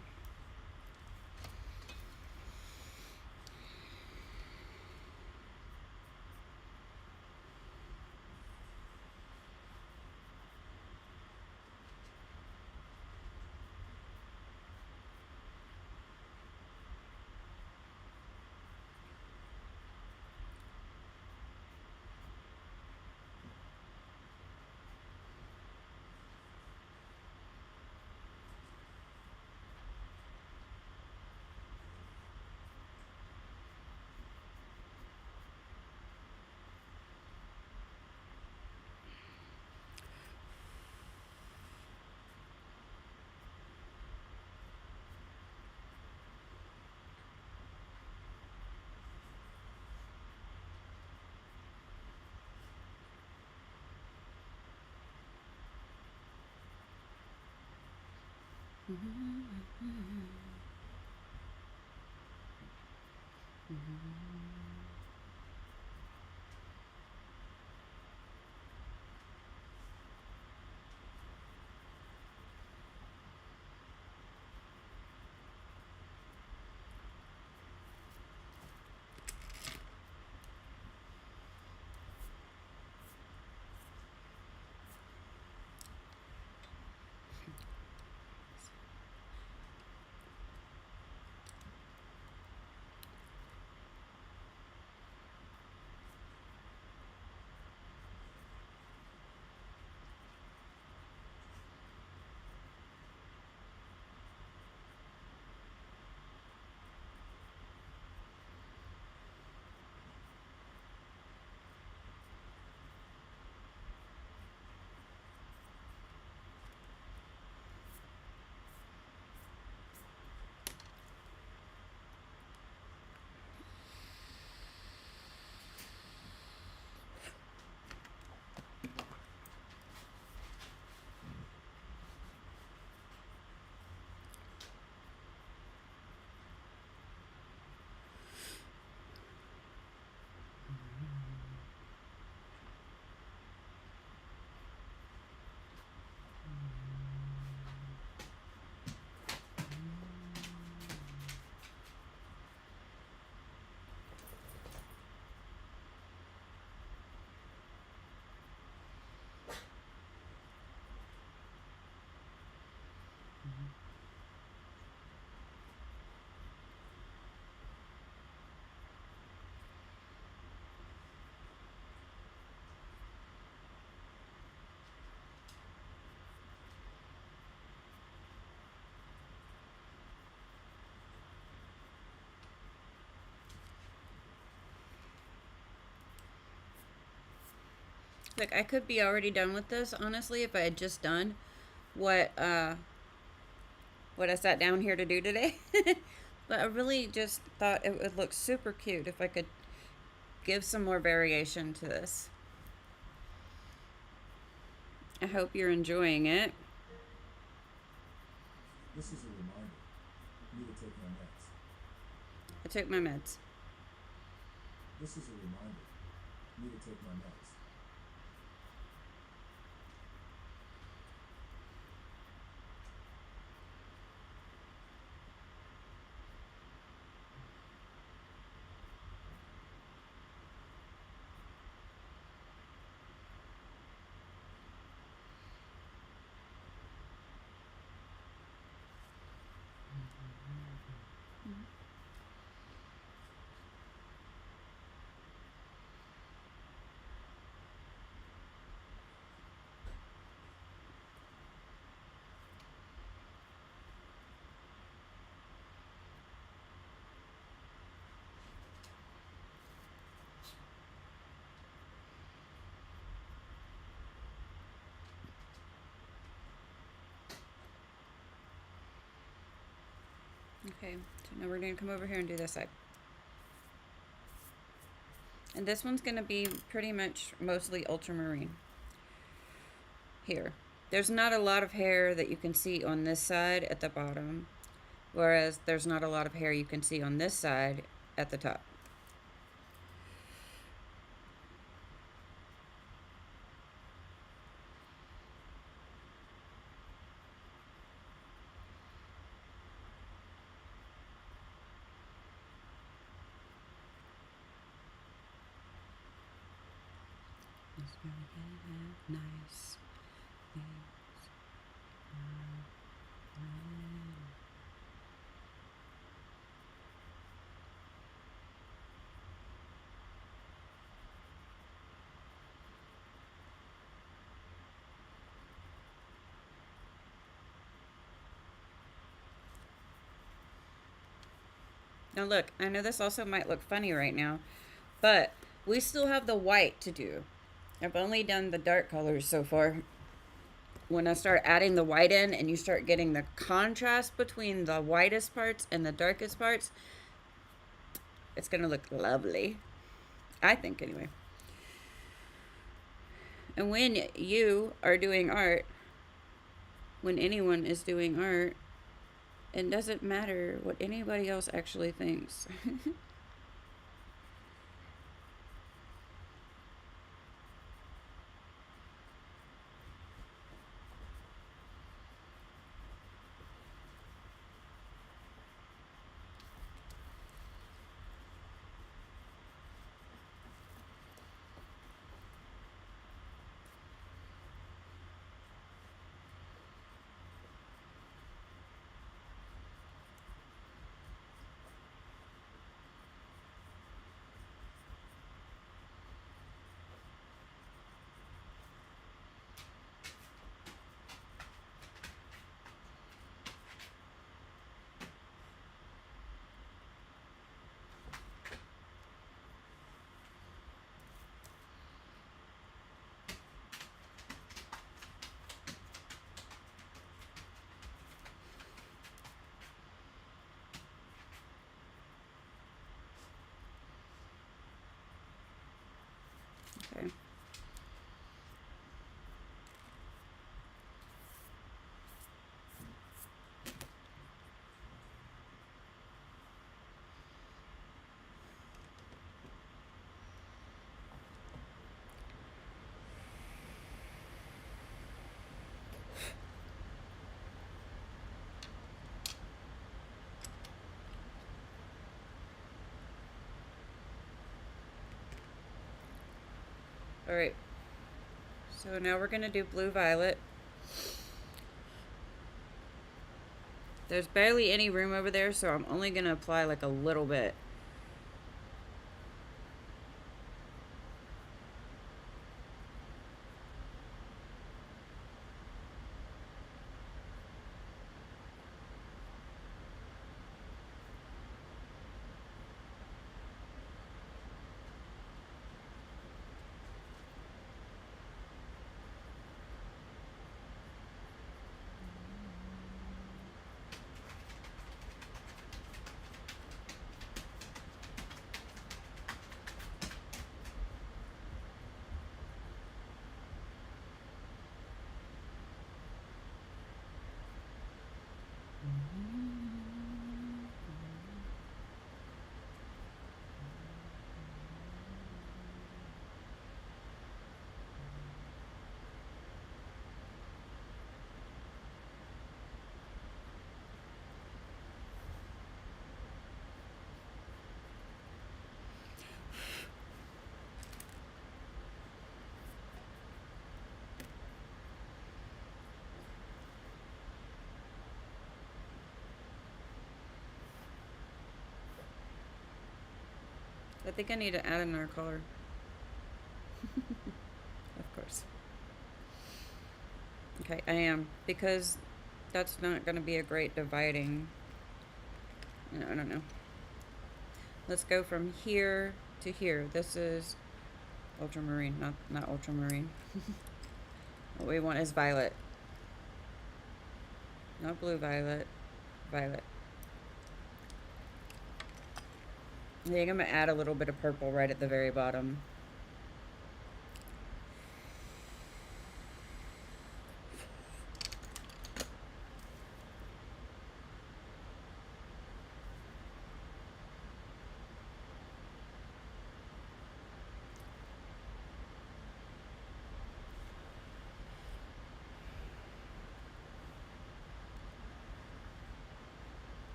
Like, I could be already done with this, honestly, if I had just done what what I sat down here to do today. But I really just thought it would look super cute if I could give some more variation to this. I hope you're enjoying it. This is a reminder. You need to take my meds. I took my meds. This is a reminder. You need to take my meds. Okay, so now we're going to come over here and do this side. And this one's going to be pretty much mostly ultramarine. Here. There's not a lot of hair that you can see on this side at the bottom, whereas there's not a lot of hair you can see on this side at the top. Nice things. Now look, I know this also might look funny right now, but we still have the white to do. I've only done the dark colors so far. When I start adding the white in and you start getting the contrast between the whitest parts and the darkest parts, it's going to look lovely. I think, anyway. And when you are doing art, when anyone is doing art, it doesn't matter what anybody else actually thinks. Okay. All right. So now we're going to do blue violet. There's barely any room over there, so I'm only going to apply like a little bit. I think I need to add another color. Of course. Okay, I am, because that's not going to be a great dividing. No, I don't know. Let's go from here to here. This is ultramarine, not ultramarine. What we want is violet. Not blue violet, violet. I think I'm going to add a little bit of purple right at the very bottom.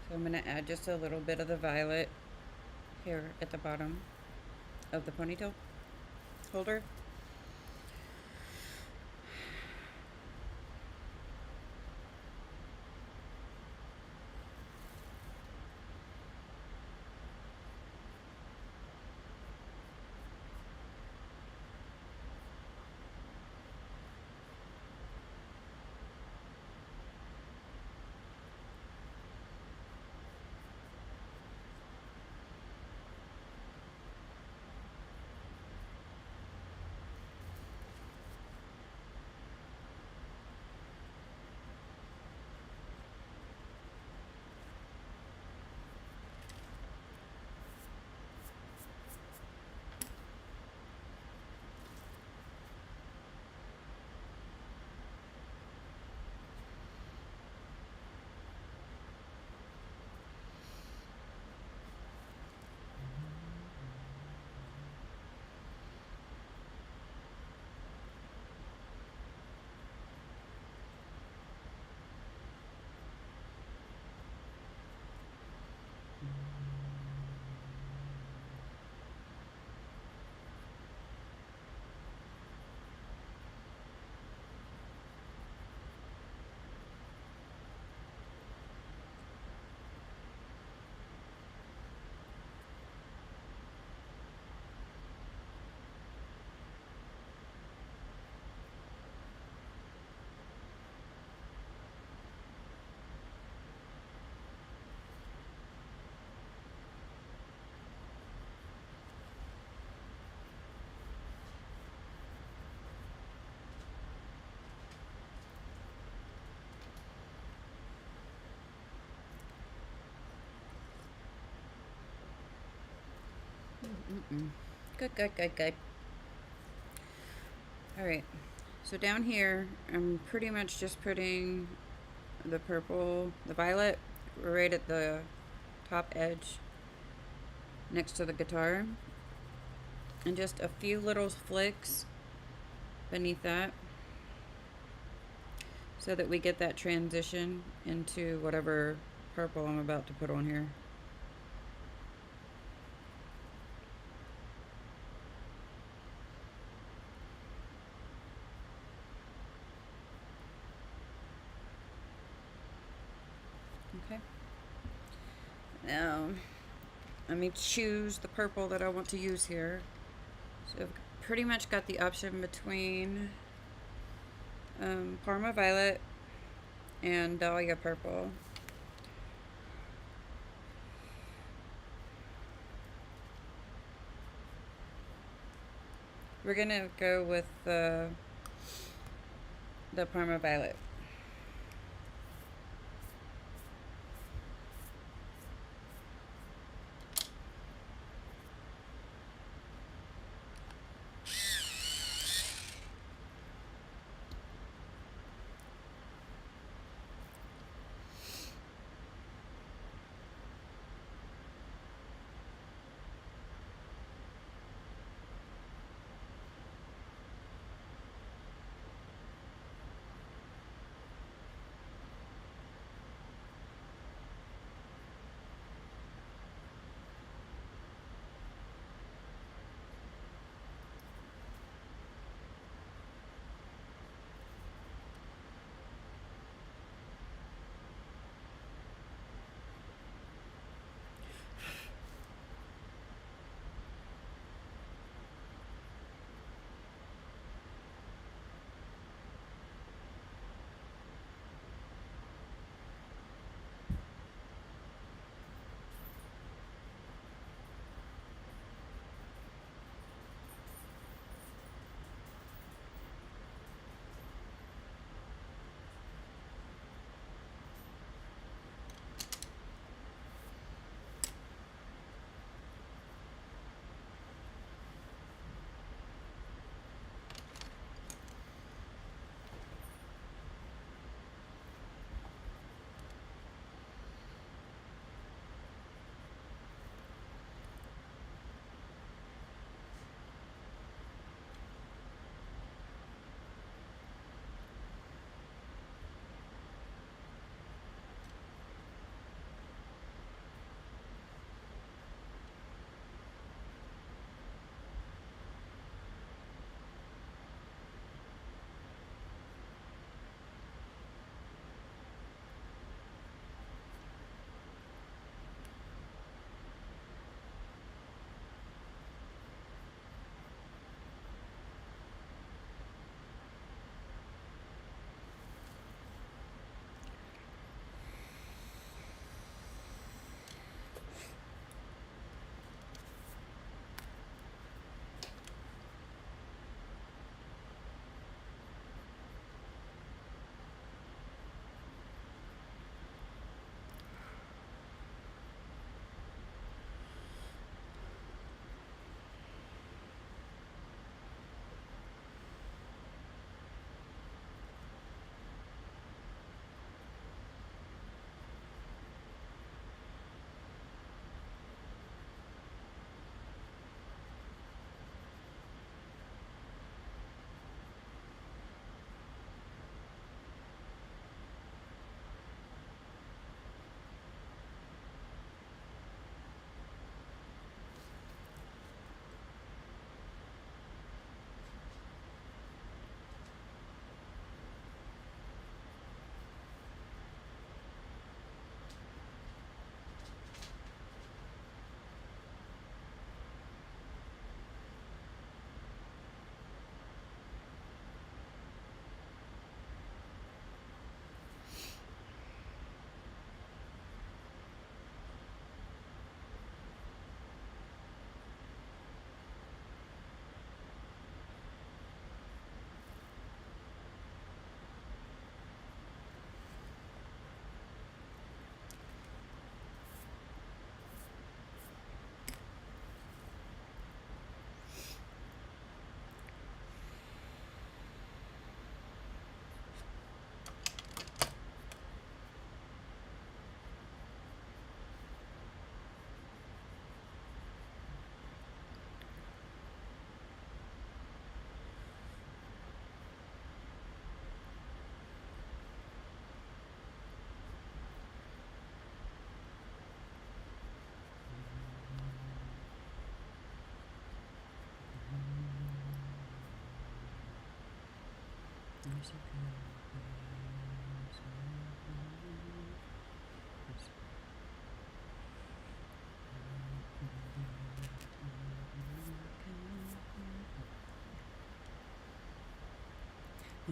So I'm going to add just a little bit of the violet here at the bottom of the ponytail holder. Good, good, good, good. Alright, so down here, I'm pretty much just putting the purple, the violet, right at the top edge next to the guitar. And just a few little flicks beneath that, so that we get that transition into whatever purple I'm about to put on here. Okay. Now, let me choose the purple that I want to use here. So I've pretty much got the option between Parma Violet and Dahlia Purple. We're gonna go with the Parma Violet.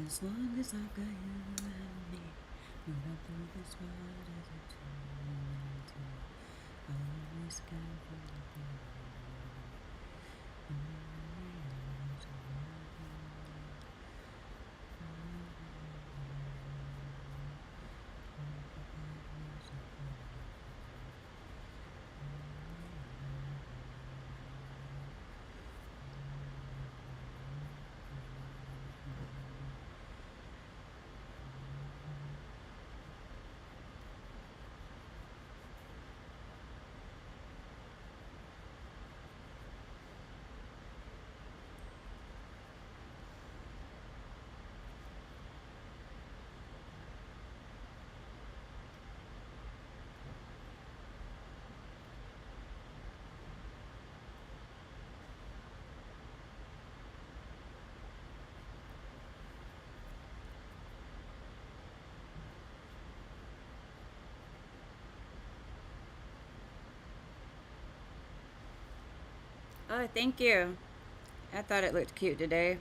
As long as I've got you and me, no matter this world as a two, I'll always care for you. Oh, thank you. I thought it looked cute today.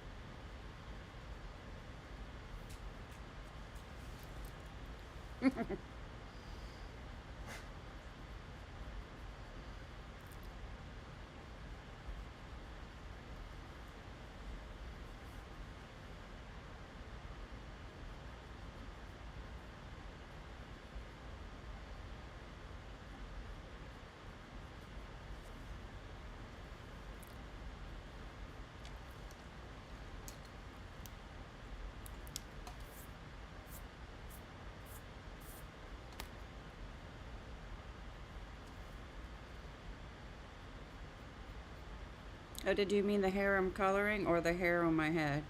Oh, did you mean the hair I'm coloring or the hair on my head?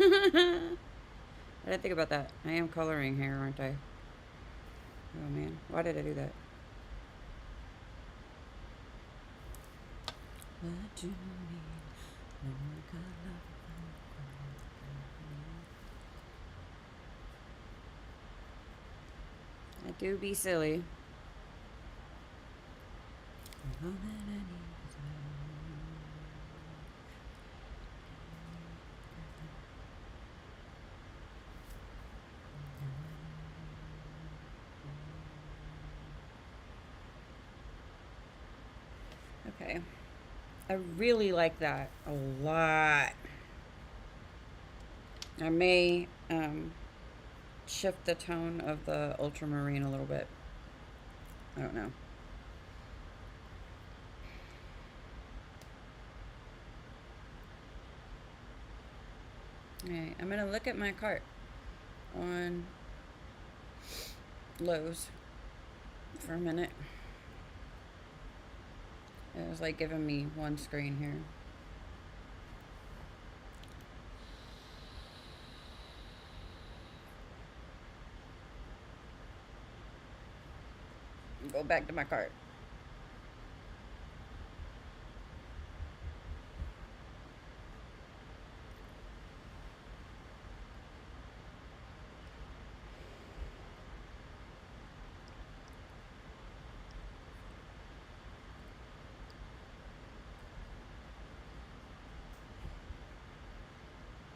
I didn't think about that. I am coloring hair, aren't I? Oh man, why did I do that? What do you mean when you got love? I do be silly. All that I need is love. Okay. I really like that a lot. I may shift the tone of the ultramarine a little bit. I don't know. Alright, I'm gonna look at my cart on Lowe's for a minute. It was like giving me one screen here. Go back to my cart.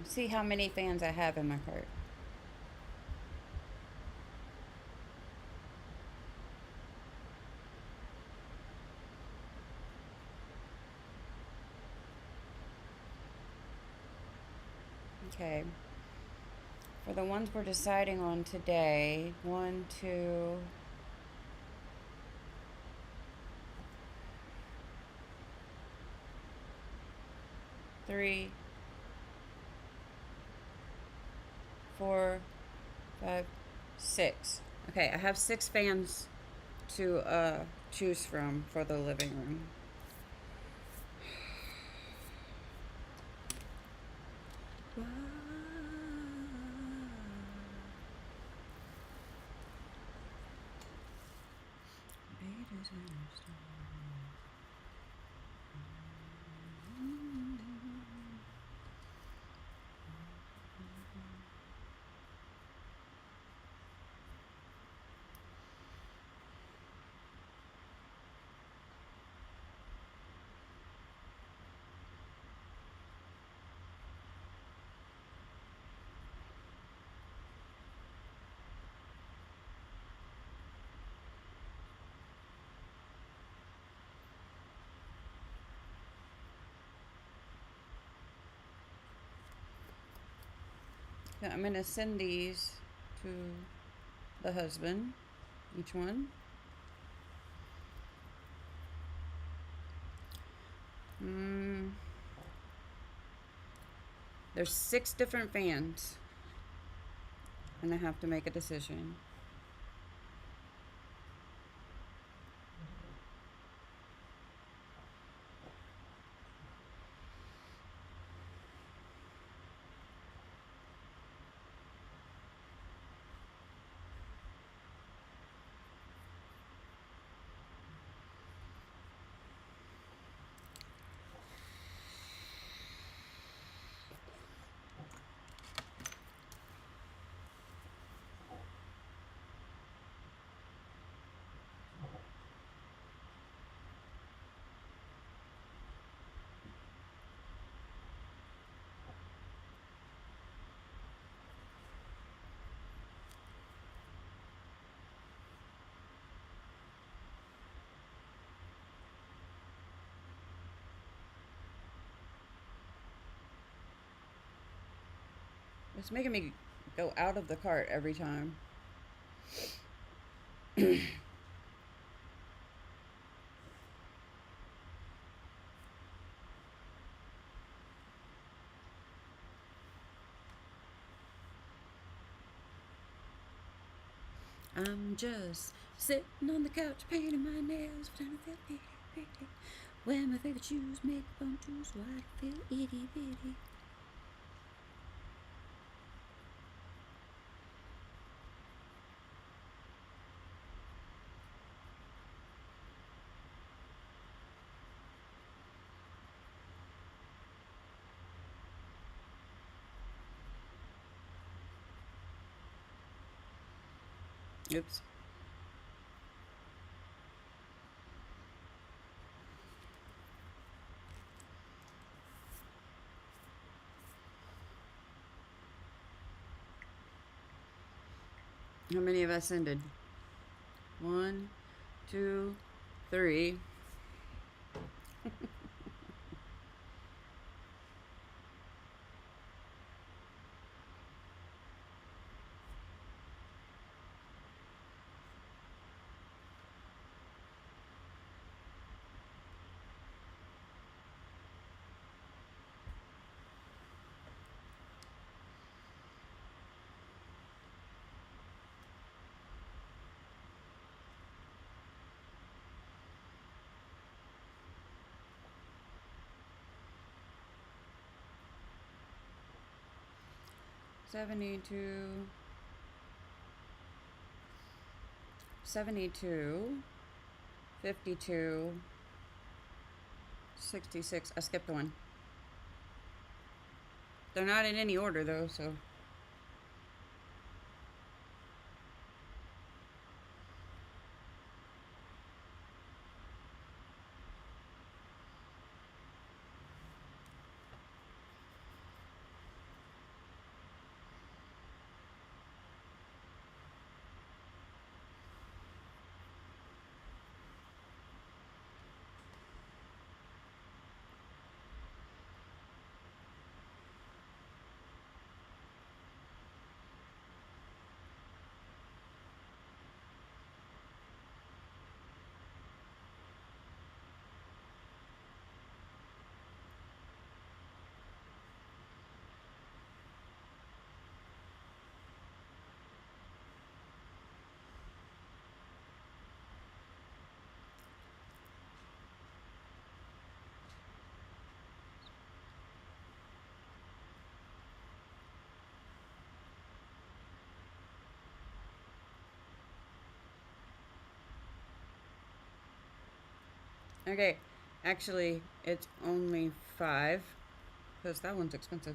See how many fans I have in my cart. Okay. For the ones we're deciding on today, 1, 2, 3, 4, 5, 6. Okay, I have 6 fans to choose from for the living room. So I'm going to send these to the husband, each one. There's 6 different fans, and I have to make a decision. It's making me go out of the cart every time. I'm just sitting on the couch painting my nails, trying to feel itty bitty. Wear my favorite shoes, make fun too, so I don't feel itty bitty. Oops. How many have I sended? 1, 2, 3. $72, 52, 66. I skipped one. They're not in any order though, so. Okay, actually, it's only 5 because that one's expensive.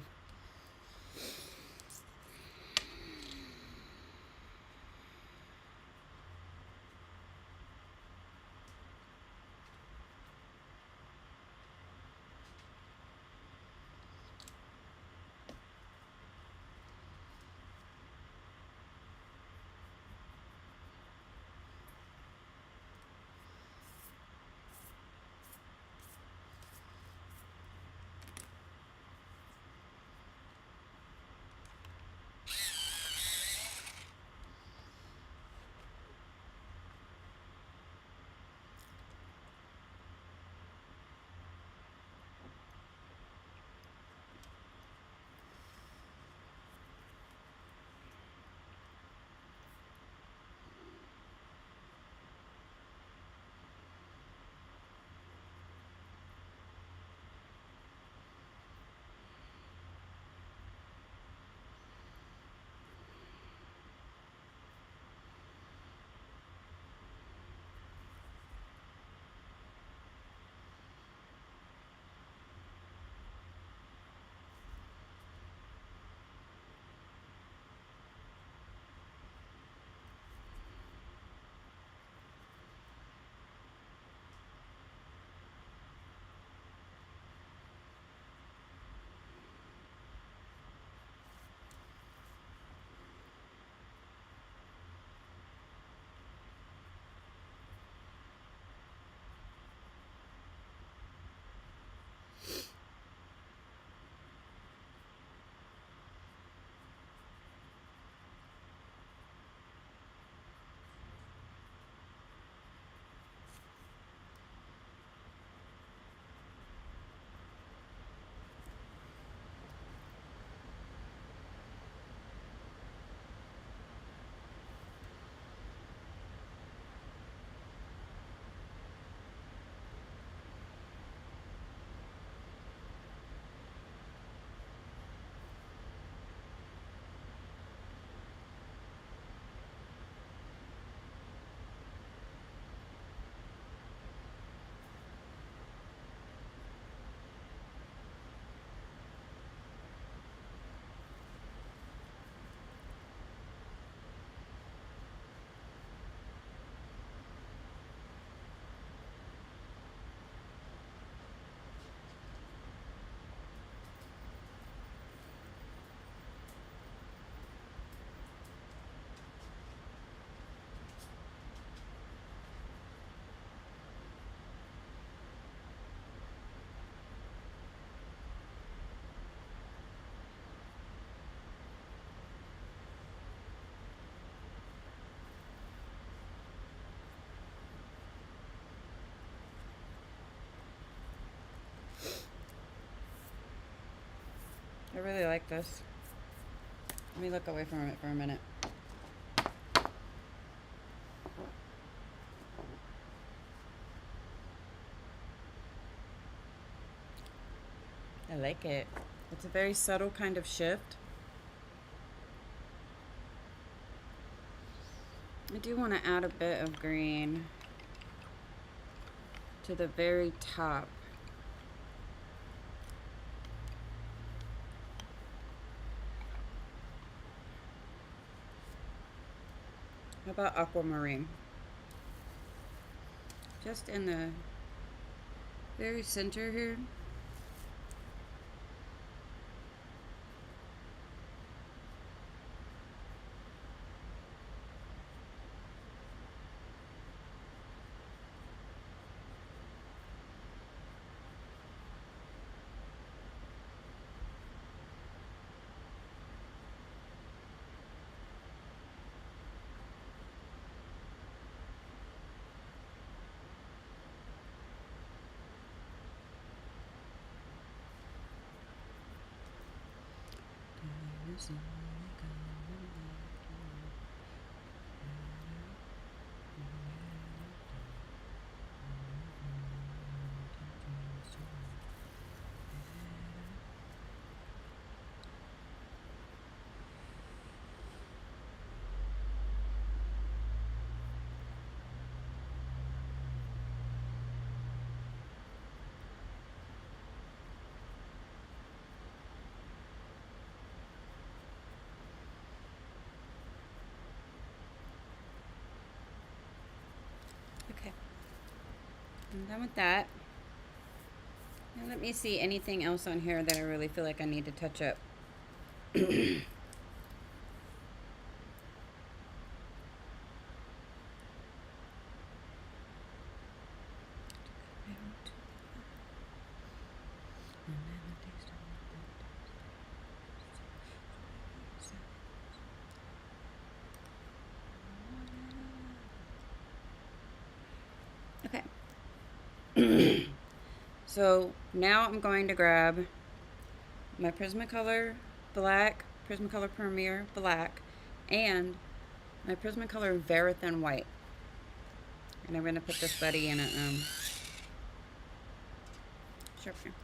I really like this. Let me look away from it for a minute. I like it. It's a very subtle kind of shift. I do want to add a bit of green to the very top. How about aquamarine? Just in the very center here. Okay, I'm done with that. Now let me see anything else on here that I really feel like I need to touch up. Okay. So now I'm going to grab my Prismacolor black, Prismacolor Premier black, and my Prismacolor Verithin white. And I'm going to put this buddy in a sharpener.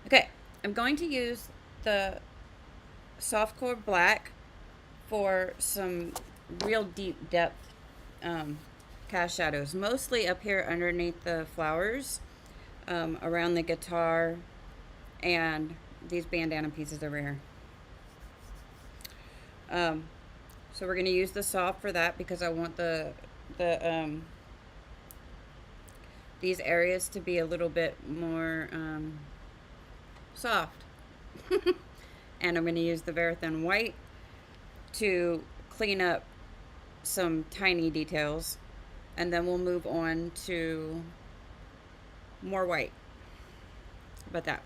Okay, I'm going to use the softcore black for some real deep depth cast shadows, mostly up here underneath the flowers, around the guitar, and these bandana pieces over here. So we're going to use the soft for that because I want these areas to be a little bit more soft. And I'm going to use the Verithin white to clean up some tiny details, and then we'll move on to more white. How about that?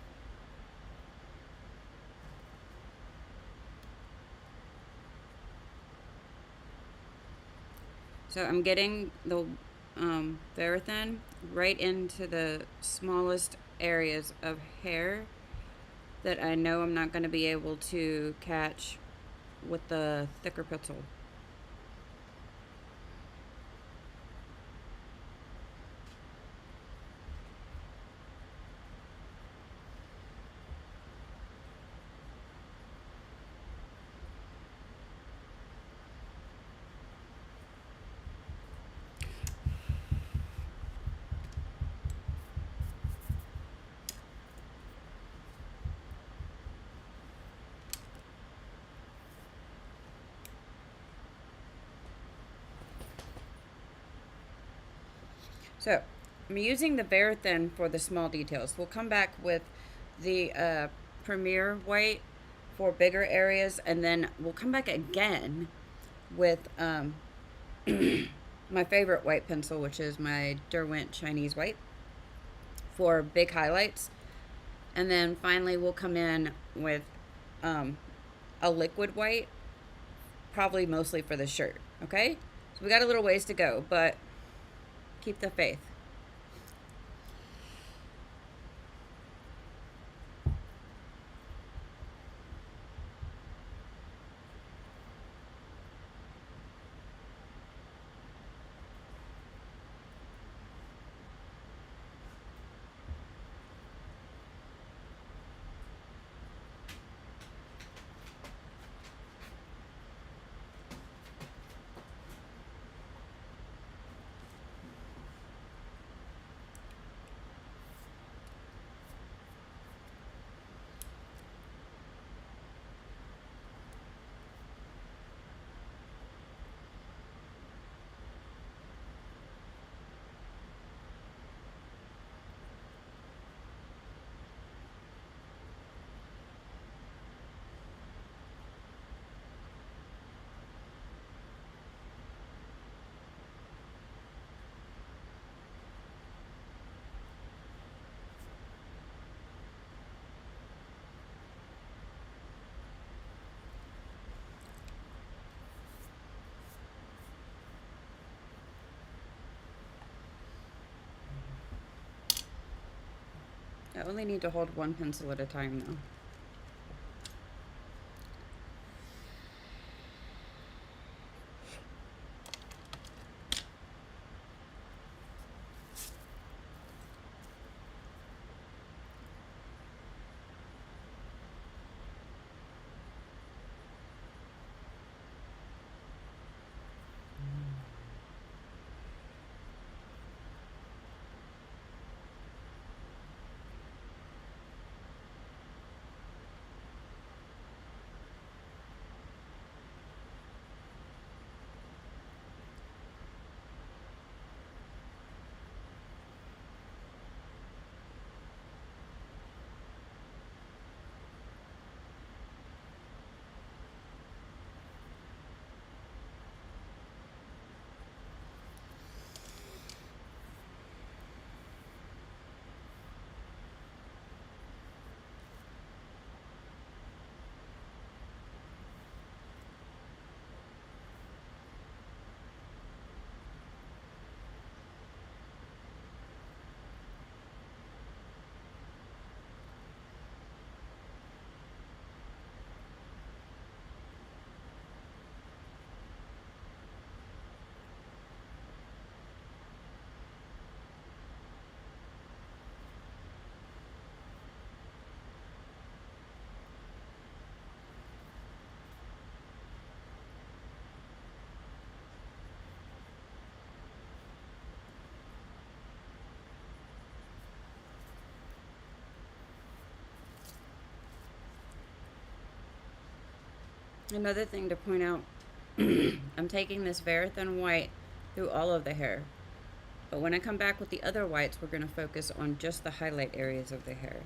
So I'm getting the Verithin right into the smallest areas of hair that I know I'm not going to be able to catch with the thicker pencil. So I'm using the Verithin for the small details. We'll come back with the Premier white for bigger areas, and then we'll come back again with my favorite white pencil, which is my Derwent Chinese white, for big highlights. And then finally we'll come in with a liquid white, probably mostly for the shirt. Okay? So we got a little ways to go, but keep the faith. I only need to hold one pencil at a time though. Another thing to point out, I'm taking this very thin white through all of the hair. But when I come back with the other whites, we're going to focus on just the highlight areas of the hair.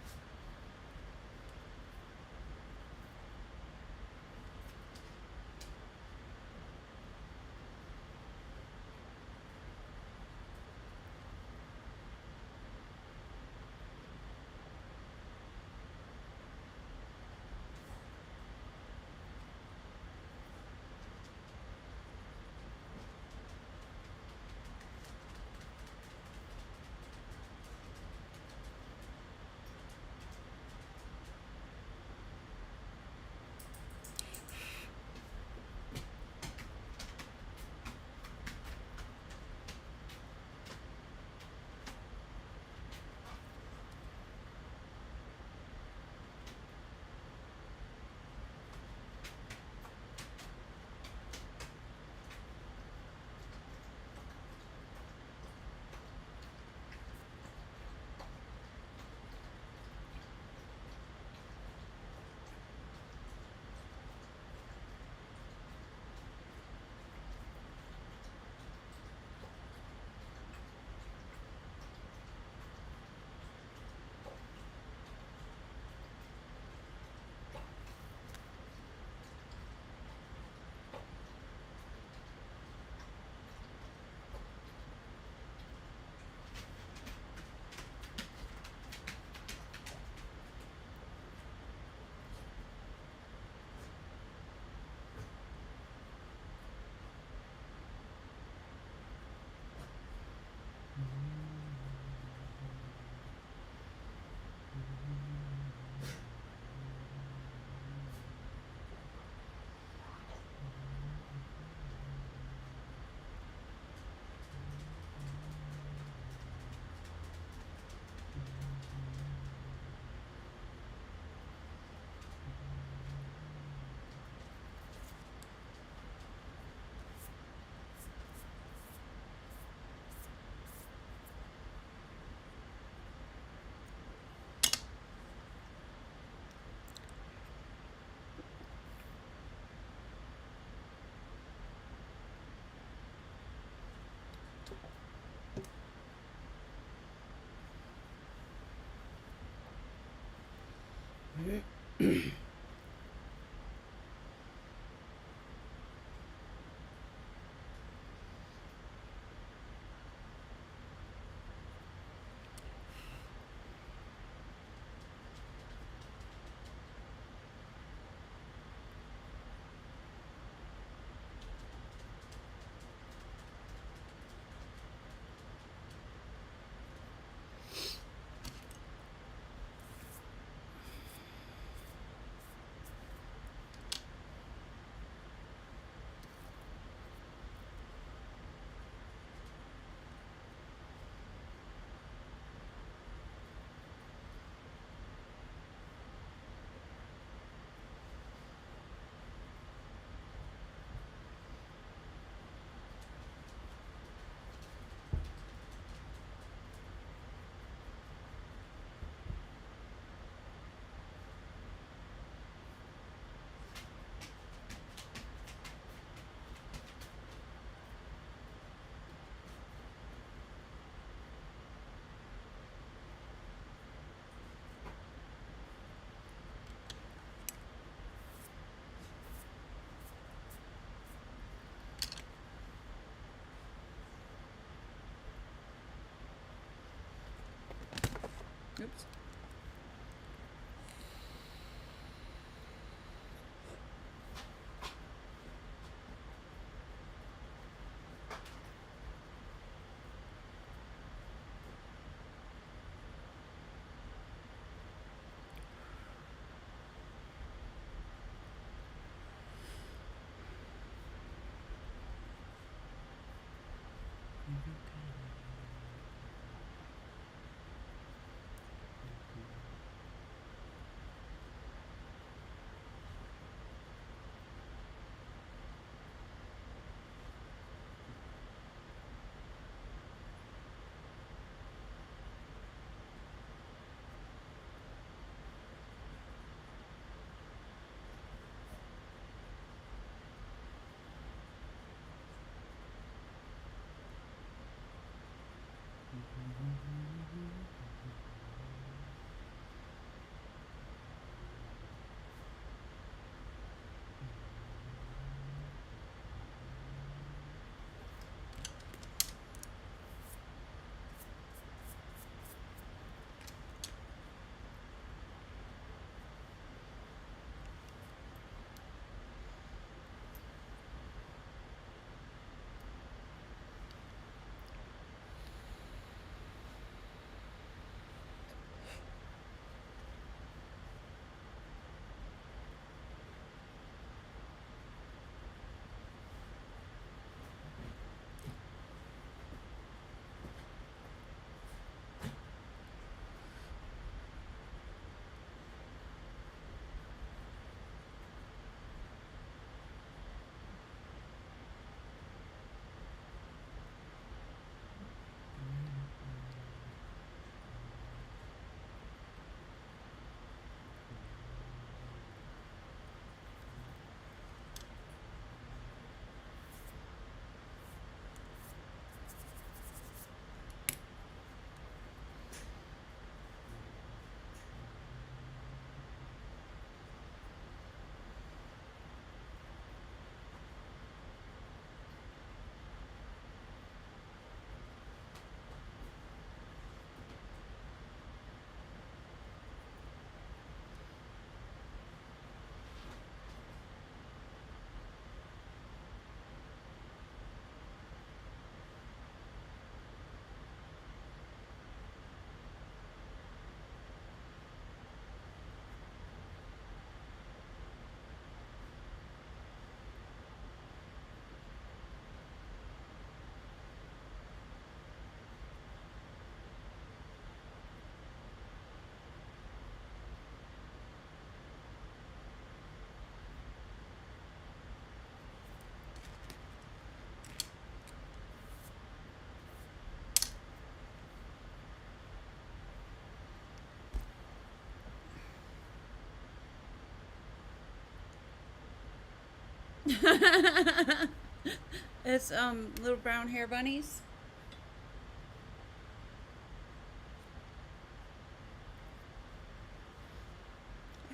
It's little brown hair bunnies.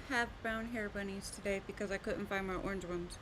I have brown hair bunnies today because I couldn't find my orange ones.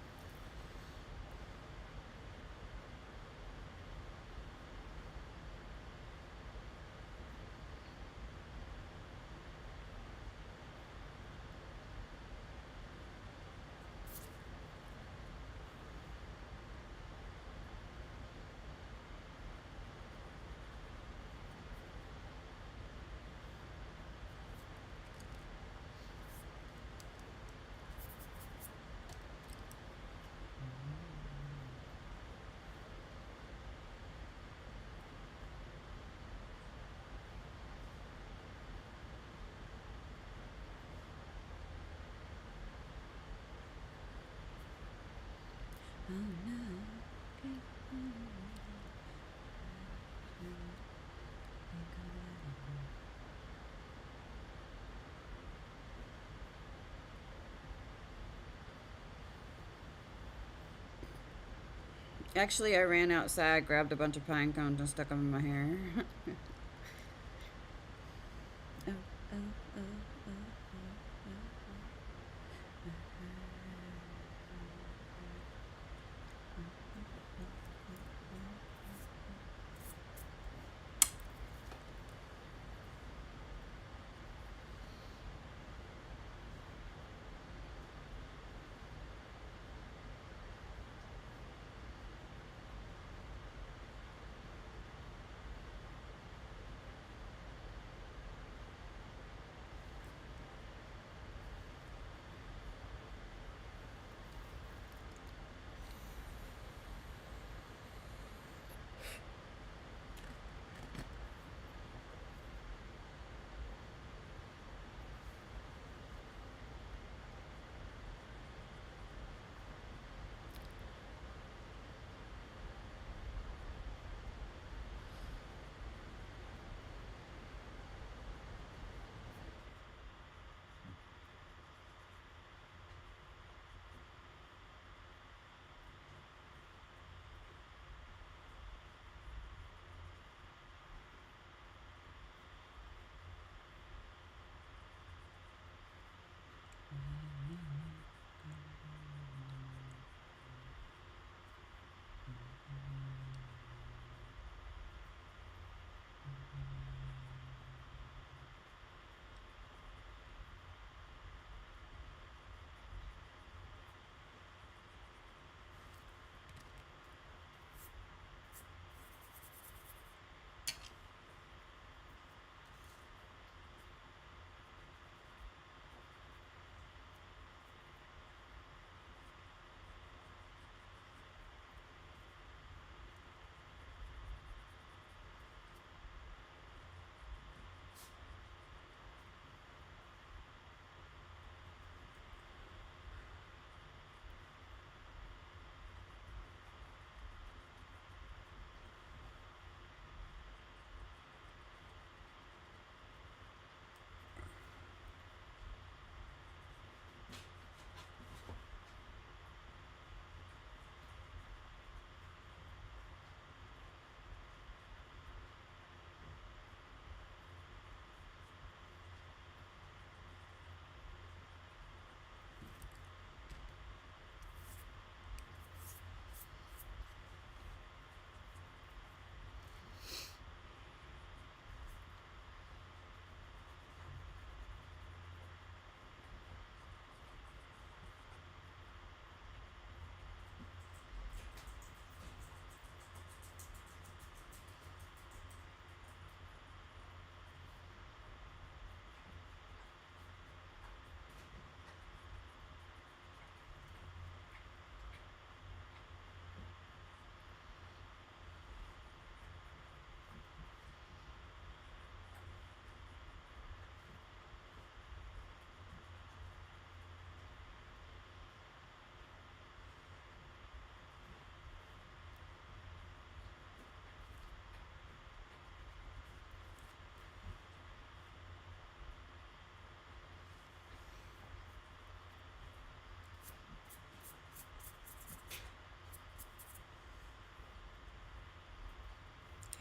Oh no. Actually, I ran outside, grabbed a bunch of pine cones, and stuck them in my hair. Oh, oh, oh, oh,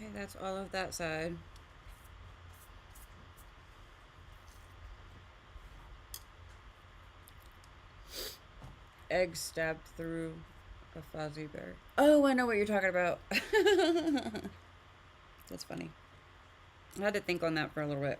Okay, that's all of that side. Egg stabbed through a fuzzy bear. Oh, I know what you're talking about. That's funny. I had to think on that for a little bit.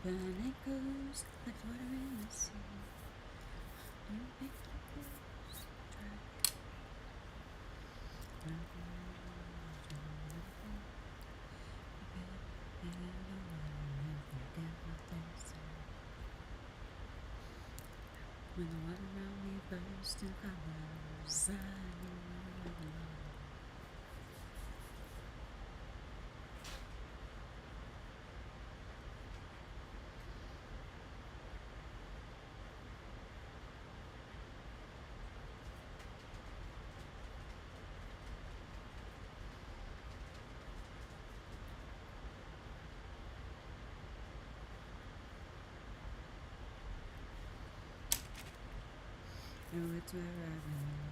When it goes like water in the sea, you make the waves dry. When the water around me bursts in colors, I know. Oh, it's where I belong.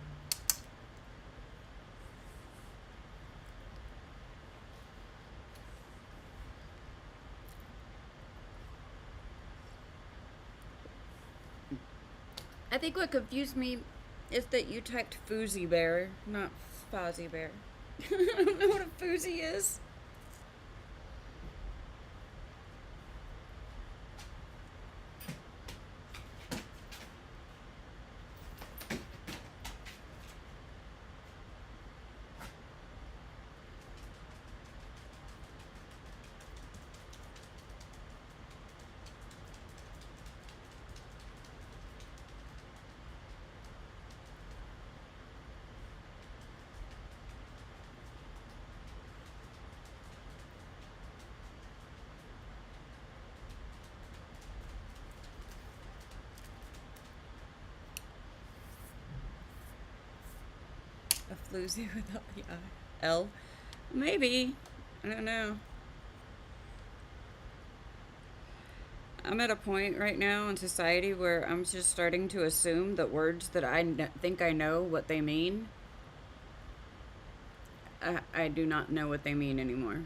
I think what confused me is that you typed Foozy Bear, not Fozzie Bear. I don't know what a Foozy is. A floozy without the I. L? Maybe. I don't know. I'm at a point right now in society where I'm just starting to assume that words that think I know what they mean, I do not know what they mean anymore.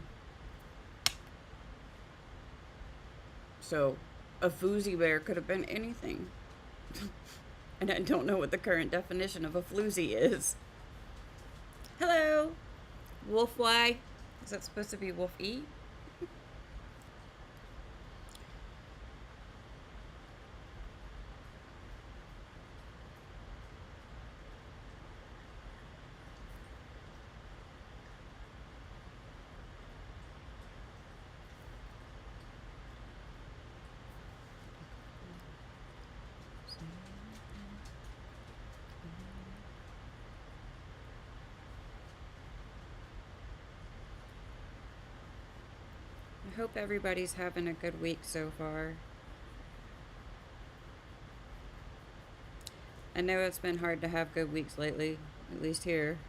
So, a Foozy Bear could have been anything. And I don't know what the current definition of a floozy is. Hello! Wolf Y? Is that supposed to be Wolf E? I hope everybody's having a good week so far. I know it's been hard to have good weeks lately, at least here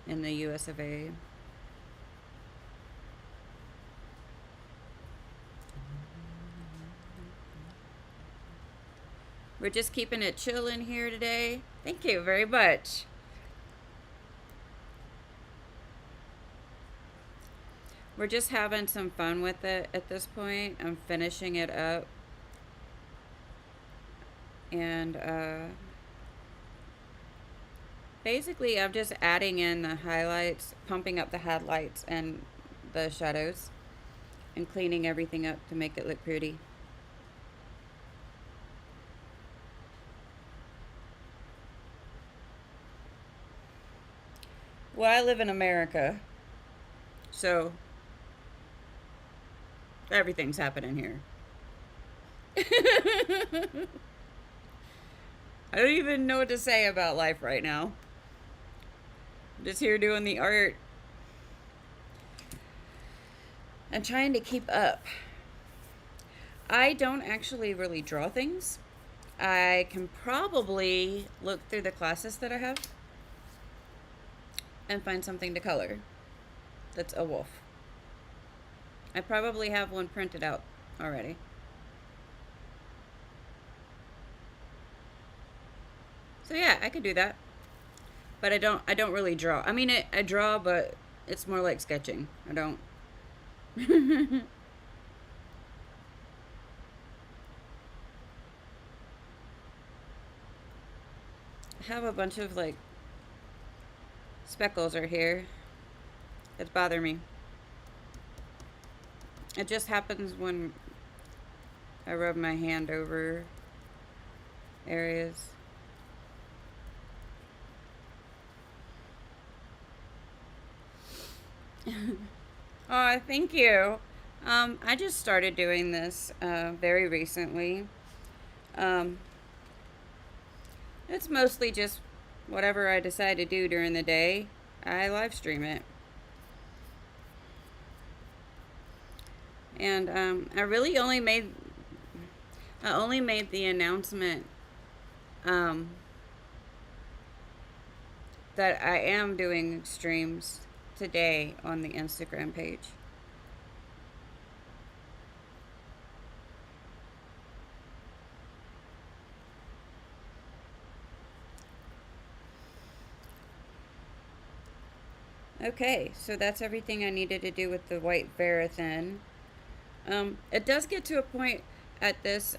in the US of A. We're just keeping it chill in here today. Thank you very much. We're just having some fun with it at this point. I'm finishing it up. And basically I'm just adding in the highlights, pumping up the highlights and the shadows, and cleaning everything up to make it look pretty. Well, I live in America, so everything's happening here. I don't even know what to say about life right now. I'm just here doing the art and trying to keep up. I don't actually really draw things. I can probably look through the classes that I have and find something to color that's a wolf. I probably have one printed out already. So yeah, I could do that. But I don't really draw. I mean, I draw, but it's more like sketching. I don't. I have a bunch of like speckles right here that bother me. It just happens when I rub my hand over areas. Oh, thank you. I just started doing this very recently. Um, it's mostly just whatever I decide to do during the day, I live stream it. And I only made the announcement that I am doing streams today on the Instagram page. Okay, so that's everything I needed to do with the white Verithin. It does get to a point at this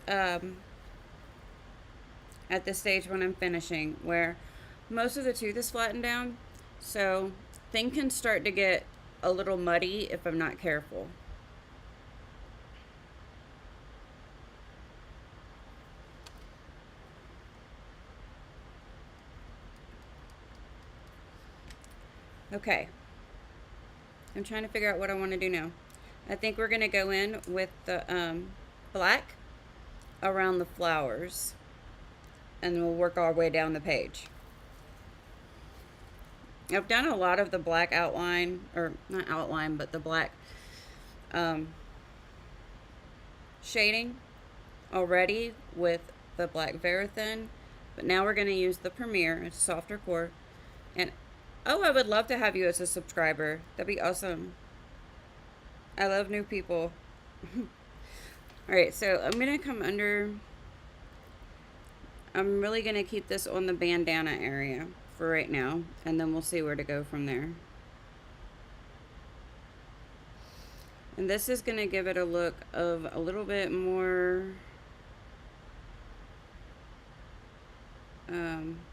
at this stage when I'm finishing, where most of the tooth is flattened down, so things can start to get a little muddy if I'm not careful. Okay, I'm trying to figure out what I want to do now. I think we're going to go in with the black around the flowers, and we'll work our way down the page. I've done a lot of the black outline, or not outline, but the black shading already with the black Verithin, but now we're going to use the Premier. It's softer core. And oh, I would love to have you as a subscriber. That'd be awesome. I love new people. Alright, so I'm going to come under. I'm really going to keep this on the bandana area for right now, and then we'll see where to go from there. And this is going to give it a look of a little bit more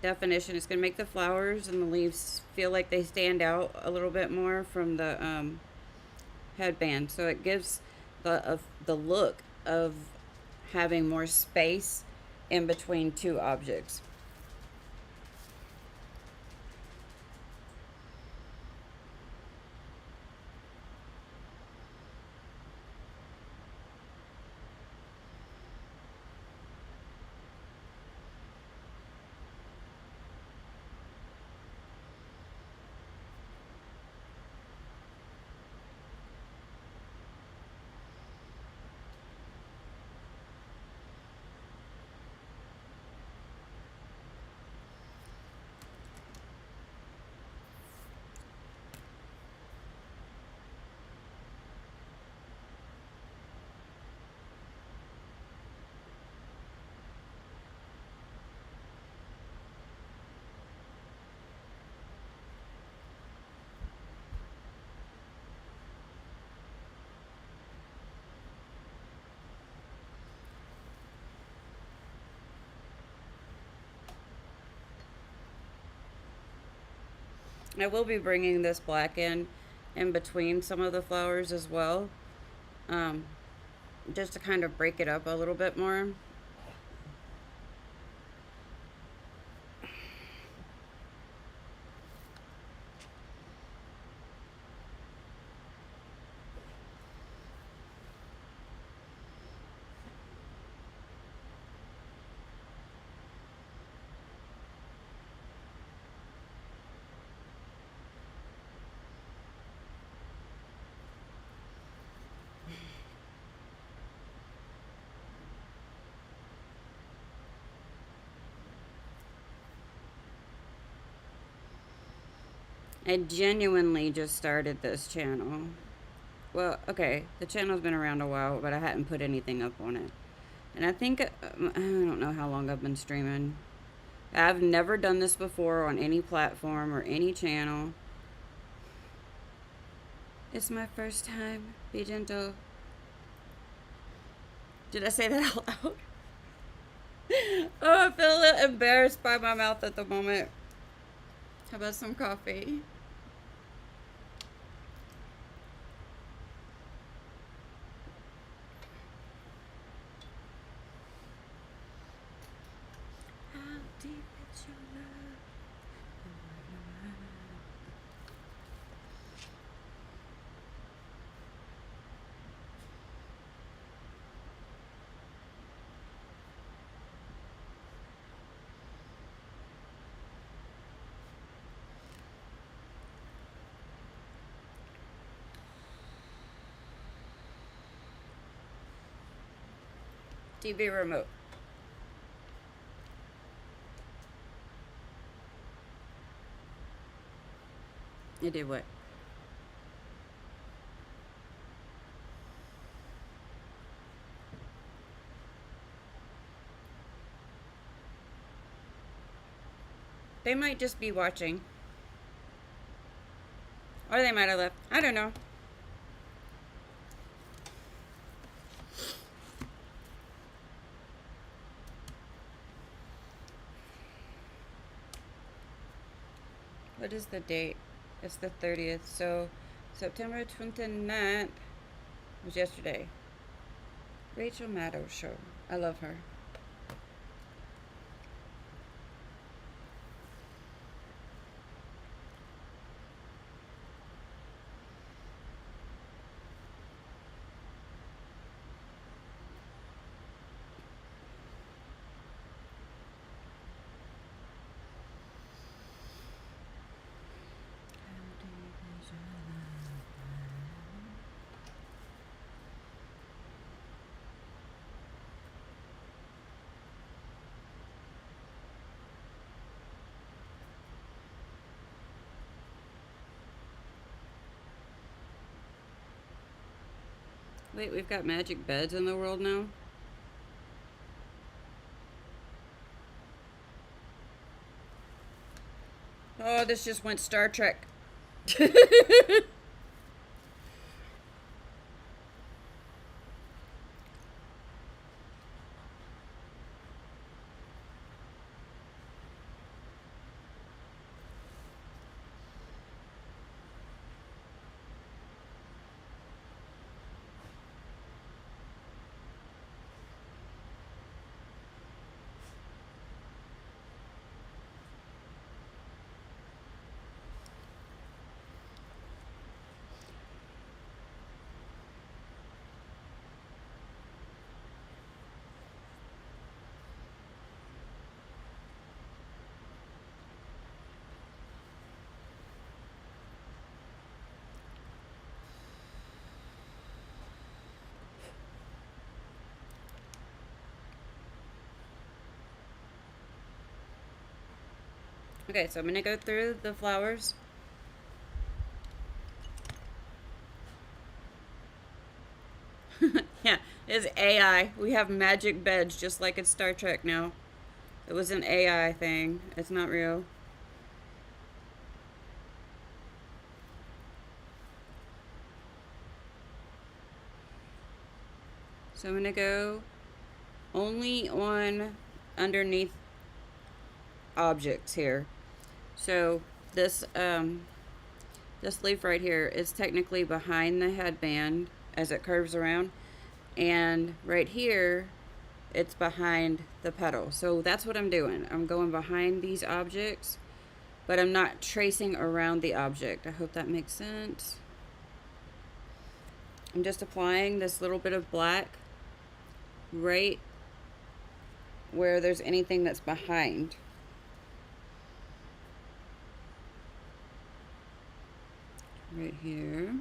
definition. It's going to make the flowers and the leaves feel like they stand out a little bit more from the headband. So it gives the look of having more space in between two objects. I will be bringing this black in between some of the flowers as well, just to kind of break it up a little bit more. I genuinely just started this channel. Well, okay, the channel's been around a while, but I hadn't put anything up on it. And I think, I don't know how long I've been streaming. I've never done this before on any platform or any channel. It's my first time. Be gentle. Did I say that out loud? Oh, I feel a little embarrassed by my mouth at the moment. How about some coffee? How deep is your love? TV remote. It did what? They might just be watching. Or they might have left. I don't know. What is the date? It's the 30th. So September 29th was yesterday. Rachel Maddow show. I love her. Wait, we've got magic beds in the world now? Oh, this just went Star Trek. Okay, so I'm gonna go through the flowers. Yeah, it's AI. We have magic beds just like it's Star Trek now. It was an AI thing. It's not real. So I'm gonna go only on underneath objects here. So this leaf right here is technically behind the headband as it curves around, and right here it's behind the petal. So that's what I'm doing. I'm going behind these objects, but I'm not tracing around the object. I hope that makes sense. I'm just applying this little bit of black right where there's anything that's behind. Right here.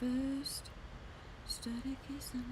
First, started kissing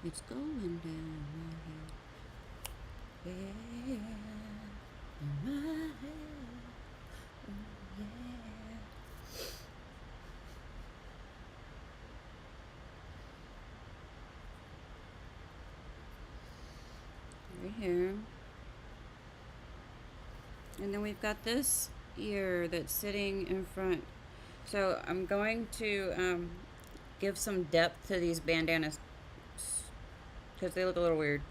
It's going down right here. Yeah, in my head. Oh, yeah. Right here. And then we've got this ear that's sitting in front. So I'm going to give some depth to these bandanas because they look a little weird.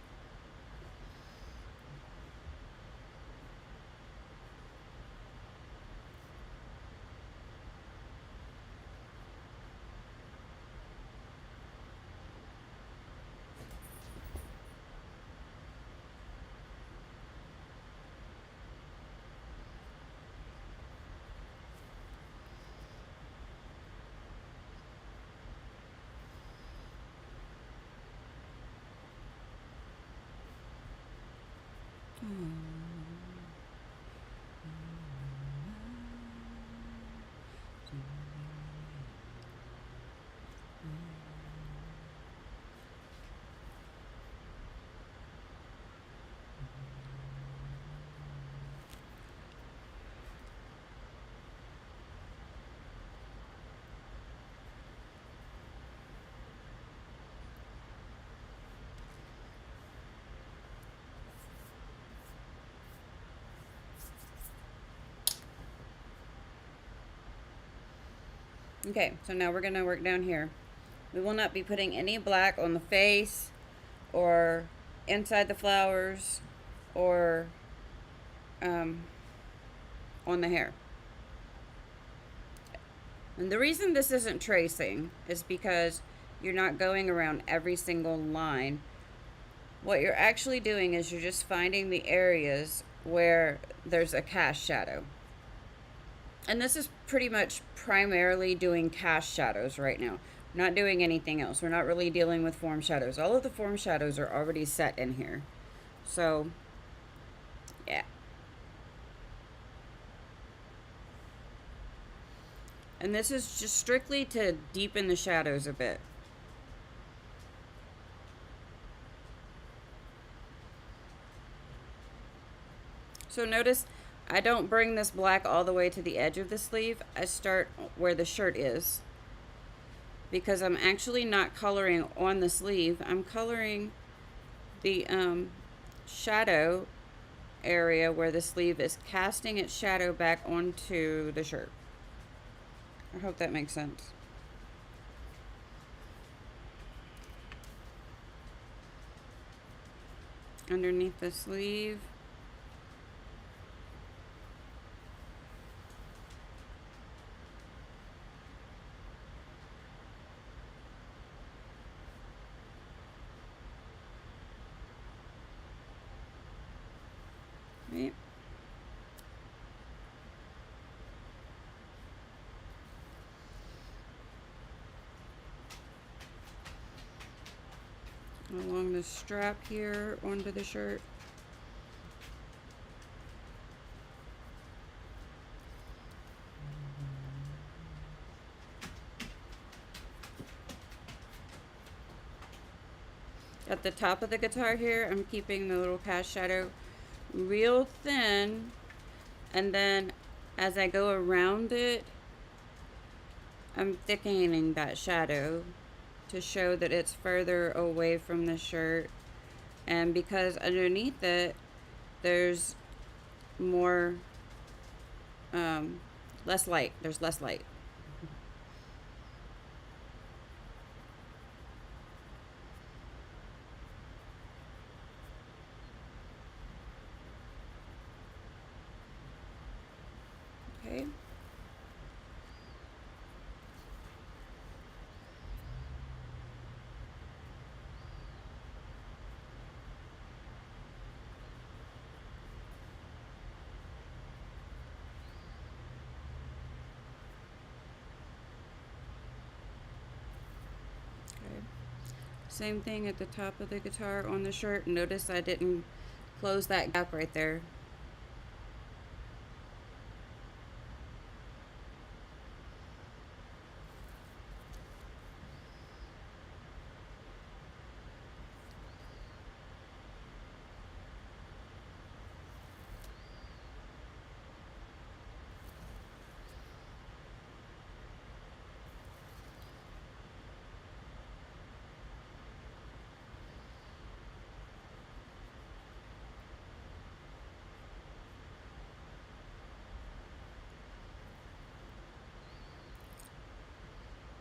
Okay, so now we're going to work down here. We will not be putting any black on the face or inside the flowers or on the hair. And the reason this isn't tracing is because you're not going around every single line. What you're actually doing is you're just finding the areas where there's a cast shadow. And this is pretty much primarily doing cast shadows right now. Not doing anything else. We're not really dealing with form shadows. All of the form shadows are already set in here. So, yeah. And this is just strictly to deepen the shadows a bit. So notice I don't bring this black all the way to the edge of the sleeve. I start where the shirt is. Because I'm actually not coloring on the sleeve. I'm coloring the shadow area where the sleeve is casting its shadow back onto the shirt. I hope that makes sense. Underneath the sleeve. Right. Along the strap here onto the shirt. At the top of the guitar here, I'm keeping the little cast shadow real thin, and then as I go around it, I'm thickening that shadow to show that it's further away from the shirt. And because underneath it, there's more, less light. There's less light. Okay. Same thing at the top of the guitar on the shirt. Notice I didn't close that gap right there.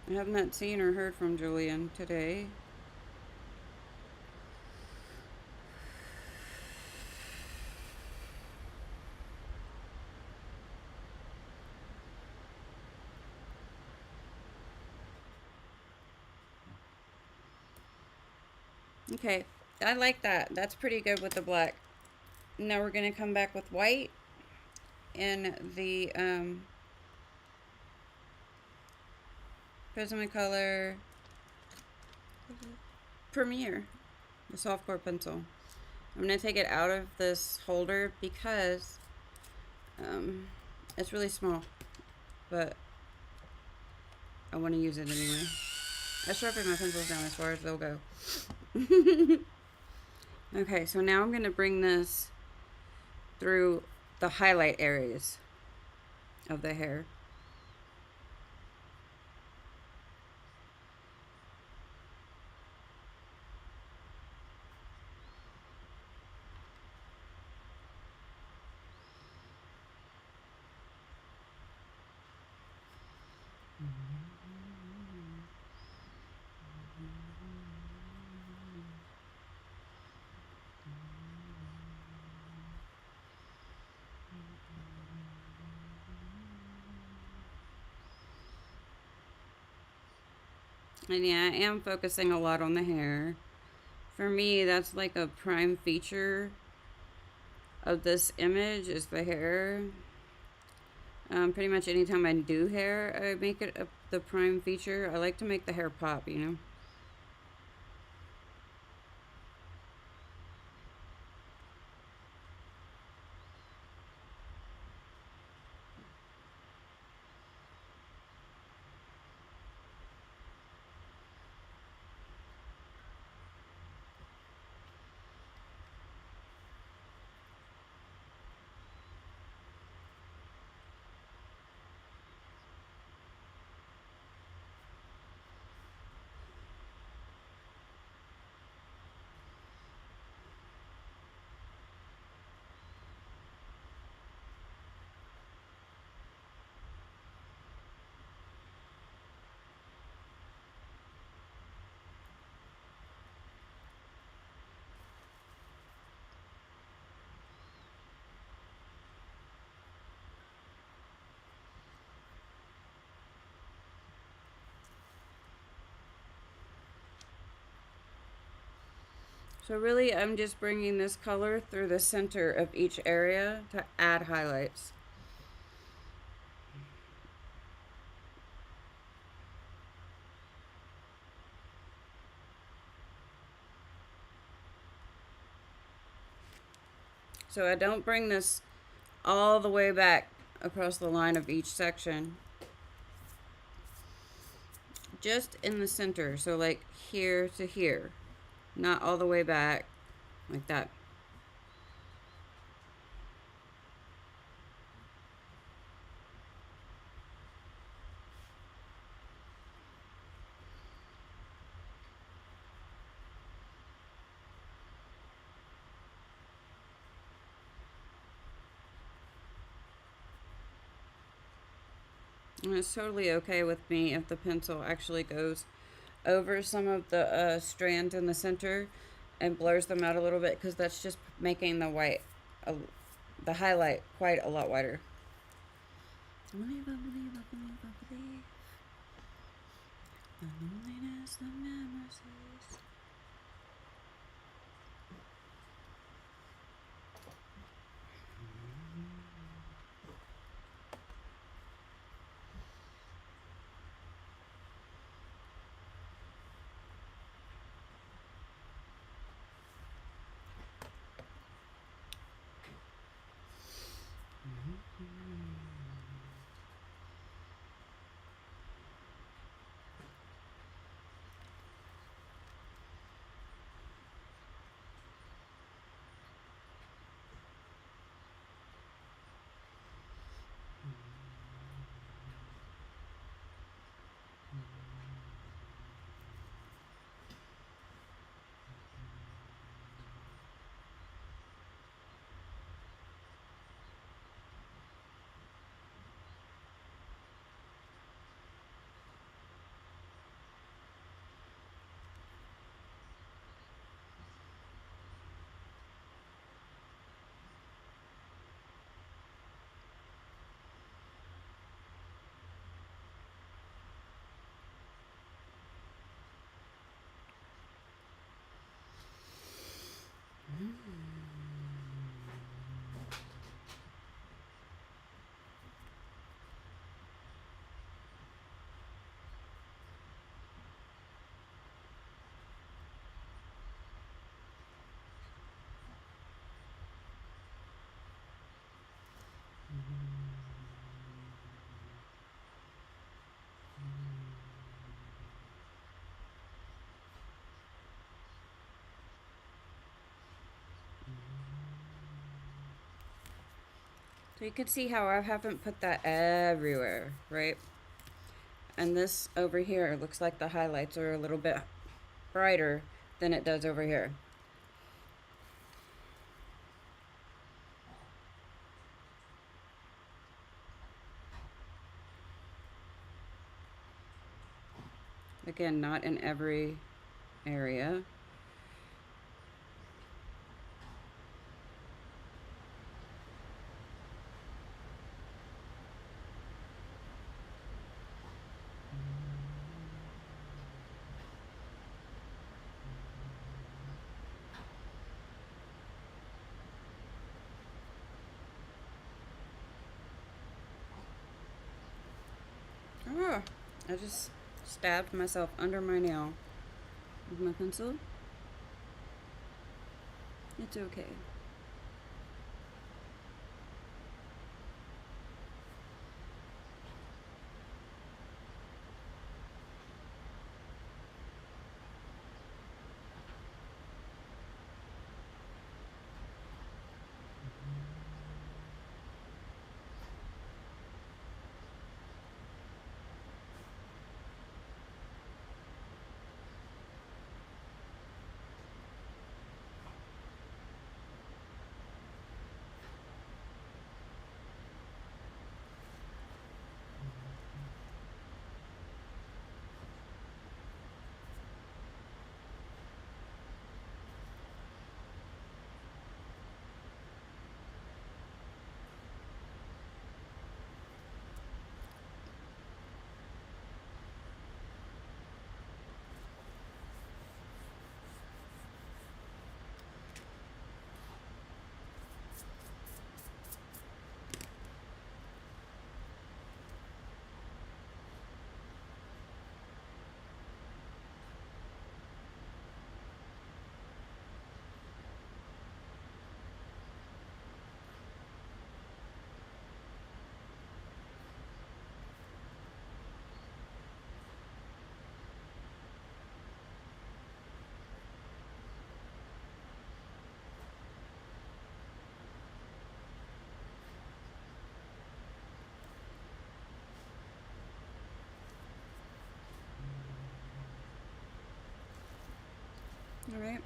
I have not seen or heard from Julian today. Okay, I like that. That's pretty good with the black. Now we're going to come back with white in the Prismacolor Premier, the softcore pencil. I'm going to take it out of this holder because it's really small, but I want to use it anyway. I sharpen my pencils down as far as they'll go. Okay, so now I'm going to bring this through the highlight areas of the hair. And yeah, I am focusing a lot on the hair. For me, that's like a prime feature of this image is the hair. Pretty much anytime I do hair, I make it the prime feature. I like to make the hair pop, you know. So really, I'm just bringing this color through the center of each area to add highlights. So I don't bring this all the way back across the line of each section. Just in the center, so like here to here. Not all the way back, like that. And it's totally okay with me if the pencil actually goes over some of the strands in the center and blurs them out a little bit because that's just making the white, the highlight quite a lot whiter. Believe, I believe, I believe, I believe. The loneliness, the memories. So you can see how I haven't put that everywhere, right? And this over here looks like the highlights are a little bit brighter than it does over here. Again, not in every area. Oh, I just stabbed myself under my nail with my pencil. It's okay. All right.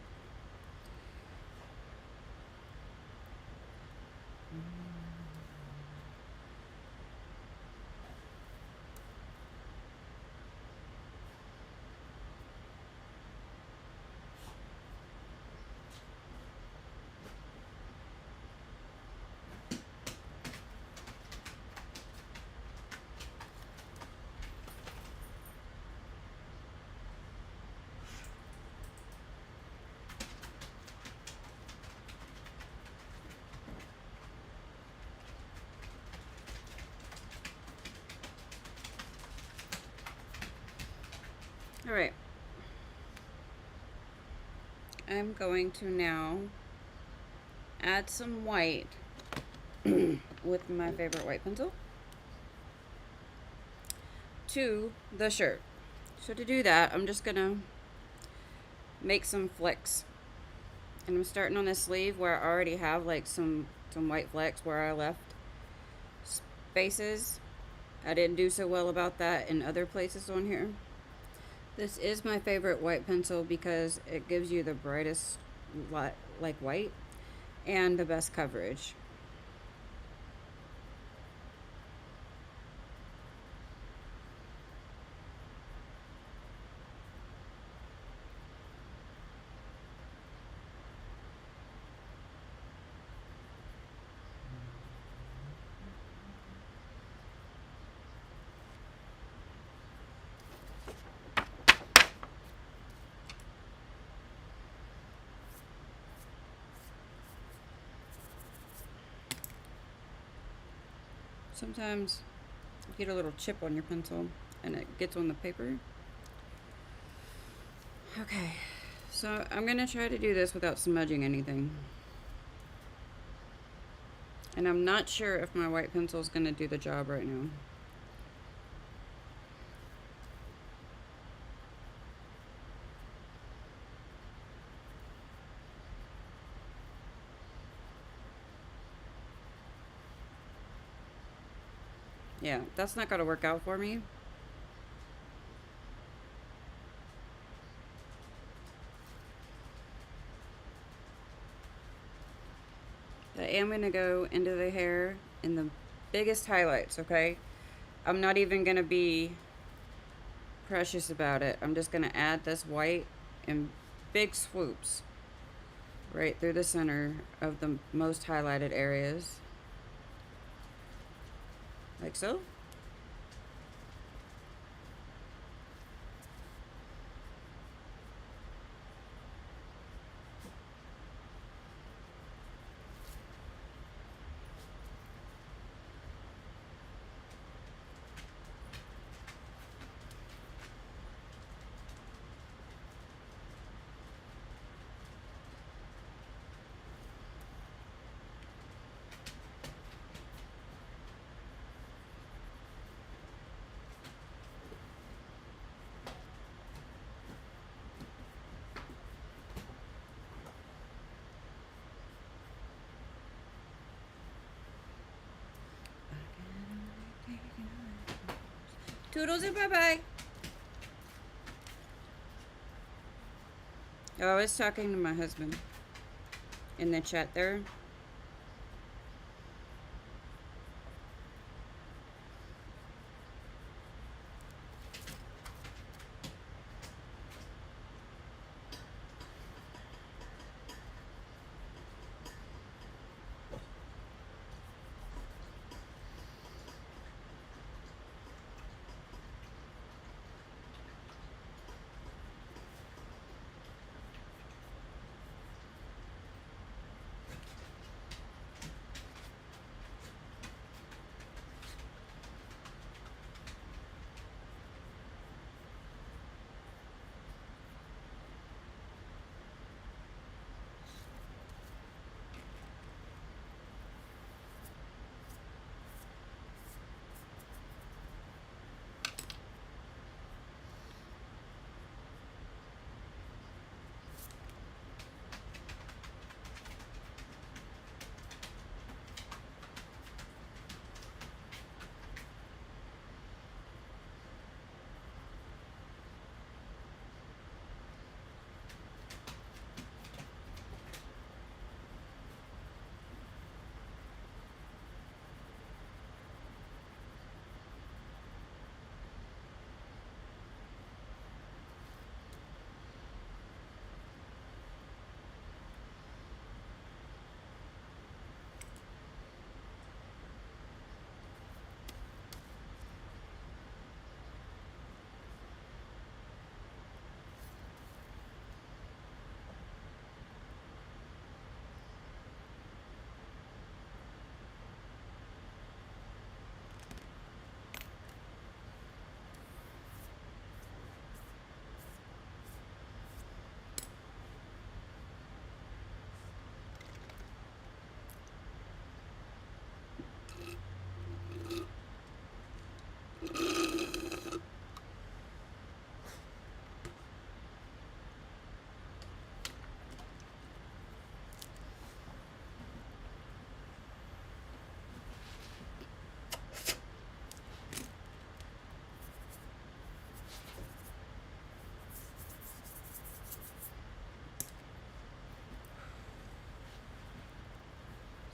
All right. I'm going to now add some white with my favorite white pencil to the shirt. So to do that, I'm just gonna make some flecks. And I'm starting on this sleeve where I already have like some white flecks where I left spaces. I didn't do so well about that in other places on here. This is my favorite white pencil because it gives you the brightest like white and the best coverage. Sometimes you get a little chip on your pencil and it gets on the paper. Okay, so I'm gonna try to do this without smudging anything. And I'm not sure if my white pencil is gonna do the job right now. Yeah, that's not going to work out for me. I am going to go into the hair in the biggest highlights, okay? I'm not even going to be precious about it. I'm just going to add this white in big swoops right through the center of the most highlighted areas. Like so. Toodles and bye-bye. Oh, I was talking to my husband in the chat there.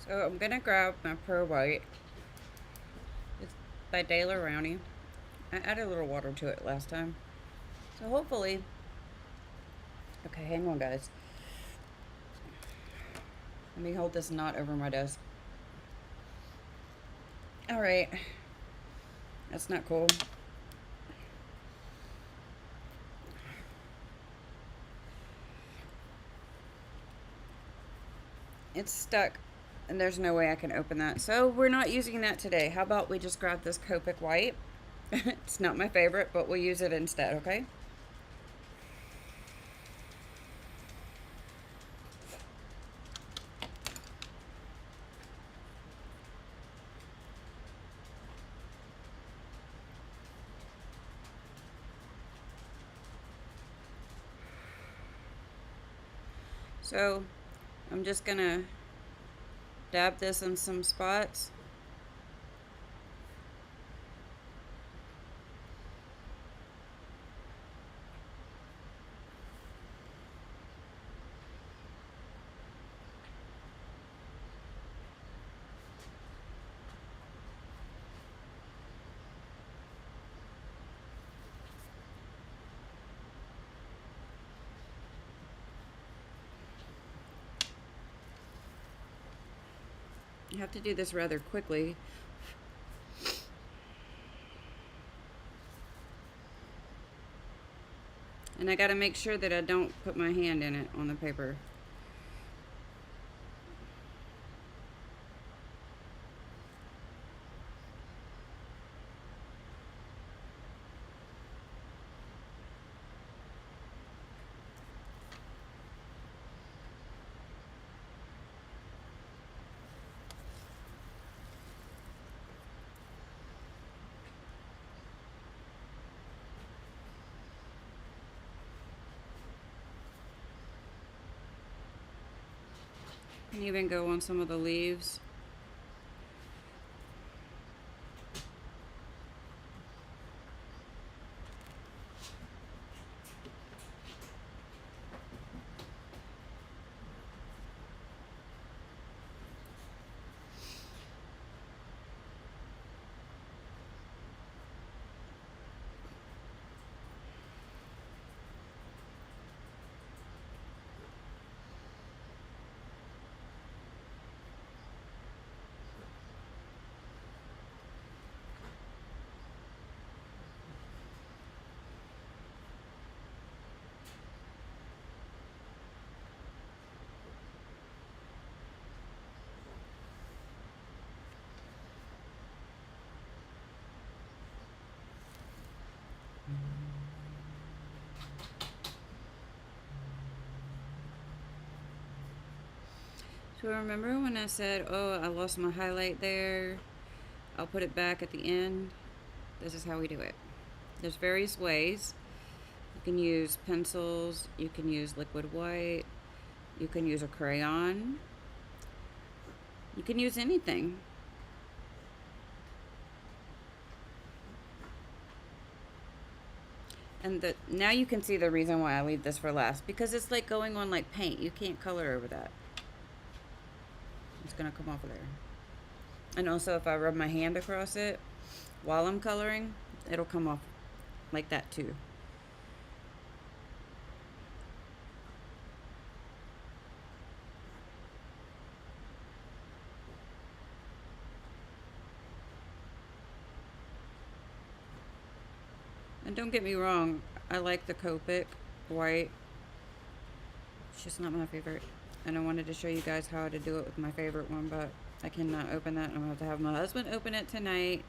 So I'm gonna grab my Pro White. It's by Dale Rowney. I added a little water to it last time. So hopefully. Okay, hang on, guys. Let me hold this knot over my desk. Alright. That's not cool. It's stuck. And there's no way I can open that. So we're not using that today. How about we just grab this Copic White? It's not my favorite, but we'll use it instead, okay? So I'm just gonna dab this in some spots. I have to do this rather quickly. And I gotta make sure that I don't put my hand in it on the paper. Can even go on some of the leaves. So remember when I said, oh, I lost my highlight there, I'll put it back at the end? This is how we do it. There's various ways. You can use pencils, you can use liquid white, you can use a crayon, you can use anything. And now you can see the reason why I leave this for last, because it's like going on like paint. You can't color over that. It's gonna come off of there. And also if I rub my hand across it while I'm coloring, it'll come off like that too. And don't get me wrong, I like the Copic white. It's just not my favorite. And I wanted to show you guys how to do it with my favorite one, but I cannot open that. I'm gonna have to have my husband open it tonight.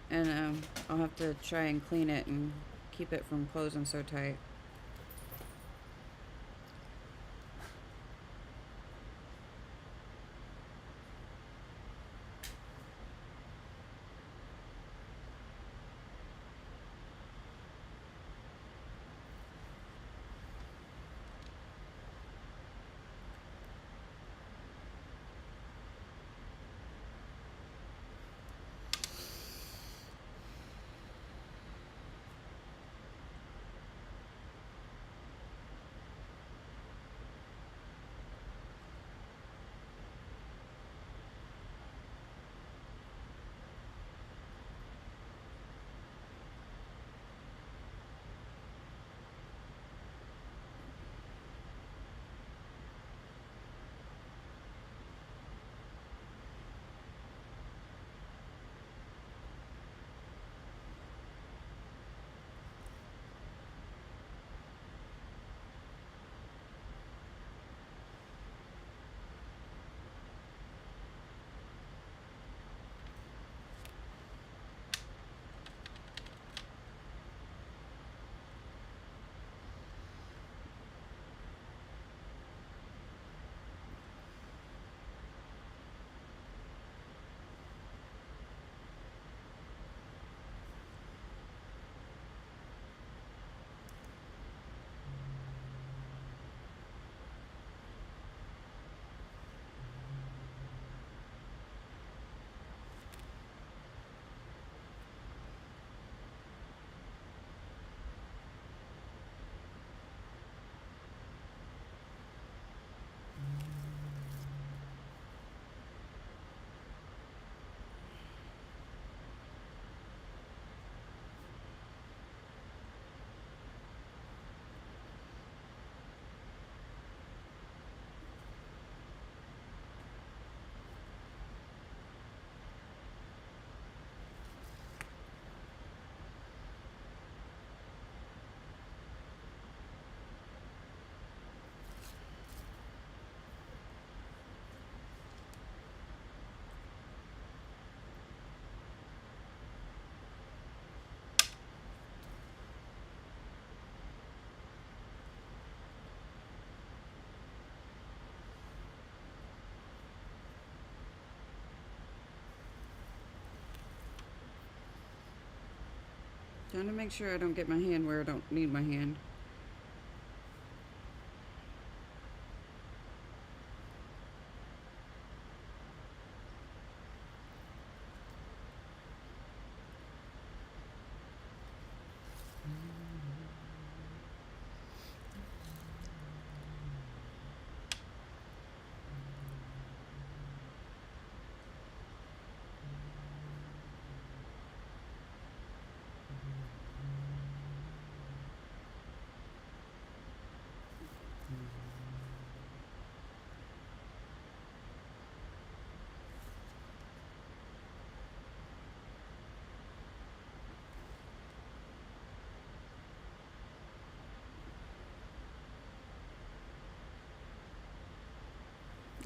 And I'll have to try and clean it and keep it from closing so tight. Trying to make sure I don't get my hand where I don't need my hand.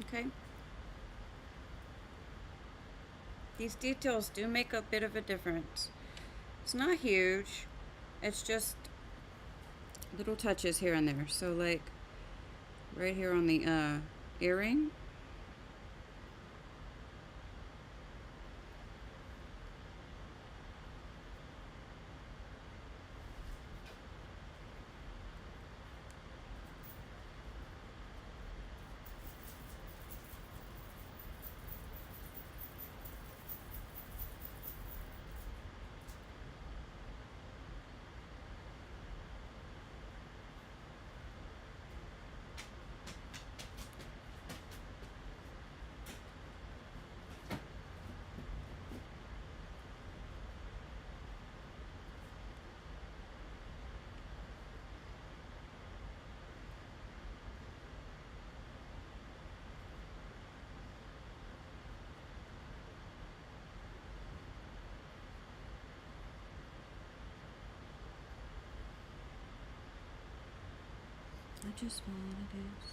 Okay. These details do make a bit of a difference. It's not huge. It's just little touches here and there. So like right here on the earring. I just wanna dance.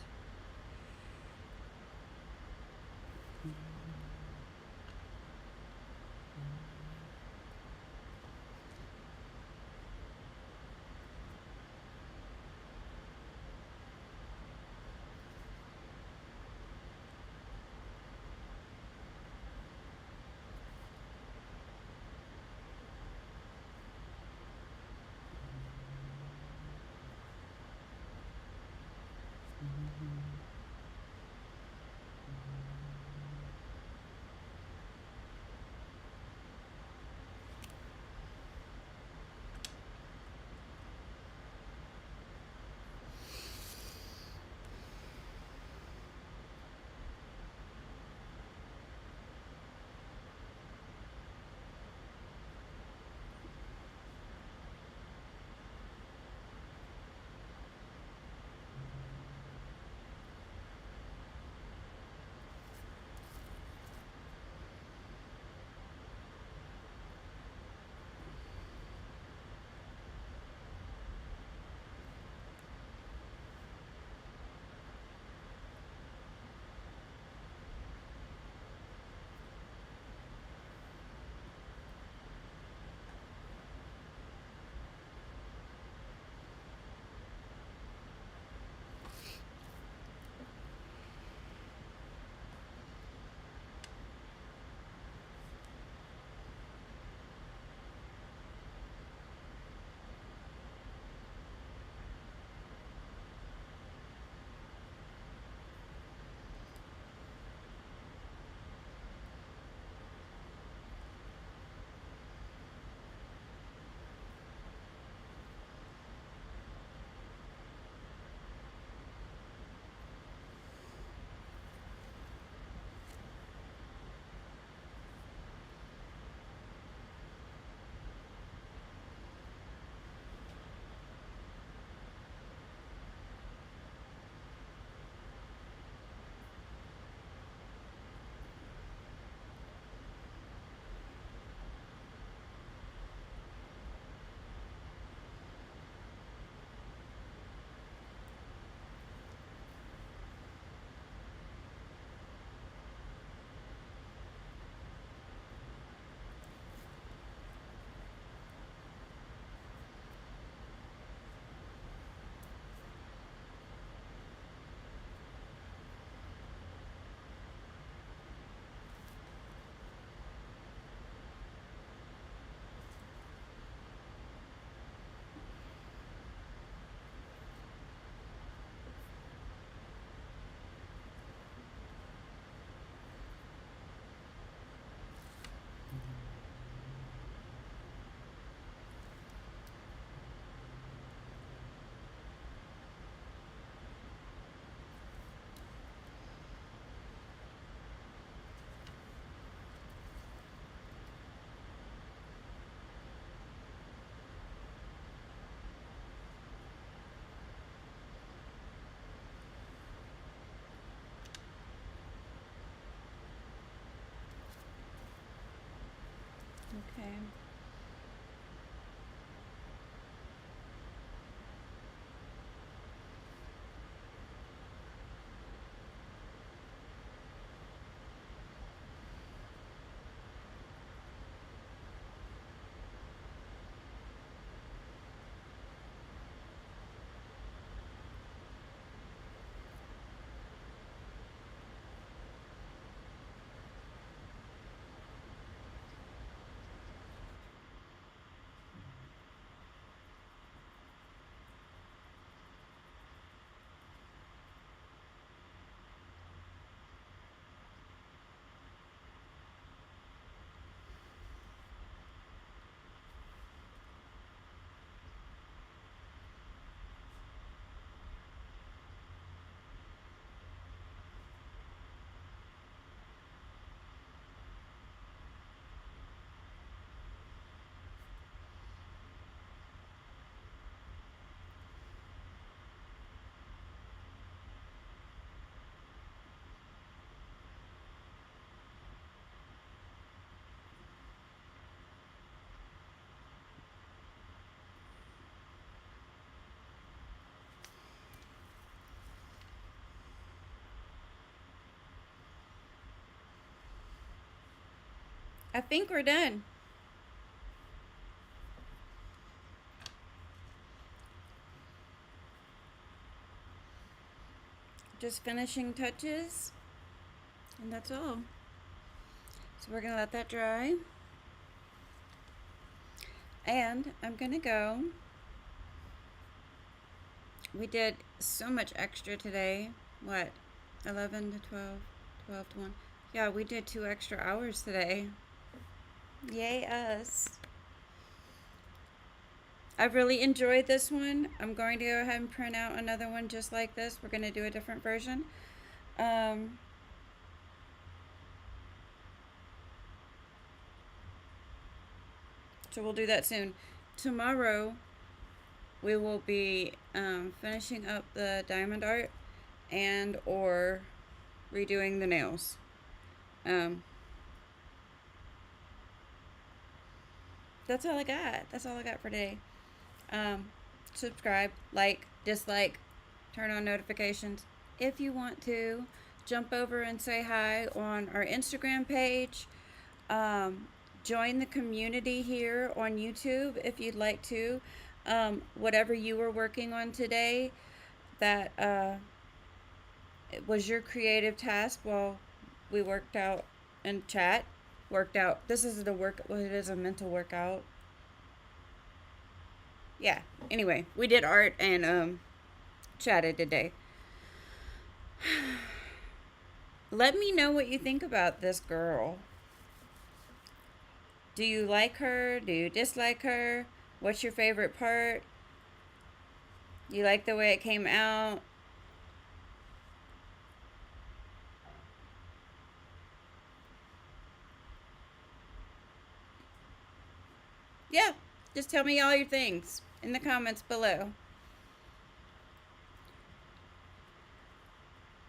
Okay. I think we're done. Just finishing touches, and that's all. So we're gonna let that dry. And I'm gonna go. We did so much extra today. What? 11 to 12, 12 to 1. Yeah, we did 2 extra hours today. Yay, us. I've really enjoyed this one. I'm going to go ahead and print out another one just like this. We're going to do a different version. So we'll do that soon. Tomorrow, we will be finishing up the diamond art and or redoing the nails. That's all I got. That's all I got for today. Subscribe, like, dislike, turn on notifications. If you want to, jump over and say hi on our Instagram page. Join the community here on YouTube if you'd like to. Whatever you were working on today that it was your creative task while we worked out and chat. Worked out. This isn't a work. Well, it is a mental workout. Yeah. Anyway, we did art and chatted today. Let me know what you think about this girl. Do you like her? Do you dislike her? What's your favorite part? You like the way it came out? Yeah, just tell me all your things in the comments below.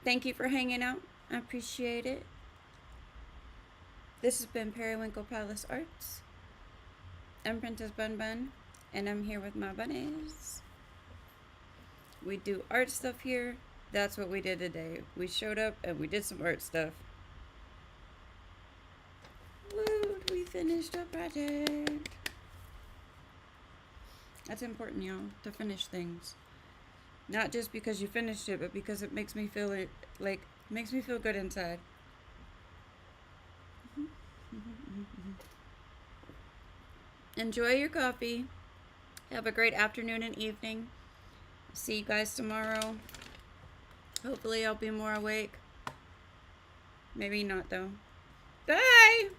Thank you for hanging out. I appreciate it. This has been Periwinkle Palace Arts. I'm Princess Bun Bun, and I'm here with my bunnies. We do art stuff here. That's what we did today. We showed up and we did some art stuff. Woo, we finished a project. That's important, y'all, to finish things. Not just because you finished it, but because it makes me feel makes me feel good inside. Enjoy your coffee. Have a great afternoon and evening. See you guys tomorrow. Hopefully I'll be more awake. Maybe not though. Bye!